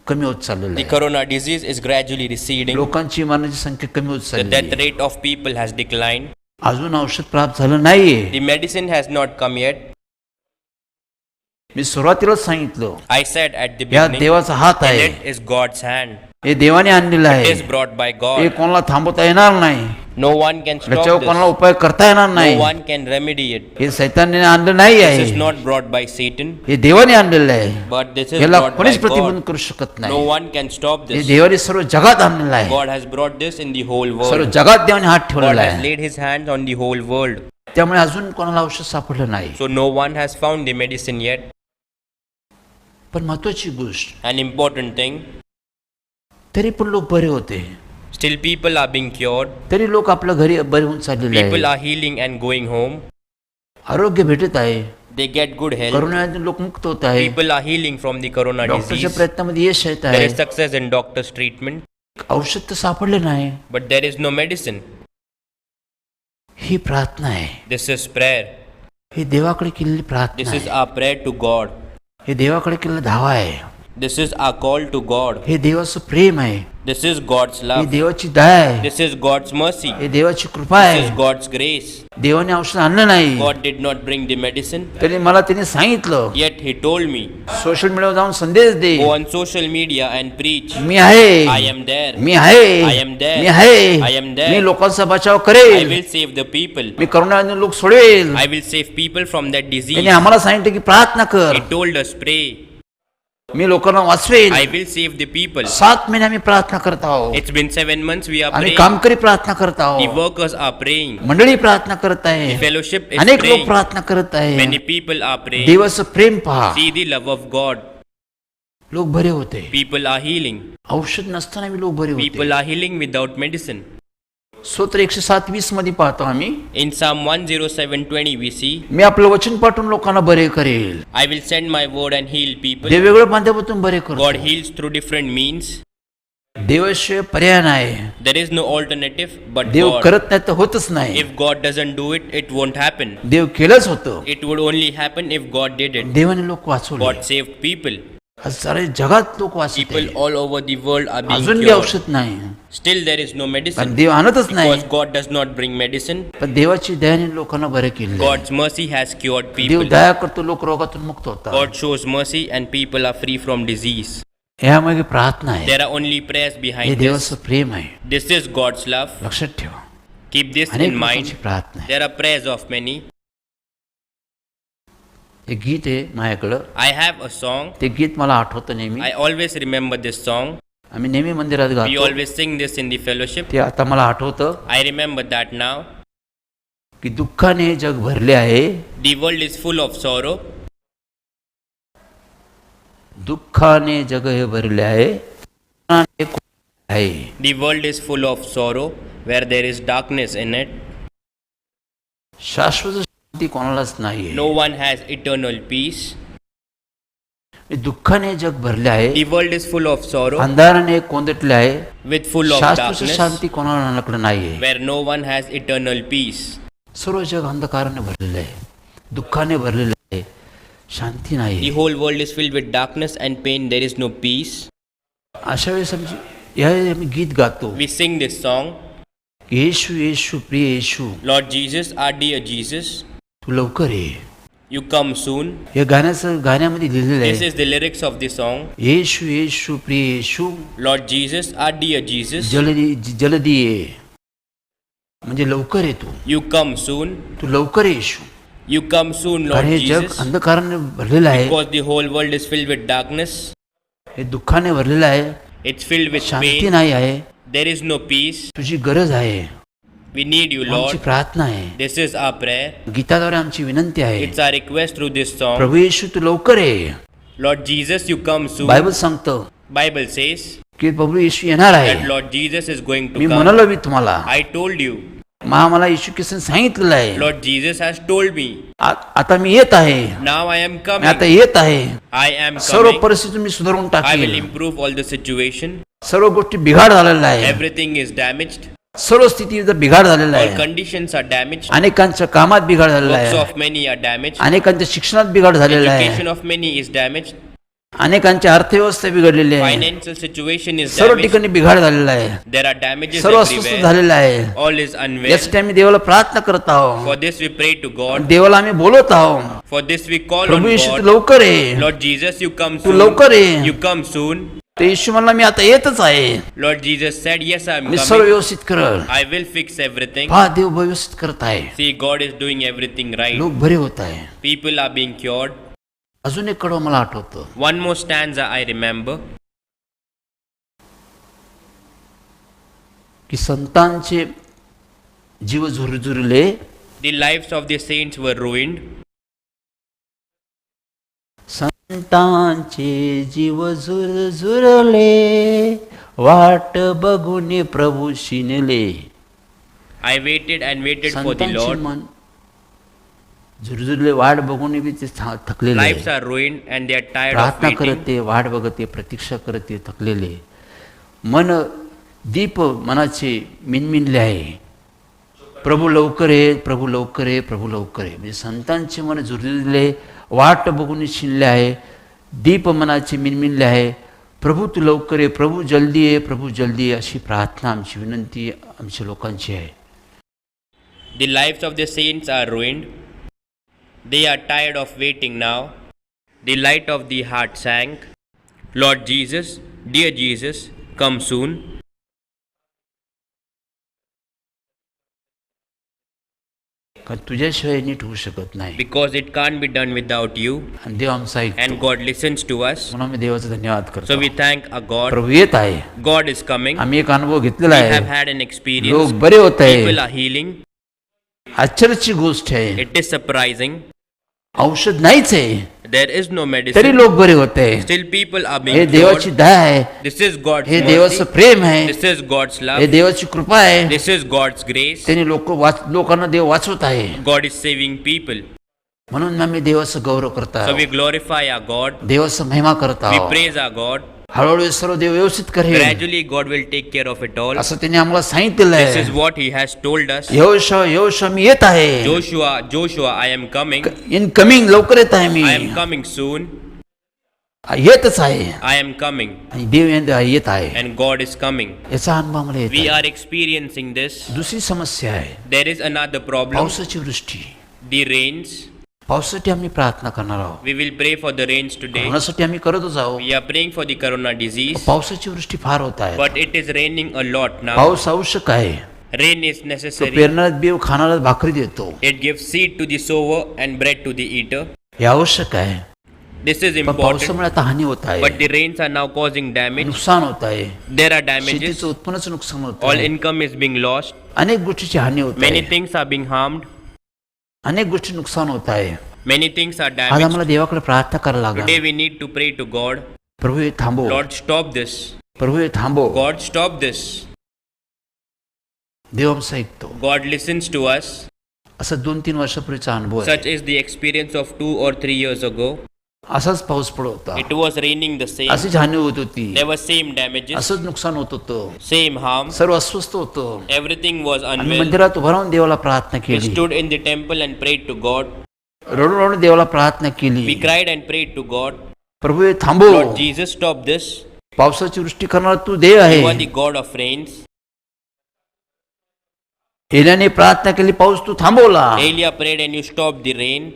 Speaker 4: कमी होत चाललेलं
Speaker 5: the
Speaker 4: आहे.
Speaker 5: corona disease is gradually receding.
Speaker 4: लोकांची मरणाची संख्या कमी होत
Speaker 5: The
Speaker 4: चालली
Speaker 5: death
Speaker 4: आहे.
Speaker 5: rate of people has declined.
Speaker 4: अजून औषध प्राप्त झालं नाहीये.
Speaker 5: The medicine has not come yet.
Speaker 4: मी सुरुवातीलाच सांगितलं,
Speaker 5: I said at the
Speaker 4: या
Speaker 5: beginning,
Speaker 4: देवाचा हात
Speaker 5: and
Speaker 4: आहे,
Speaker 5: it is God's hand.
Speaker 4: हे देवाने आणलेलं
Speaker 5: It is
Speaker 4: आहे.
Speaker 5: brought by
Speaker 4: हे
Speaker 5: God.
Speaker 4: कोणाला थांबवता येणार नाही,
Speaker 5: No one can
Speaker 4: त्याच्यावर
Speaker 5: stop
Speaker 4: कोणाला
Speaker 5: this.
Speaker 4: उपाय करता येणार
Speaker 5: No
Speaker 4: नाही.
Speaker 5: one can remedy it.
Speaker 4: हे सैतानाने आणलं नाही
Speaker 5: This
Speaker 4: आहे,
Speaker 5: is not brought by Satan,
Speaker 4: हे देवाने आणलेलं आहे.
Speaker 5: but this is
Speaker 4: याला
Speaker 5: brought by
Speaker 4: कोणीच प्रतिबंध
Speaker 5: God.
Speaker 4: करू शकत
Speaker 5: No
Speaker 4: नाही.
Speaker 5: one can stop
Speaker 4: हे
Speaker 5: this.
Speaker 4: देवाने सर्व जगात आणलेलं आहे.
Speaker 5: God has brought this in the whole
Speaker 4: सर्व
Speaker 5: world.
Speaker 4: जगात देवाने हात
Speaker 5: God
Speaker 4: ठेवलेला
Speaker 5: has
Speaker 4: आहे.
Speaker 5: laid his hands on the whole world.
Speaker 4: त्यामुळे अजून कोणाला औषध सापडलं नाही.
Speaker 5: So no one has found the medicine yet.
Speaker 3: पण महत्वाची गोष्ट,
Speaker 5: An important thing.
Speaker 3: तरी पण लोक बरे होते,
Speaker 5: Still people are being cured.
Speaker 3: तरी लोक आपल्या घरी बरे होऊन चाललेले
Speaker 5: People
Speaker 3: आहे.
Speaker 5: are healing and going home.
Speaker 3: आरोग्य भेटत आहे,
Speaker 5: They get good health.
Speaker 3: करोनातून लोक मुक्त होत आहे,
Speaker 5: People are healing from the corona
Speaker 3: डॉक्टरच्या
Speaker 5: disease.
Speaker 3: प्रयत्नामध्ये यश येत
Speaker 5: There
Speaker 3: आहे.
Speaker 5: is success in doctor's treatment,
Speaker 3: औषध तर सापडले नाही.
Speaker 5: but there is no medicine.
Speaker 3: ही प्रार्थना आहे,
Speaker 5: This is prayer.
Speaker 3: ही देवाकडे केलेली प्रार्थना
Speaker 5: This is
Speaker 3: आहे,
Speaker 5: our prayer to God.
Speaker 3: हे देवाकडे केलेला धावा आहे,
Speaker 5: This is our call to God.
Speaker 3: हे देवाचं प्रेम आहे,
Speaker 5: This is God's
Speaker 3: he
Speaker 5: love.
Speaker 3: देवाची दया आहे,
Speaker 5: This is God's mercy.
Speaker 3: हे देवाची कृपा
Speaker 5: This is
Speaker 3: आहे.
Speaker 5: God's grace.
Speaker 3: देवाने औषध आणलं नाही,
Speaker 5: God did not bring the medicine,
Speaker 3: त्याने मला त्याने सांगितलं,
Speaker 5: yet He told me,
Speaker 3: social मीडियावर जाऊन संदेश दे,
Speaker 5: go on social media and preach.
Speaker 3: मी आहे,
Speaker 5: I am there.
Speaker 3: मी आहे,
Speaker 5: I am there.
Speaker 3: मी आहे,
Speaker 5: I am there.
Speaker 3: मी लोकांचा बचाव
Speaker 5: I
Speaker 3: करेल,
Speaker 5: will save the people.
Speaker 3: मी करोनातून लोक सोडवेल.
Speaker 5: I will save people from that disease.
Speaker 3: त्याने आम्हाला सांगितलं की प्रार्थना कर,
Speaker 5: He told us, pray.
Speaker 3: मी लोकांना वाचवेल.
Speaker 5: I will save the people.
Speaker 3: 7 महिने आम्ही प्रार्थना करत आहोत,
Speaker 5: It's been 7 months we are
Speaker 3: आम्ही
Speaker 5: praying.
Speaker 3: कामकरी प्रार्थना करत
Speaker 5: The
Speaker 3: आहोत,
Speaker 5: workers are praying.
Speaker 3: मंडळी प्रार्थना करत
Speaker 5: The
Speaker 3: आहे,
Speaker 5: fellowship is
Speaker 3: अनेक लोक
Speaker 5: praying.
Speaker 3: प्रार्थना करत आहे.
Speaker 5: Many people are praying.
Speaker 3: देवाचं प्रेम पहा,
Speaker 5: See the love of God.
Speaker 3: लोक बरे होते,
Speaker 5: People are healing.
Speaker 3: औषध नसताना बी लोक बरे होते.
Speaker 5: People are healing without medicine.
Speaker 3: स्तोत्र 107:20 मध्ये पाहतो आम्ही,
Speaker 5: In Psalm 107:20 we see,
Speaker 3: मी आपलं वचन पाठवून लोकांना बरे करेल.
Speaker 5: I will send my word and heal people.
Speaker 3: देव वेगळ्या माध्यमातून बरे करतो,
Speaker 5: God heals through different means.
Speaker 3: देवाशिवाय पर्याय नाही.
Speaker 5: There is no alternative but
Speaker 3: Dev
Speaker 5: God.
Speaker 3: करत नाही तर होतच नाही,
Speaker 5: If God doesn't do it, it won't happen.
Speaker 3: देव केलंच होतं.
Speaker 5: It would only happen if God did it.
Speaker 3: देवाने लोक वाचवले,
Speaker 5: God saved people.
Speaker 3: आज सारे जगात लोक वाचते,
Speaker 5: People all over the world are being
Speaker 3: अजून बी
Speaker 5: cured.
Speaker 3: औषध नाही,
Speaker 5: Still there is no
Speaker 3: पण
Speaker 5: medicine.
Speaker 3: देव आणतच नाही.
Speaker 5: Because God does not bring medicine.
Speaker 3: पण देवाची दयाने लोकांना बरे केले.
Speaker 5: God's mercy has cured
Speaker 3: Dev
Speaker 5: people.
Speaker 3: दया करतो, लोक रोगातून मुक्त होतात.
Speaker 5: God shows mercy and people are free from disease.
Speaker 3: यामागे प्रार्थना आहे,
Speaker 5: There are only prayers
Speaker 3: हे
Speaker 5: behind this.
Speaker 3: देवाचं प्रेम आहे,
Speaker 5: This is God's love.
Speaker 3: लक्षात ठेवा.
Speaker 5: Keep this
Speaker 3: अनेक
Speaker 5: in mind.
Speaker 3: लोकांची प्रार्थना आहे.
Speaker 5: There are prayers of many.
Speaker 3: एक गीत आहे माझ्याकडं,
Speaker 5: I have a song.
Speaker 3: ते गीत मला आठवतं नेहमी.
Speaker 5: I always remember this song.
Speaker 3: आम्ही नेहमी मंदिरात
Speaker 5: We
Speaker 3: गातो,
Speaker 5: always sing this in the fellowship.
Speaker 3: ते आता मला आठवतं
Speaker 5: I remember that now.
Speaker 3: की दुःखाने जग भरले आहे,
Speaker 5: The world is full of sorrow.
Speaker 3: दुःखाने जग हे भरले आहे, आहे.
Speaker 5: The world is full of sorrow where there is darkness in it.
Speaker 3: शाश्वत शांती कोणालाच नाहीये.
Speaker 5: No one has eternal peace.
Speaker 3: दुःखाने जग भरले आहे,
Speaker 5: The world is full of sorrow
Speaker 3: अंधाराने कोंदटले आहे,
Speaker 5: with full of
Speaker 3: शाश्वत
Speaker 5: darkness
Speaker 3: शांती कोणाला नाहीये.
Speaker 5: where no one has eternal peace.
Speaker 3: सर्व जग अंधकाराने भरलेलं आहे, दुःखाने भरलेलं आहे, शांती
Speaker 5: The
Speaker 3: नाही.
Speaker 5: whole world is filled with darkness and pain. There is no peace.
Speaker 3: अशा वेळेस आम्ही गीत गातो,
Speaker 5: We sing this song.
Speaker 3: येशू येशू प्रिय येशू,
Speaker 5: Lord Jesus, our dear Jesus,
Speaker 3: तू लवकर ये.
Speaker 5: you come soon.
Speaker 3: या गाण्यामध्ये लिहिलेलं
Speaker 5: This
Speaker 3: आहे,
Speaker 5: is the lyrics of the song.
Speaker 3: येशू येशू प्रिय येशू,
Speaker 5: Lord Jesus, our dear Jesus,
Speaker 3: जलदी ये, म्हणजे लवकर ये तू,
Speaker 5: you come soon.
Speaker 3: तू लवकर ये येशू.
Speaker 5: You come soon, Lord
Speaker 3: कारण हे जग
Speaker 5: Jesus,
Speaker 3: अंधकाराने भरलेलं आहे,
Speaker 5: because the whole world is filled with darkness.
Speaker 3: हे दुःखाने भरलेलं आहे,
Speaker 5: It's filled with
Speaker 3: Shanti
Speaker 5: pain.
Speaker 3: नाही आहे.
Speaker 5: There is no peace.
Speaker 3: तुझी गरज आहे,
Speaker 5: We need you,
Speaker 3: आमची
Speaker 5: Lord.
Speaker 3: प्रार्थना आहे,
Speaker 5: This is our prayer.
Speaker 3: गीताद्वारे आमची विनंती आहे.
Speaker 5: It's our request through this song.
Speaker 3: प्रभू येशू तू लवकर ये.
Speaker 5: Lord Jesus, you come soon.
Speaker 3: Bible सांगतं
Speaker 5: Bible says
Speaker 3: की प्रभू येशू येणार
Speaker 5: that
Speaker 3: आहे.
Speaker 5: Lord Jesus is going
Speaker 3: me
Speaker 5: to come.
Speaker 3: म्हणालो मी तुम्हाला,
Speaker 5: I told you.
Speaker 3: मला येशू ख्रिस्ताने सांगितलेलं आहे,
Speaker 5: Lord Jesus has told me.
Speaker 3: आता मी येत आहे,
Speaker 5: Now I am
Speaker 3: me
Speaker 5: coming.
Speaker 3: आता येत आहे.
Speaker 5: I am
Speaker 3: सर्व
Speaker 5: coming.
Speaker 3: परिस्थिती मी सुधारून
Speaker 5: I will
Speaker 3: टाकेल.
Speaker 5: improve all the situation.
Speaker 3: सर्व गोष्टी बिघाड झालेला आहे,
Speaker 5: Everything is damaged.
Speaker 3: सर्व स्थितीचा बिघाड झालेला
Speaker 5: All
Speaker 3: आहे,
Speaker 5: conditions are damaged.
Speaker 3: अनेकांच्या कामात बिघाड झालेला
Speaker 5: Works
Speaker 3: आहे,
Speaker 5: of many are damaged.
Speaker 3: अनेकांच्या शिक्षणात बिघाड झालेला आहे,
Speaker 5: Education of many is damaged.
Speaker 3: अनेकांची अर्थव्यवस्था बिघडलेली आहे,
Speaker 5: Financial situation is
Speaker 3: सर्व
Speaker 5: damaged.
Speaker 3: ठिकाणी बिघाड झालेला आहे,
Speaker 5: There are damages
Speaker 3: सर्व अस्वस्थ
Speaker 5: everywhere.
Speaker 3: झालेलं आहे.
Speaker 5: All is unwell.
Speaker 3: यासाठी आम्ही देवाला प्रार्थना करत आहोत,
Speaker 5: For this we pray to God.
Speaker 3: देवाला आम्ही बोलत आहोत,
Speaker 5: For this we call on
Speaker 3: Prabhu Yeshu Tu
Speaker 5: God.
Speaker 3: लवकर ये.
Speaker 5: Lord Jesus, you come
Speaker 3: Tu
Speaker 5: soon.
Speaker 3: लवकर ये.
Speaker 5: You come soon.
Speaker 3: ते येशू म्हणला मी आता येतच आहे,
Speaker 5: Lord Jesus said, yes, I am
Speaker 3: मी सर्व
Speaker 5: coming.
Speaker 3: व्यवस्थित करल.
Speaker 5: I will fix everything.
Speaker 3: पहा देव व्यवस्थित करत आहे,
Speaker 5: See, God is doing everything right.
Speaker 3: लोक बरे होत आहे.
Speaker 5: People are being cured.
Speaker 3: अजून एक कडवं मला आठवतं,
Speaker 5: One more stanza I remember.
Speaker 3: की संतांचे जीव झुरझुरले,
Speaker 5: The lives of the saints were ruined.
Speaker 4: संतांचे जीव झुरझुरले, वाट बघून प्रभू शिनले.
Speaker 5: I waited and waited for the
Speaker 4: संतांचे
Speaker 5: Lord.
Speaker 4: मन झुरझुरले, वाट बघून बी ते थकलेले आहे.
Speaker 5: Lives are ruined and they are tired of
Speaker 4: प्रार्थना
Speaker 5: waiting.
Speaker 4: करते, वाट बघते, प्रतीक्षा करते, थकलेले. मन दीप मनाचे मिनमिनले आहे. प्रभू लवकर ये, प्रभू लवकर ये, प्रभू लवकर ये. म्हणजे संतांचे मन झुरझुरले, वाट बघून शिनले आहे, दीप मनाचे मिनमिनले आहे. प्रभू तू लवकर ये, प्रभू जल्दी ये, प्रभू जल्दी ये, अशी प्रार्थना आमची विनंती आमच्या लोकांची आहे.
Speaker 5: The lives of the saints are ruined. They are tired of waiting now. The light of the heart sank. Lord Jesus, dear Jesus, come soon.
Speaker 4: कारण तुझ्याशिवाय नीट होऊ शकत नाही.
Speaker 5: Because it can't be done without you.
Speaker 4: आणि देव आमचा ऐकतो.
Speaker 5: And God listens to us.
Speaker 4: म्हणून मी देवाचा धन्यवाद करतो.
Speaker 5: So we thank our God.
Speaker 4: प्रभू येत आहे.
Speaker 5: God is coming.
Speaker 4: आम्ही एक अनुभव घेतलेला
Speaker 5: We have
Speaker 4: आहे.
Speaker 5: had an experience.
Speaker 4: लोक बरे होत
Speaker 5: People
Speaker 4: आहे.
Speaker 5: are healing.
Speaker 4: आश्चर्याची गोष्ट आहे.
Speaker 5: It is surprising.
Speaker 4: औषध नाहीच आहे,
Speaker 5: There is no
Speaker 4: तरी
Speaker 5: medicine.
Speaker 4: लोक बरे होत आहे.
Speaker 5: Still people are
Speaker 4: हे
Speaker 5: being
Speaker 4: देवाची
Speaker 5: cured.
Speaker 4: दया आहे.
Speaker 5: This is God's
Speaker 4: हे
Speaker 5: mercy.
Speaker 4: देवाचं प्रेम आहे.
Speaker 5: This is God's
Speaker 4: हे
Speaker 5: love.
Speaker 4: देवाची कृपा आहे.
Speaker 5: This is God's grace.
Speaker 4: त्याने लोकांना देव वाचवत आहे.
Speaker 5: God is saving people.
Speaker 4: म्हणून आम्ही देवाचं गौरव करता,
Speaker 5: So we glorify our God.
Speaker 4: देवाचं महिमा करता.
Speaker 5: We praise our God.
Speaker 4: हळूहळू सर्व देव व्यवस्थित करेल
Speaker 5: Gradually God will take care of it all.
Speaker 4: असं त्याने आम्हाला सांगितलेलं
Speaker 5: This is
Speaker 4: आहे.
Speaker 5: what He has told us.
Speaker 4: यहोशा मी येत आहे.
Speaker 5: Joshua, I am coming.
Speaker 4: In coming, लवकर येत आहे मी.
Speaker 5: I am coming soon.
Speaker 4: येतच आहे.
Speaker 5: I am coming.
Speaker 4: आणि देव येत आहे.
Speaker 5: And God is coming.
Speaker 4: याचा अनुभव मला येत
Speaker 5: We
Speaker 4: आहे.
Speaker 5: are experiencing this.
Speaker 4: दुसरी समस्या आहे
Speaker 5: There is another problem.
Speaker 4: पावसाची वृष्टी.
Speaker 5: The rains.
Speaker 4: पावसासाठी आम्ही प्रार्थना करणार आहोत.
Speaker 5: We will pray for the rains today.
Speaker 4: कोणासाठी आम्ही करतच आहोत.
Speaker 5: We are praying for the corona disease.
Speaker 4: पावसाची वृष्टी फार होत आहे.
Speaker 5: But it is raining a lot now.
Speaker 4: पाऊस आवश्यक आहे.
Speaker 5: Rain is
Speaker 4: तो
Speaker 5: necessary.
Speaker 4: पेरणाऱ्यात बिव खाणाऱ्यात भाकरी देतो.
Speaker 5: It gives seed to the sower and bread to the eater.
Speaker 4: हे आवश्यक आहे.
Speaker 5: This is
Speaker 4: पण
Speaker 5: important.
Speaker 4: पावसामुळे आता हानी होत आहे.
Speaker 5: But the rains are now causing damage.
Speaker 4: नुकसान होत आहे.
Speaker 5: There are damages.
Speaker 4: शेतीचं उत्पन्नाचं नुकसान होत
Speaker 5: All
Speaker 4: आहे.
Speaker 5: income is being lost.
Speaker 4: अनेक गोष्टीची हानी होत
Speaker 5: Many
Speaker 4: आहे.
Speaker 5: things are being harmed.
Speaker 4: अनेक गोष्टी नुकसान होत आहे.
Speaker 5: Many things are
Speaker 4: आज
Speaker 5: damaged.
Speaker 4: आम्हाला देवाकडे प्रार्थना करायला
Speaker 5: Today
Speaker 4: लागला.
Speaker 5: we need to pray to God.
Speaker 4: प्रभू हे थांबव.
Speaker 5: Lord, stop this.
Speaker 4: प्रभू हे थांबव.
Speaker 5: God, stop this.
Speaker 4: देव आमचा ऐकतो.
Speaker 5: God listens to us.
Speaker 4: असा 2-3 वर्षापूर्वीचा अनुभव आहे.
Speaker 5: Such is the experience of 2 or 3 years ago.
Speaker 4: असाच पाऊस पडत होता.
Speaker 5: It was raining the same.
Speaker 4: अशीच हानी होत होती.
Speaker 5: There were same damages,
Speaker 4: असंच नुकसान होत होतं.
Speaker 5: same harm.
Speaker 4: सर्व अस्वस्थ होतं.
Speaker 5: Everything was
Speaker 4: आम्ही
Speaker 5: unwell.
Speaker 4: मंदिरात उभा राहून देवाला प्रार्थना
Speaker 5: We
Speaker 4: केली.
Speaker 5: stood in the temple and prayed to God.
Speaker 4: रडून रडून देवाला प्रार्थना
Speaker 5: We
Speaker 4: केली.
Speaker 5: cried and prayed to God.
Speaker 4: प्रभू हे थांबव.
Speaker 5: Lord Jesus, stop this.
Speaker 4: पावसाची वृष्टी करणारा तू देव आहे.
Speaker 5: You are the God of rains.
Speaker 4: एलियाने प्रार्थना केली, पाऊस तू थांबवला.
Speaker 5: Elia prayed and you stopped the rain.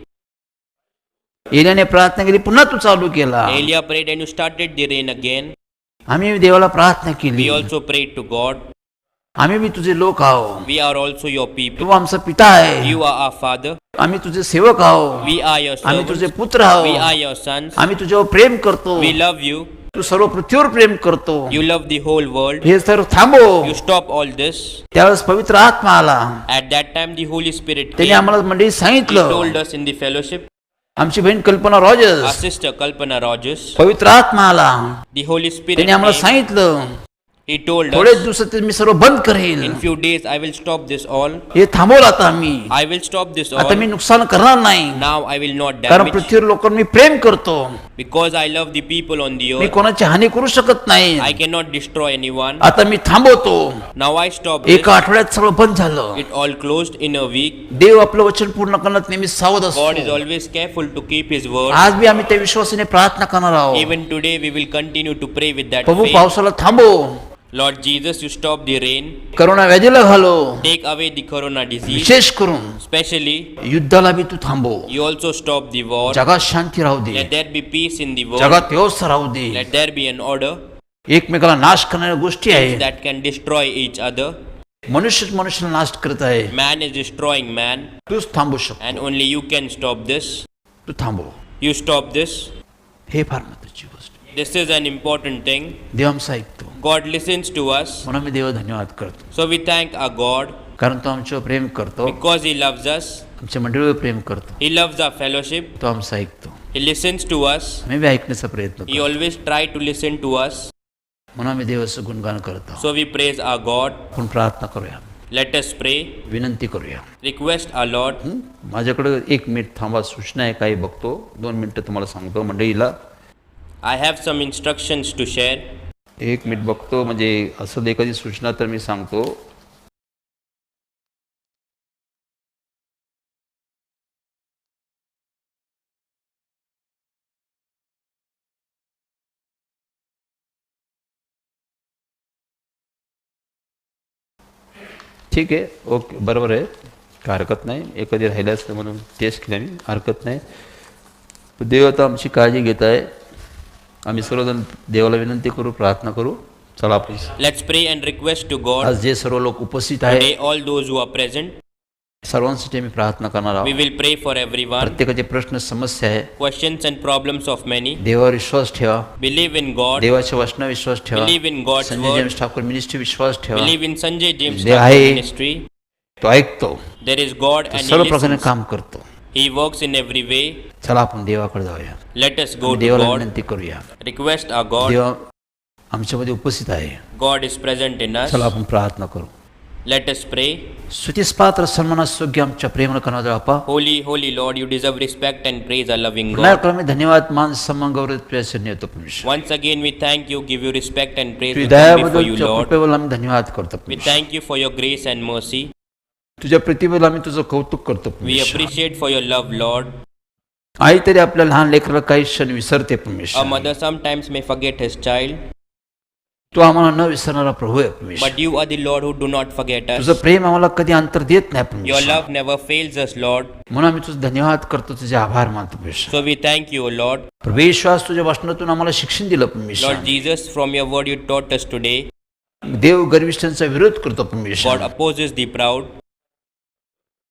Speaker 4: एलियाने प्रार्थना केली, पुन्हा तू चालू केला.
Speaker 5: Elia prayed and you started the rain again.
Speaker 4: आम्ही देवाला प्रार्थना
Speaker 5: We
Speaker 4: केली.
Speaker 5: also prayed to God.
Speaker 4: आम्ही बी तुझे लोक आहो.
Speaker 5: We are also your
Speaker 4: Tu
Speaker 5: people.
Speaker 4: आमचा पिता आहे.
Speaker 5: You are our Father.
Speaker 4: आम्ही तुझे सेवक आहो.
Speaker 5: We are your
Speaker 4: आम्ही तुझे
Speaker 5: servants.
Speaker 4: पुत्र
Speaker 5: We
Speaker 4: आहो.
Speaker 5: are your sons.
Speaker 4: आम्ही तुझ्यावर प्रेम करतो.
Speaker 5: We love you.
Speaker 4: तू सर्व पृथ्वीवर प्रेम करतो.
Speaker 5: You love the whole world.
Speaker 4: हे सर्व थांबव.
Speaker 5: You stop all this.
Speaker 4: त्यावेळेस पवित्र आत्मा आला.
Speaker 5: At that time the Holy Spirit
Speaker 4: त्याने
Speaker 5: came.
Speaker 4: आम्हाला मंडळी
Speaker 5: He
Speaker 4: सांगितलं.
Speaker 5: told us in the fellowship.
Speaker 4: आमची बहीण कल्पना
Speaker 5: Our
Speaker 4: Rogers,
Speaker 5: sister Kalpana Rogers.
Speaker 4: पवित्र आत्मा आला.
Speaker 5: The Holy Spirit
Speaker 4: त्याने आम्हाला
Speaker 5: came.
Speaker 4: सांगितलं,
Speaker 5: He told
Speaker 4: थोडेच
Speaker 5: us.
Speaker 4: दिवसात मी सर्व बंद करेल.
Speaker 5: In few days I will stop this all.
Speaker 4: हे थांबवलं आता आम्ही.
Speaker 5: I will stop this
Speaker 4: आता मी
Speaker 5: all.
Speaker 4: नुकसान करणार नाही.
Speaker 5: Now I will not
Speaker 4: कारण
Speaker 5: damage.
Speaker 4: पृथ्वीवर लोकांना मी प्रेम करतो.
Speaker 5: Because I love the people on the
Speaker 4: me
Speaker 5: earth.
Speaker 4: कोणाची हानी करू शकत नाही.
Speaker 5: I cannot destroy anyone.
Speaker 4: आता मी थांबवतो.
Speaker 5: Now I stop this.
Speaker 4: एका आठवड्यात सगळं बंद झालं.
Speaker 5: It all closed in a week.
Speaker 4: देव आपलं वचन पूर्ण करण्यात नेहमी सावध
Speaker 5: God is
Speaker 4: असतो.
Speaker 5: always careful to keep His word.
Speaker 4: आज बी आम्ही त्या विश्वासाने प्रार्थना करणार आहोत.
Speaker 5: Even today we will continue to pray with that
Speaker 4: Prabhu
Speaker 5: faith.
Speaker 4: पावसाला थांबव.
Speaker 5: Lord Jesus, you stop the rain.
Speaker 4: Corona व्याधीला घालो.
Speaker 5: Take away the corona disease.
Speaker 4: विशेष करून
Speaker 5: Especially,
Speaker 4: युद्धाला बी तू थांबव.
Speaker 5: you also stop the war.
Speaker 4: जगात शांती राहू दे.
Speaker 5: Let there be peace in the world.
Speaker 4: जगात व्यवस्था राहू दे.
Speaker 5: Let there be an order
Speaker 4: एकमेकाला नाश करणाऱ्या गोष्टी आहे.
Speaker 5: that can destroy each other.
Speaker 4: मनुष्यच मनुष्याला नाश करत आहे.
Speaker 5: Man is destroying man,
Speaker 4: तूच थांबू शकतो.
Speaker 5: and only you can stop this.
Speaker 4: तू थांबव.
Speaker 5: You stop this.
Speaker 4: हे फार महत्वाची गोष्ट.
Speaker 5: This is an important thing.
Speaker 4: देव आमचा ऐकतो.
Speaker 5: God listens to us.
Speaker 4: म्हणून मी देव धन्यवाद करतो.
Speaker 5: So we thank our God
Speaker 4: कारण तो आमच्यावर प्रेम करतो.
Speaker 5: because He loves us.
Speaker 4: आमच्या मंडळीवर प्रेम करतो.
Speaker 5: He loves our fellowship.
Speaker 4: तो आमचा ऐकतो.
Speaker 5: He listens to us.
Speaker 4: आम्ही बी ऐकण्याचा प्रयत्न
Speaker 5: He
Speaker 4: करतो.
Speaker 5: always try to listen to us.
Speaker 4: म्हणून आम्ही देवाचं गुणगान करतो.
Speaker 5: So we praise our God.
Speaker 4: आपण प्रार्थना करूया,
Speaker 5: Let us pray.
Speaker 4: विनंती करूया.
Speaker 5: Request our Lord.
Speaker 4: माझ्याकडे 1 मिनिट थांबा, सूचना आहे, काही बघतो. 2 मिनिटं तुम्हाला सांगतो मंडळीला.
Speaker 5: I have some instructions to share.
Speaker 4: 1 minute बघतो, म्हणजे असं एखादी सूचना तर मी सांगतो. ठीक आहे, ओके, बरोबर आहे, काय हरकत नाही. एखादी राहिलं असतं म्हणून टेस्ट केली आम्ही, हरकत नाही. देव आता आमची काळजी घेत आहे. आम्ही सर्वजण देवाला विनंती करू, प्रार्थना करू. चला आपण
Speaker 5: Let's pray and request to God.
Speaker 4: आज जे सर्व लोक उपस्थित आहे
Speaker 5: Today, all those who are present,
Speaker 4: सर्वांसाठी आम्ही प्रार्थना करणार
Speaker 5: we
Speaker 4: आहोत.
Speaker 5: will pray for everyone.
Speaker 4: प्रत्येकाचे प्रश्न, समस्या आहे,
Speaker 5: Questions and problems of many.
Speaker 4: देवावर विश्वास ठेवा,
Speaker 5: Believe in God.
Speaker 4: देवाच्या वचनावर विश्वास ठेवा.
Speaker 5: Believe in God's
Speaker 4: Sanjay
Speaker 5: word.
Speaker 4: James Thakur ministry विश्वास ठेवा.
Speaker 5: Believe in Sanjay James
Speaker 4: Dev
Speaker 5: Thakur
Speaker 4: आहे.
Speaker 5: ministry.
Speaker 4: तो ऐकतो,
Speaker 5: There is God
Speaker 4: तो
Speaker 5: and
Speaker 4: सर्व
Speaker 5: He
Speaker 4: प्रकारे
Speaker 5: listens.
Speaker 4: काम करतो.
Speaker 5: He works in every way.
Speaker 4: चला आपण देवाकडे जाऊया,
Speaker 5: Let us go to
Speaker 4: देवाला
Speaker 5: God.
Speaker 4: विनंती करूया.
Speaker 5: Request our God.
Speaker 4: देव आमच्यामध्ये उपस्थित आहे.
Speaker 5: God is present in us.
Speaker 4: चला आपण प्रार्थना करू.
Speaker 5: Let us pray.
Speaker 4: स्तुतीस पात्र सन्मानास योग्य आमच्या प्रेमळ करणारा बापा,
Speaker 5: Holy, holy Lord, you deserve respect and praise our loving
Speaker 4: पुन्हा
Speaker 5: God.
Speaker 4: एकदा मी धन्यवाद, मान, सन्मान, गौरव तुझ्या नेतो परमेश्वर.
Speaker 5: Once again, we thank you, give you respect and praise.
Speaker 4: तुझ्या
Speaker 5: We come before
Speaker 4: दयाबद्दल,
Speaker 5: you,
Speaker 4: तुझ्या
Speaker 5: Lord.
Speaker 4: कृपेबद्दल आम्ही धन्यवाद करतो
Speaker 5: We
Speaker 4: परमेश्वर.
Speaker 5: thank you for your grace and mercy.
Speaker 4: तुझ्या प्रीतीबद्दल आम्ही तुझं कौतुक करतो
Speaker 5: We
Speaker 4: परमेश्वर.
Speaker 5: appreciate for your love, Lord.
Speaker 4: आई तरी आपल्या लहान लेकराला काही क्षण विसरते
Speaker 5: A
Speaker 4: परमेश्वर.
Speaker 5: mother sometimes may forget his child,
Speaker 4: तू आम्हाला न विसरणारा प्रभू आहे परमेश्वर.
Speaker 5: but you are the Lord who do not forget
Speaker 4: तुझं
Speaker 5: us.
Speaker 4: प्रेम आम्हाला कधी अंतर देत नाही
Speaker 5: Your
Speaker 4: परमेश्वर.
Speaker 5: love never fails us, Lord.
Speaker 4: म्हणून आम्ही तुझं धन्यवाद करतो, तुझे आभार मानतो परमेश्वर.
Speaker 5: So we thank you, O Lord.
Speaker 4: प्रभेश्वास तुझ्या वचनातून आम्हाला शिक्षण दिलं परमेश्वर.
Speaker 5: Lord Jesus, from your word you taught us today.
Speaker 4: देव गर्विष्ठांचा विरोध करतो परमेश्वर.
Speaker 5: God opposes the proud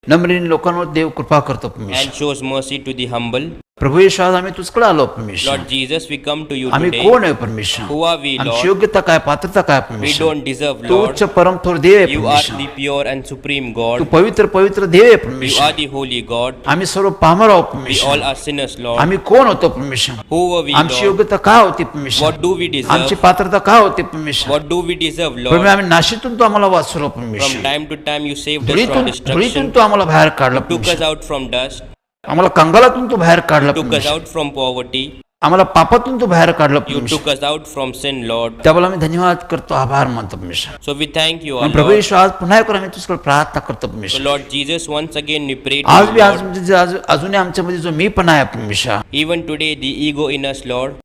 Speaker 4: नम्रीन लोकांवर देव कृपा करतो परमेश्वर.
Speaker 5: and shows mercy to the humble.
Speaker 4: प्रभू येशू, आम्ही तुझकडे आलो परमेश्वर.
Speaker 5: Lord Jesus, we come to you
Speaker 4: आम्ही
Speaker 5: today.
Speaker 4: कोण आहे परमेश्वर?
Speaker 5: Who are we,
Speaker 4: आमची
Speaker 5: Lord?
Speaker 4: योग्यता काय, पात्रता काय
Speaker 5: We
Speaker 4: परमेश्वर?
Speaker 5: don't deserve,
Speaker 4: Tu
Speaker 5: Lord.
Speaker 4: उच्च परम थोर देव आहे
Speaker 5: You are
Speaker 4: परमेश्वर.
Speaker 5: the pure and supreme
Speaker 4: Tu
Speaker 5: God.
Speaker 4: पवित्र पवित्र देव आहे
Speaker 5: You are
Speaker 4: परमेश्वर.
Speaker 5: the holy God.
Speaker 4: आम्ही सर्व पामर आहोत
Speaker 5: We all
Speaker 4: परमेश्वर.
Speaker 5: are sinners, Lord.
Speaker 4: आम्ही कोण होतो परमेश्वर?
Speaker 5: Who were we,
Speaker 4: आमची
Speaker 5: Lord?
Speaker 4: योग्यता काय होती परमेश्वर?
Speaker 5: What do we
Speaker 4: आमची
Speaker 5: deserve?
Speaker 4: पात्रता काय होती परमेश्वर?
Speaker 5: What do we deserve,
Speaker 4: परमेश्वर,
Speaker 5: Lord?
Speaker 4: आम्ही नाशीतून तू आम्हाला वाचवलं
Speaker 5: From
Speaker 4: परमेश्वर.
Speaker 5: time to time you saved us
Speaker 4: धुळीतून
Speaker 5: from
Speaker 4: धुळीतून
Speaker 5: destruction,
Speaker 4: तू आम्हाला बाहेर काढलं
Speaker 5: took us
Speaker 4: परमेश्वर.
Speaker 5: out from dust,
Speaker 4: आम्हाला कंगालातून तू बाहेर काढलं
Speaker 5: took us
Speaker 4: परमेश्वर.
Speaker 5: out from poverty,
Speaker 4: आम्हाला पापातून तू बाहेर काढलं
Speaker 5: you
Speaker 4: परमेश्वर.
Speaker 5: took us out from sin, Lord.
Speaker 4: त्यामुळे आम्ही धन्यवाद करतो, आभार मानतो परमेश्वर.
Speaker 5: So we thank you, our
Speaker 4: आणि प्रभू
Speaker 5: Lord.
Speaker 4: येशू, आज पुन्हा एकदा आम्ही तुझ्याकडे प्रार्थना करतो
Speaker 5: So
Speaker 4: परमेश्वर.
Speaker 5: Lord Jesus, once again we pray
Speaker 4: आज
Speaker 5: to
Speaker 4: बी
Speaker 5: you,
Speaker 4: आज
Speaker 5: Lord.
Speaker 4: म्हणजे अजूनही आमच्यामध्ये जो मी पण आहे परमेश्वर,
Speaker 5: Even today the ego in us, Lord,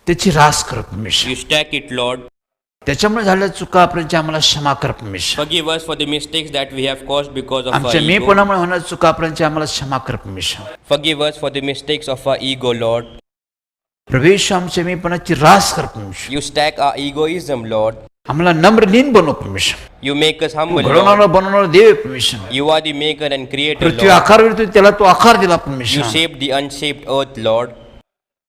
Speaker 4: त्याची रास कर परमेश्वर.
Speaker 5: you stack it, Lord.
Speaker 4: त्याच्यामुळे झालेल्या चुका आपल्याची आम्हाला क्षमा कर परमेश्वर.
Speaker 5: Forgive us for the mistakes that we have caused because of our
Speaker 4: आमच्या
Speaker 5: ego.
Speaker 4: मीपणामुळे होणाऱ्या चुका आपल्याची आम्हाला क्षमा कर परमेश्वर.
Speaker 5: Forgive us for the mistakes of our ego, Lord.
Speaker 4: प्रभू येशू, आमच्या मीपणाची रास कर परमेश्वर.
Speaker 5: You stack our egoism, Lord.
Speaker 4: आम्हाला नम्र नीन बनव परमेश्वर.
Speaker 5: You make us humble,
Speaker 4: घडवणारा
Speaker 5: Lord.
Speaker 4: बनवणारा देव आहे परमेश्वर.
Speaker 5: You are the maker and creator,
Speaker 4: Prithvi
Speaker 5: Lord.
Speaker 4: आकार देतो त्याला तो आकार दिला
Speaker 5: You
Speaker 4: परमेश्वर.
Speaker 5: shaped the unshaped earth, Lord.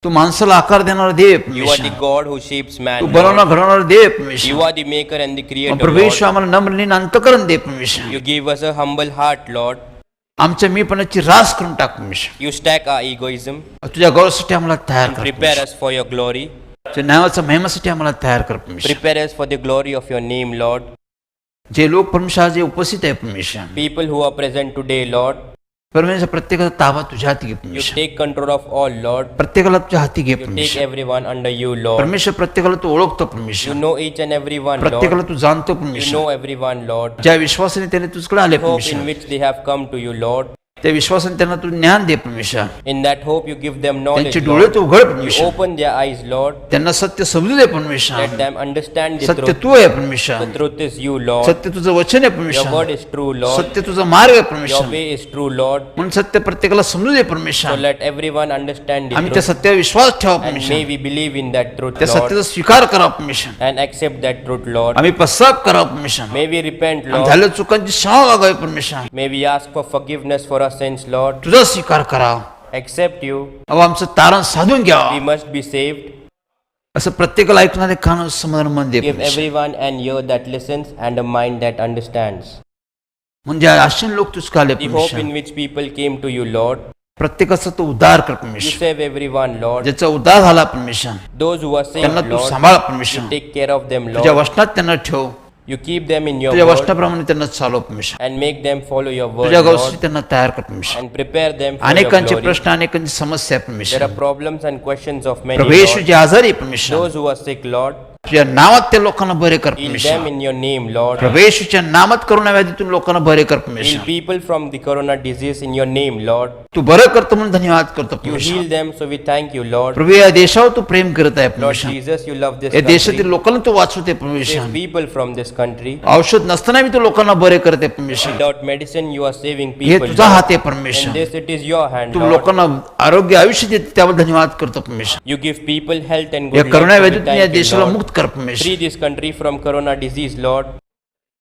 Speaker 4: तू माणसाला आकार देणारा देव आहे
Speaker 5: You are the
Speaker 4: परमेश्वर.
Speaker 5: God who shapes man,
Speaker 4: Tu
Speaker 5: Lord.
Speaker 4: बनवणार घडवणारा देव आहे
Speaker 5: You
Speaker 4: परमेश्वर.
Speaker 5: are the maker and the creator,
Speaker 4: Prabhu
Speaker 5: Lord.
Speaker 4: येशू, आम्हाला नम्र नीन अंतकरण दे परमेश्वर.
Speaker 5: You give us a humble heart, Lord.
Speaker 4: आमच्या मीपणाची रास करून टाक परमेश्वर.
Speaker 5: You stack our egoism.
Speaker 4: तुझ्या गौरवासाठी आम्हाला तयार कर
Speaker 5: Prepare
Speaker 4: परमेश्वर.
Speaker 5: us for your glory.
Speaker 4: तुझ्या नावाच्या महिमासाठी आम्हाला तयार कर परमेश्वर.
Speaker 5: Prepare us for the glory of your name, Lord.
Speaker 4: जे लोक परमेश्वर जे उपस्थित आहे परमेश्वर,
Speaker 5: People who are present today, Lord,
Speaker 4: परमेश्वर प्रत्येकाचा ताबा तुझ्या हाती घे
Speaker 5: you
Speaker 4: परमेश्वर.
Speaker 5: take control of all, Lord.
Speaker 4: प्रत्येकाला तुझ्या हाती घे
Speaker 5: You take
Speaker 4: परमेश्वर.
Speaker 5: everyone under you, Lord.
Speaker 4: परमेश्वर प्रत्येकाला तू ओळखतो
Speaker 5: You
Speaker 4: परमेश्वर.
Speaker 5: know each and every one,
Speaker 4: प्रत्येकाला
Speaker 5: Lord.
Speaker 4: तू जाणतो
Speaker 5: You
Speaker 4: परमेश्वर.
Speaker 5: know everyone, Lord.
Speaker 4: ज्या विश्वासाने त्याने तुझकडे आले
Speaker 5: Hope in
Speaker 4: परमेश्वर,
Speaker 5: which they have come to you, Lord.
Speaker 4: त्या विश्वासाने त्यांना तू ज्ञान दे परमेश्वर.
Speaker 5: In that hope you give them knowledge,
Speaker 4: त्यांचे डोळे
Speaker 5: Lord.
Speaker 4: तू उघड
Speaker 5: You
Speaker 4: परमेश्वर.
Speaker 5: open their eyes, Lord.
Speaker 4: त्यांना सत्य समजू दे परमेश्वर.
Speaker 5: Let them understand the
Speaker 4: सत्य
Speaker 5: truth.
Speaker 4: तू आहे परमेश्वर.
Speaker 5: The truth is you, Lord.
Speaker 4: सत्य तुझं वचन आहे
Speaker 5: Your
Speaker 4: परमेश्वर.
Speaker 5: word is true, Lord.
Speaker 4: सत्य तुझा मार्ग आहे
Speaker 5: Your
Speaker 4: परमेश्वर.
Speaker 5: way is true, Lord.
Speaker 4: म्हणून सत्य प्रत्येकाला समजू दे
Speaker 5: So
Speaker 4: परमेश्वर.
Speaker 5: let everyone understand the
Speaker 4: आम्ही त्या
Speaker 5: truth.
Speaker 4: सत्यावर विश्वास ठेवा
Speaker 5: And may
Speaker 4: परमेश्वर.
Speaker 5: we believe in that truth,
Speaker 4: त्या
Speaker 5: Lord.
Speaker 4: सत्याचा स्वीकार करा परमेश्वर.
Speaker 5: And accept that truth, Lord.
Speaker 4: आम्ही पश्चाताप करा परमेश्वर.
Speaker 5: May we repent,
Speaker 4: आणि
Speaker 5: Lord.
Speaker 4: झालेल्या चुकांची क्षमा मागावी परमेश्वर.
Speaker 5: May we ask for forgiveness for our sins, Lord.
Speaker 4: तुझा स्वीकार करा.
Speaker 5: Accept you.
Speaker 4: अहो, आमचं तारण साधून घ्या.
Speaker 5: We must be saved.
Speaker 4: असं प्रत्येकाला ऐकणारे कान समाधान मन दे
Speaker 5: Give
Speaker 4: परमेश्वर.
Speaker 5: everyone an ear that listens and a mind that understands.
Speaker 4: म्हणजे असे लोक तुझ आले
Speaker 5: The hope
Speaker 4: परमेश्वर.
Speaker 5: in which people came to you, Lord.
Speaker 4: प्रत्येकाचा तो उद्धार कर
Speaker 5: You
Speaker 4: परमेश्वर.
Speaker 5: save everyone, Lord.
Speaker 4: ज्याचा उद्धार झाला परमेश्वर,
Speaker 5: Those who are
Speaker 4: त्यांना
Speaker 5: saved,
Speaker 4: तू
Speaker 5: Lord,
Speaker 4: सांभाळ
Speaker 5: you
Speaker 4: परमेश्वर.
Speaker 5: take care of them,
Speaker 4: तुझ्या
Speaker 5: Lord.
Speaker 4: वचनात त्यांना ठेव.
Speaker 5: You keep them in your
Speaker 4: तुझ्या
Speaker 5: word
Speaker 4: वचनाप्रमाणे त्यांना चालव परमेश्वर.
Speaker 5: and make them follow your word,
Speaker 4: तुझ्या
Speaker 5: Lord,
Speaker 4: गावसाठी त्यांना तयार कर परमेश्वर.
Speaker 5: and prepare them for your
Speaker 4: अनेकांचे
Speaker 5: glory.
Speaker 4: प्रश्न, अनेकांची समस्या आहे
Speaker 5: There
Speaker 4: परमेश्वर.
Speaker 5: are problems and questions of many,
Speaker 4: Prabhu Yeshu
Speaker 5: Lord.
Speaker 4: जे आजारी आहे परमेश्वर,
Speaker 5: Those who are sick, Lord,
Speaker 4: तुझ्या नावात त्या लोकांना बरे कर
Speaker 5: heal
Speaker 4: परमेश्वर.
Speaker 5: them in your name, Lord.
Speaker 4: प्रभू येशूच्या नामात करुणा व्याधीतून लोकांना बरे कर
Speaker 5: Heal
Speaker 4: परमेश्वर.
Speaker 5: people from the corona disease in your name, Lord.
Speaker 4: तू बरं करतो म्हणून धन्यवाद करतो
Speaker 5: You
Speaker 4: परमेश्वर.
Speaker 5: heal them, so we thank you, Lord.
Speaker 4: प्रभू या देशावर तू प्रेम करत आहे
Speaker 5: Lord
Speaker 4: परमेश्वर.
Speaker 5: Jesus, you love this
Speaker 4: या देशातील
Speaker 5: country.
Speaker 4: लोकांना तू वाचवते परमेश्वर.
Speaker 5: Save people from this country.
Speaker 4: औषध नसताना मी तू लोकांना बरे करते परमेश्वर.
Speaker 5: Without medicine, you are saving
Speaker 4: हे
Speaker 5: people,
Speaker 4: तुझा हात आहे
Speaker 5: Lord.
Speaker 4: परमेश्वर.
Speaker 5: And this, it is your hand,
Speaker 4: Tu
Speaker 5: Lord.
Speaker 4: लोकांना आरोग्य आयुष्य देते त्यावर धन्यवाद करतो परमेश्वर.
Speaker 5: You give people health and
Speaker 4: या
Speaker 5: good
Speaker 4: Karuna
Speaker 5: life, so we
Speaker 4: व्याधीतून या
Speaker 5: thank you,
Speaker 4: देशाला
Speaker 5: Lord.
Speaker 4: मुक्त कर परमेश्वर.
Speaker 5: Free this country from corona disease, Lord.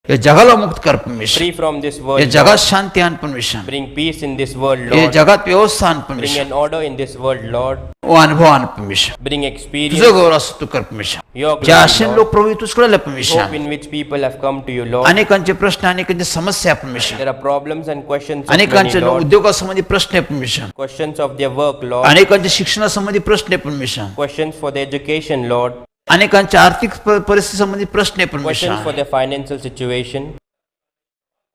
Speaker 4: या जगाला मुक्त कर परमेश्वर.
Speaker 5: Free from this
Speaker 4: या
Speaker 5: world,
Speaker 4: जगात
Speaker 5: Lord.
Speaker 4: शांती आण परमेश्वर.
Speaker 5: Bring peace in this world,
Speaker 4: या
Speaker 5: Lord.
Speaker 4: जगात व्यवस्था आण
Speaker 5: Bring
Speaker 4: परमेश्वर.
Speaker 5: an order in this world, Lord.
Speaker 4: व अनुभव आण परमेश्वर.
Speaker 5: Bring
Speaker 4: तुझं
Speaker 5: experience,
Speaker 4: गौरव असं तू कर परमेश्वर.
Speaker 5: your
Speaker 4: ज्या
Speaker 5: glory,
Speaker 4: आशेने
Speaker 5: Lord.
Speaker 4: लोक प्रभू तुझकडे आले
Speaker 5: Hope
Speaker 4: परमेश्वर.
Speaker 5: in which people have come to you, Lord.
Speaker 4: अनेकांचे प्रश्न, अनेकांच्या समस्या आहे परमेश्वर.
Speaker 5: There are problems and questions of many,
Speaker 4: अनेकांचे
Speaker 5: Lord.
Speaker 4: उद्योगासंबंधी प्रश्न आहे परमेश्वर.
Speaker 5: Questions of their work, Lord.
Speaker 4: अनेकांच्या शिक्षणासंबंधी प्रश्न आहे परमेश्वर.
Speaker 5: Questions for their education, Lord.
Speaker 4: अनेकांच्या आर्थिक परिस्थिती संबंधी प्रश्न आहे
Speaker 5: Questions for
Speaker 4: परमेश्वर.
Speaker 5: their financial situation.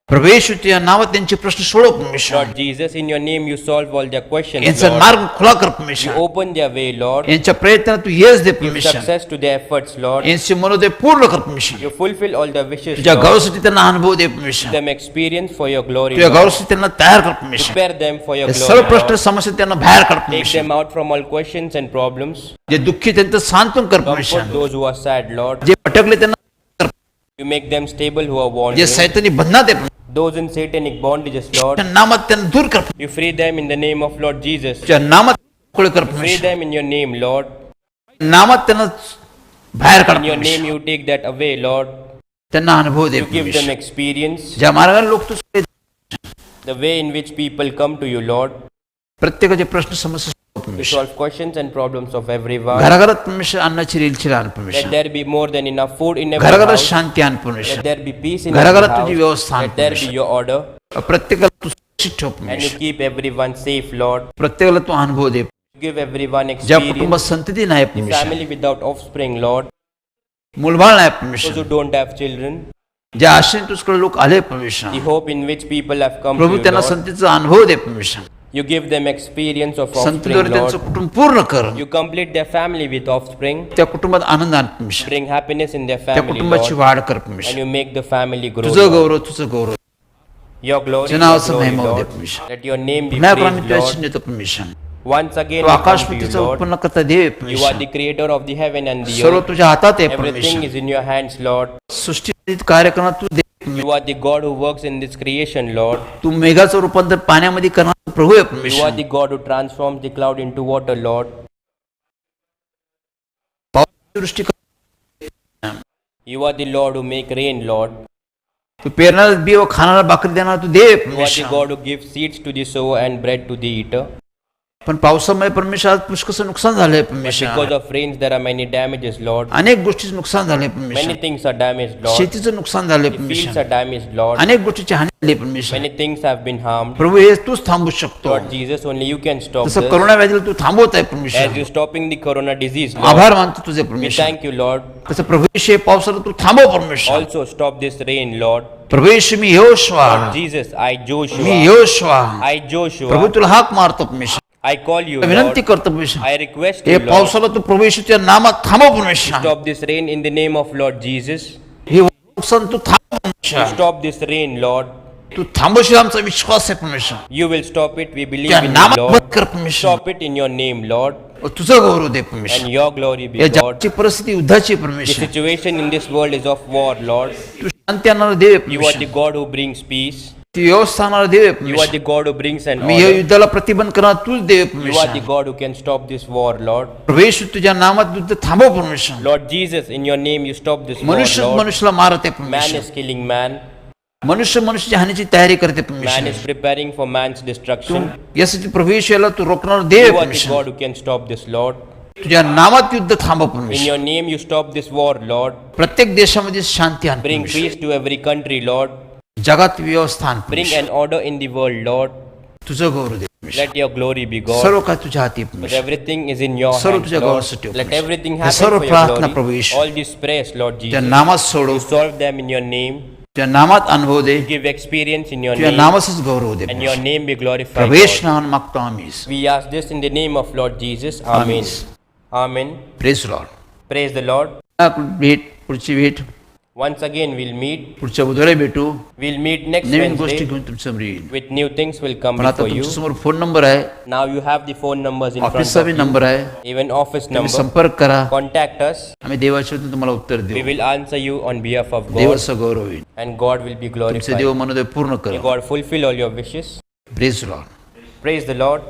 Speaker 4: प्रभू येशू तुझ्या नावात त्यांचे प्रश्न सोडव परमेश्वर.
Speaker 5: Lord Jesus, in your name you solve all their questions,
Speaker 4: यांचा
Speaker 5: Lord.
Speaker 4: मार्ग खुला कर
Speaker 5: You
Speaker 4: परमेश्वर.
Speaker 5: open their way, Lord.
Speaker 4: यांच्या प्रयत्नात तू यश दे
Speaker 5: Give
Speaker 4: परमेश्वर.
Speaker 5: success to their efforts, Lord.
Speaker 4: यांचे मनोदय पूर्ण कर परमेश्वर.
Speaker 5: You fulfill all their wishes,
Speaker 4: तुझ्या
Speaker 5: Lord.
Speaker 4: गौरवासाठी त्यांना अनुभव दे
Speaker 5: Give
Speaker 4: परमेश्वर.
Speaker 5: them experience for your glory,
Speaker 4: तुझ्या
Speaker 5: Lord.
Speaker 4: गौरवासाठी त्यांना तयार कर परमेश्वर.
Speaker 5: Prepare them for your
Speaker 4: हे
Speaker 5: glory,
Speaker 4: सर्व प्रश्न
Speaker 5: Lord.
Speaker 4: समस्या त्यांना बाहेर कर
Speaker 5: Take
Speaker 4: परमेश्वर.
Speaker 5: them out from all questions and problems.
Speaker 4: जे दुःखी त्यांचं सांत्वन कर
Speaker 5: Comfort
Speaker 4: परमेश्वर.
Speaker 5: those who are sad, Lord.
Speaker 4: जे भटकले त्यांना,
Speaker 5: You make them stable who are
Speaker 4: जे
Speaker 5: wandering.
Speaker 4: सैतानी बंधनात आहे
Speaker 5: Those in satanic bondages, Lord.
Speaker 4: तुझ्या नामात त्यांना दूर कर.
Speaker 5: You free them in the name of Lord Jesus.
Speaker 4: तुझ्या नामात मोकळे कर
Speaker 5: Free
Speaker 4: परमेश्वर.
Speaker 5: them in your name, Lord.
Speaker 4: नामात त्यांना बाहेर काढ
Speaker 5: In your name
Speaker 4: परमेश्वर.
Speaker 5: you take that away, Lord.
Speaker 4: त्यांना अनुभव दे
Speaker 5: You give them
Speaker 4: परमेश्वर.
Speaker 5: experience.
Speaker 4: ज्या मार्गाने लोक तुझे
Speaker 5: The way in which people come to you, Lord.
Speaker 4: प्रत्येकाचे प्रश्न समस्या सोडव
Speaker 5: You
Speaker 4: परमेश्वर.
Speaker 5: solve questions and problems of everyone.
Speaker 4: घराघरात परमेश्वर अन्नाची रेलची आण
Speaker 5: Let
Speaker 4: परमेश्वर.
Speaker 5: there be more than enough food in every
Speaker 4: घराघरात
Speaker 5: house.
Speaker 4: शांती आण
Speaker 5: Let
Speaker 4: परमेश्वर.
Speaker 5: there be peace in every
Speaker 4: घराघरात
Speaker 5: house.
Speaker 4: तुझी व्यवस्था आण
Speaker 5: Let there be
Speaker 4: परमेश्वर.
Speaker 5: your order.
Speaker 4: प्रत्येकाला तू सुरक्षित ठेव
Speaker 5: And you
Speaker 4: परमेश्वर.
Speaker 5: keep everyone safe, Lord.
Speaker 4: प्रत्येकाला तू अनुभव दे.
Speaker 5: Give everyone
Speaker 4: ज्या कुटुंबात
Speaker 5: experience.
Speaker 4: संतती नाही
Speaker 5: The
Speaker 4: परमेश्वर,
Speaker 5: family without offspring, Lord.
Speaker 4: मुलबाळ नाही
Speaker 5: Those who
Speaker 4: परमेश्वर,
Speaker 5: don't have children.
Speaker 4: ज्या आशेने तुझकडे लोक आले परमेश्वर,
Speaker 5: The hope in which people have come to
Speaker 4: Prabhu
Speaker 5: you,
Speaker 4: त्यांना
Speaker 5: Lord.
Speaker 4: संततीचा अनुभव दे परमेश्वर.
Speaker 5: You give them experience of offspring,
Speaker 4: संततीद्वारे त्यांचं
Speaker 5: Lord.
Speaker 4: कुटुंब पूर्ण कर.
Speaker 5: You complete their family with offspring.
Speaker 4: त्या कुटुंबात आनंद आण परमेश्वर.
Speaker 5: Bring happiness in their
Speaker 4: त्या
Speaker 5: family,
Speaker 4: कुटुंबाची
Speaker 5: Lord.
Speaker 4: वाढ कर
Speaker 5: And
Speaker 4: परमेश्वर.
Speaker 5: you make the family grow,
Speaker 4: तुझं
Speaker 5: Lord.
Speaker 4: गौरव, तुझं गौरव.
Speaker 5: Your glory,
Speaker 4: तुझ्या
Speaker 5: your
Speaker 4: नावाचा
Speaker 5: glory,
Speaker 4: महिमा होऊ दे
Speaker 5: Lord.
Speaker 4: परमेश्वर.
Speaker 5: Let your name be
Speaker 4: पुन्हा एकदा आम्ही
Speaker 5: praised,
Speaker 4: तुला
Speaker 5: Lord.
Speaker 4: चिन्ह देतो परमेश्वर.
Speaker 5: Once again,
Speaker 4: Tu
Speaker 5: we
Speaker 4: Akash
Speaker 5: come to you,
Speaker 4: पृथ्वीचा
Speaker 5: Lord.
Speaker 4: उत्पन्न करता देव आहे
Speaker 5: You are
Speaker 4: परमेश्वर.
Speaker 5: the creator of the heaven and the
Speaker 4: सर्व
Speaker 5: earth.
Speaker 4: तुझ्या हातात आहे
Speaker 5: Everything
Speaker 4: परमेश्वर.
Speaker 5: is in your hands, Lord.
Speaker 4: सृष्टीत कार्यक्रमात तू दे परमेश्वर.
Speaker 5: You are the God who works in this creation, Lord.
Speaker 4: तू मेघाचं रूपांतर पाण्यामध्ये करणारा प्रभू आहे
Speaker 5: You are
Speaker 4: परमेश्वर.
Speaker 5: the God who transforms the cloud into water, Lord.
Speaker 4: पावसाची दृष्टी कर.
Speaker 5: You are the Lord who make rain, Lord.
Speaker 4: तू पेरणारा बी व खाणारा भाकरी देणार तू दे
Speaker 5: You are the
Speaker 4: परमेश्वर.
Speaker 5: God who gives seeds to the sower and bread to the eater.
Speaker 4: पण पावसामुळे परमेश्वर आज पुष्कळचं नुकसान झालंय
Speaker 5: But because
Speaker 4: परमेश्वर.
Speaker 5: of rains, there are many damages, Lord.
Speaker 4: अनेक गोष्टीचं नुकसान झालंय
Speaker 5: Many
Speaker 4: परमेश्वर.
Speaker 5: things are damaged, Lord.
Speaker 4: शेतीचं नुकसान झालंय
Speaker 5: The fields
Speaker 4: परमेश्वर.
Speaker 5: are damaged, Lord.
Speaker 4: अनेक गोष्टीची हानी झाली परमेश्वर.
Speaker 5: Many things have been harmed.
Speaker 4: प्रभू हे तूच थांबू शकतो.
Speaker 5: Lord Jesus, only you can stop
Speaker 4: तसं
Speaker 5: this.
Speaker 4: करोना व्याधीला तू थांबवत आहे
Speaker 5: As
Speaker 4: परमेश्वर.
Speaker 5: you're stopping the corona disease, Lord.
Speaker 4: आभार मानतो तुझे
Speaker 5: We
Speaker 4: परमेश्वर.
Speaker 5: thank you, Lord.
Speaker 4: तसं प्रभू येशू हे पावसाला तू थांबव परमेश्वर.
Speaker 5: Also stop this rain, Lord.
Speaker 4: Prabhu Yeshu me यहोशुवा,
Speaker 5: Lord Jesus, I
Speaker 4: me
Speaker 5: Joshua.
Speaker 4: यहोशुवा.
Speaker 5: I Joshua.
Speaker 4: प्रभू तुला हाक मारतो परमेश्वर.
Speaker 5: I call you,
Speaker 4: विनंती
Speaker 5: Lord.
Speaker 4: करतो परमेश्वर.
Speaker 5: I request
Speaker 4: हे
Speaker 5: you, Lord.
Speaker 4: पावसाला तू प्रभू येशूच्या नामात थांबव परमेश्वर.
Speaker 5: Stop this rain in the name of Lord Jesus.
Speaker 4: हे नुकसान तू थांबव परमेश्वर.
Speaker 5: Stop this rain, Lord.
Speaker 4: तू थांबवशील आमचा विश्वास आहे परमेश्वर.
Speaker 5: You will stop it. We believe
Speaker 4: त्या
Speaker 5: in you,
Speaker 4: नामात
Speaker 5: Lord.
Speaker 4: बंद कर परमेश्वर.
Speaker 5: Stop it in your name, Lord.
Speaker 4: व तुझं गौरव दे
Speaker 5: And
Speaker 4: परमेश्वर.
Speaker 5: your glory be
Speaker 4: या
Speaker 5: God.
Speaker 4: जगाची परिस्थिती युद्धाची आहे
Speaker 5: The
Speaker 4: परमेश्वर.
Speaker 5: situation in this world is of war, Lord.
Speaker 4: तू शांती आणणारा देव आहे
Speaker 5: You are the
Speaker 4: परमेश्वर.
Speaker 5: God who brings peace.
Speaker 4: तू व्यवस्था आणणारा देव आहे
Speaker 5: You are
Speaker 4: परमेश्वर.
Speaker 5: the God who brings an
Speaker 4: मी या
Speaker 5: order.
Speaker 4: युद्धाला प्रतिबंध करणार तूच देव आहे
Speaker 5: You are the
Speaker 4: परमेश्वर.
Speaker 5: God who can stop this war, Lord.
Speaker 4: प्रभू येशू तुझ्या नामात युद्ध थांबव परमेश्वर.
Speaker 5: Lord Jesus, in your name you stop this war,
Speaker 4: मनुष्य
Speaker 5: Lord.
Speaker 4: मनुष्याला मारत आहे
Speaker 5: Man
Speaker 4: परमेश्वर.
Speaker 5: is killing man.
Speaker 4: मनुष्य मनुष्याच्या हानीची तयारी करते
Speaker 5: Man
Speaker 4: परमेश्वर.
Speaker 5: is preparing for man's
Speaker 4: Tu
Speaker 5: destruction.
Speaker 4: यासाठी प्रभू येशू याला तू रोखणार देव आहे
Speaker 5: You are the
Speaker 4: परमेश्वर.
Speaker 5: God who can stop this, Lord.
Speaker 4: तुझ्या नामात युद्ध थांबव
Speaker 5: In
Speaker 4: परमेश्वर.
Speaker 5: your name you stop this war, Lord.
Speaker 4: प्रत्येक देशामध्ये शांती आण
Speaker 5: Bring
Speaker 4: परमेश्वर.
Speaker 5: peace to every country, Lord.
Speaker 4: जगात व्यवस्था आण
Speaker 5: Bring
Speaker 4: परमेश्वर.
Speaker 5: an order in the world, Lord.
Speaker 4: तुझं गौरव दे. परमेश्वर
Speaker 5: Let your glory be God.
Speaker 4: सर्व काय तुझ्या हाती आहे,
Speaker 5: But
Speaker 4: परमेश्वर
Speaker 5: everything is in your
Speaker 4: सर्व
Speaker 5: hands,
Speaker 4: तुझ्या
Speaker 5: Lord.
Speaker 4: गावासाठी ठेव,
Speaker 5: Let
Speaker 4: परमेश्वर.
Speaker 5: everything
Speaker 4: हे
Speaker 5: happen
Speaker 4: सर्व
Speaker 5: for your
Speaker 4: प्रार्थना, प्रभू
Speaker 5: glory.
Speaker 4: Yeshu.
Speaker 5: All these prayers, Lord
Speaker 4: तुझ्या
Speaker 5: Jesus.
Speaker 4: नामात सोडव,
Speaker 5: Solve them in your name.
Speaker 4: तुझ्या नामात अनुभव दे,
Speaker 5: Give experience in your
Speaker 4: तुझ्या
Speaker 5: name.
Speaker 4: नामाचाच Gaurav they,
Speaker 5: And your
Speaker 4: परमेश्वर.
Speaker 5: name be glorified,
Speaker 4: प्रवेश
Speaker 5: Lord.
Speaker 4: नावानं मागतो आम्ही.
Speaker 5: We ask this in the name of Lord Jesus. Amen. Amen.
Speaker 4: Praise Lord.
Speaker 5: Praise the Lord.
Speaker 4: भेट, पुढची भेट
Speaker 5: Once again, we'll meet.
Speaker 4: पुढच्या बुधवारी भेटू.
Speaker 5: We'll meet next
Speaker 4: नवीन गोष्टी
Speaker 5: Wednesday
Speaker 4: घेऊन तुमच्यासमोर येईल.
Speaker 5: with new things will come
Speaker 4: पण आता
Speaker 5: before you.
Speaker 4: तुमच्यासमोर फोन नंबर आहे,
Speaker 5: Now you have the phone numbers in front
Speaker 4: ऑफिसचा
Speaker 5: of
Speaker 4: बी
Speaker 5: you.
Speaker 4: नंबर आहे,
Speaker 5: Even office
Speaker 4: तुम्ही
Speaker 5: number.
Speaker 4: संपर्क करा.
Speaker 5: Contact us.
Speaker 4: आम्ही देवाच्या वतीने तुम्हाला उत्तर
Speaker 5: We
Speaker 4: देऊ.
Speaker 5: will answer you on behalf of God.
Speaker 4: देवाचा गौरव होईल.
Speaker 5: And God will be
Speaker 4: तुमचे
Speaker 5: glorified.
Speaker 4: देव मनोदय पूर्ण
Speaker 5: May
Speaker 4: करा.
Speaker 5: God fulfill all your wishes.
Speaker 4: Praise Lord.
Speaker 5: Praise the Lord.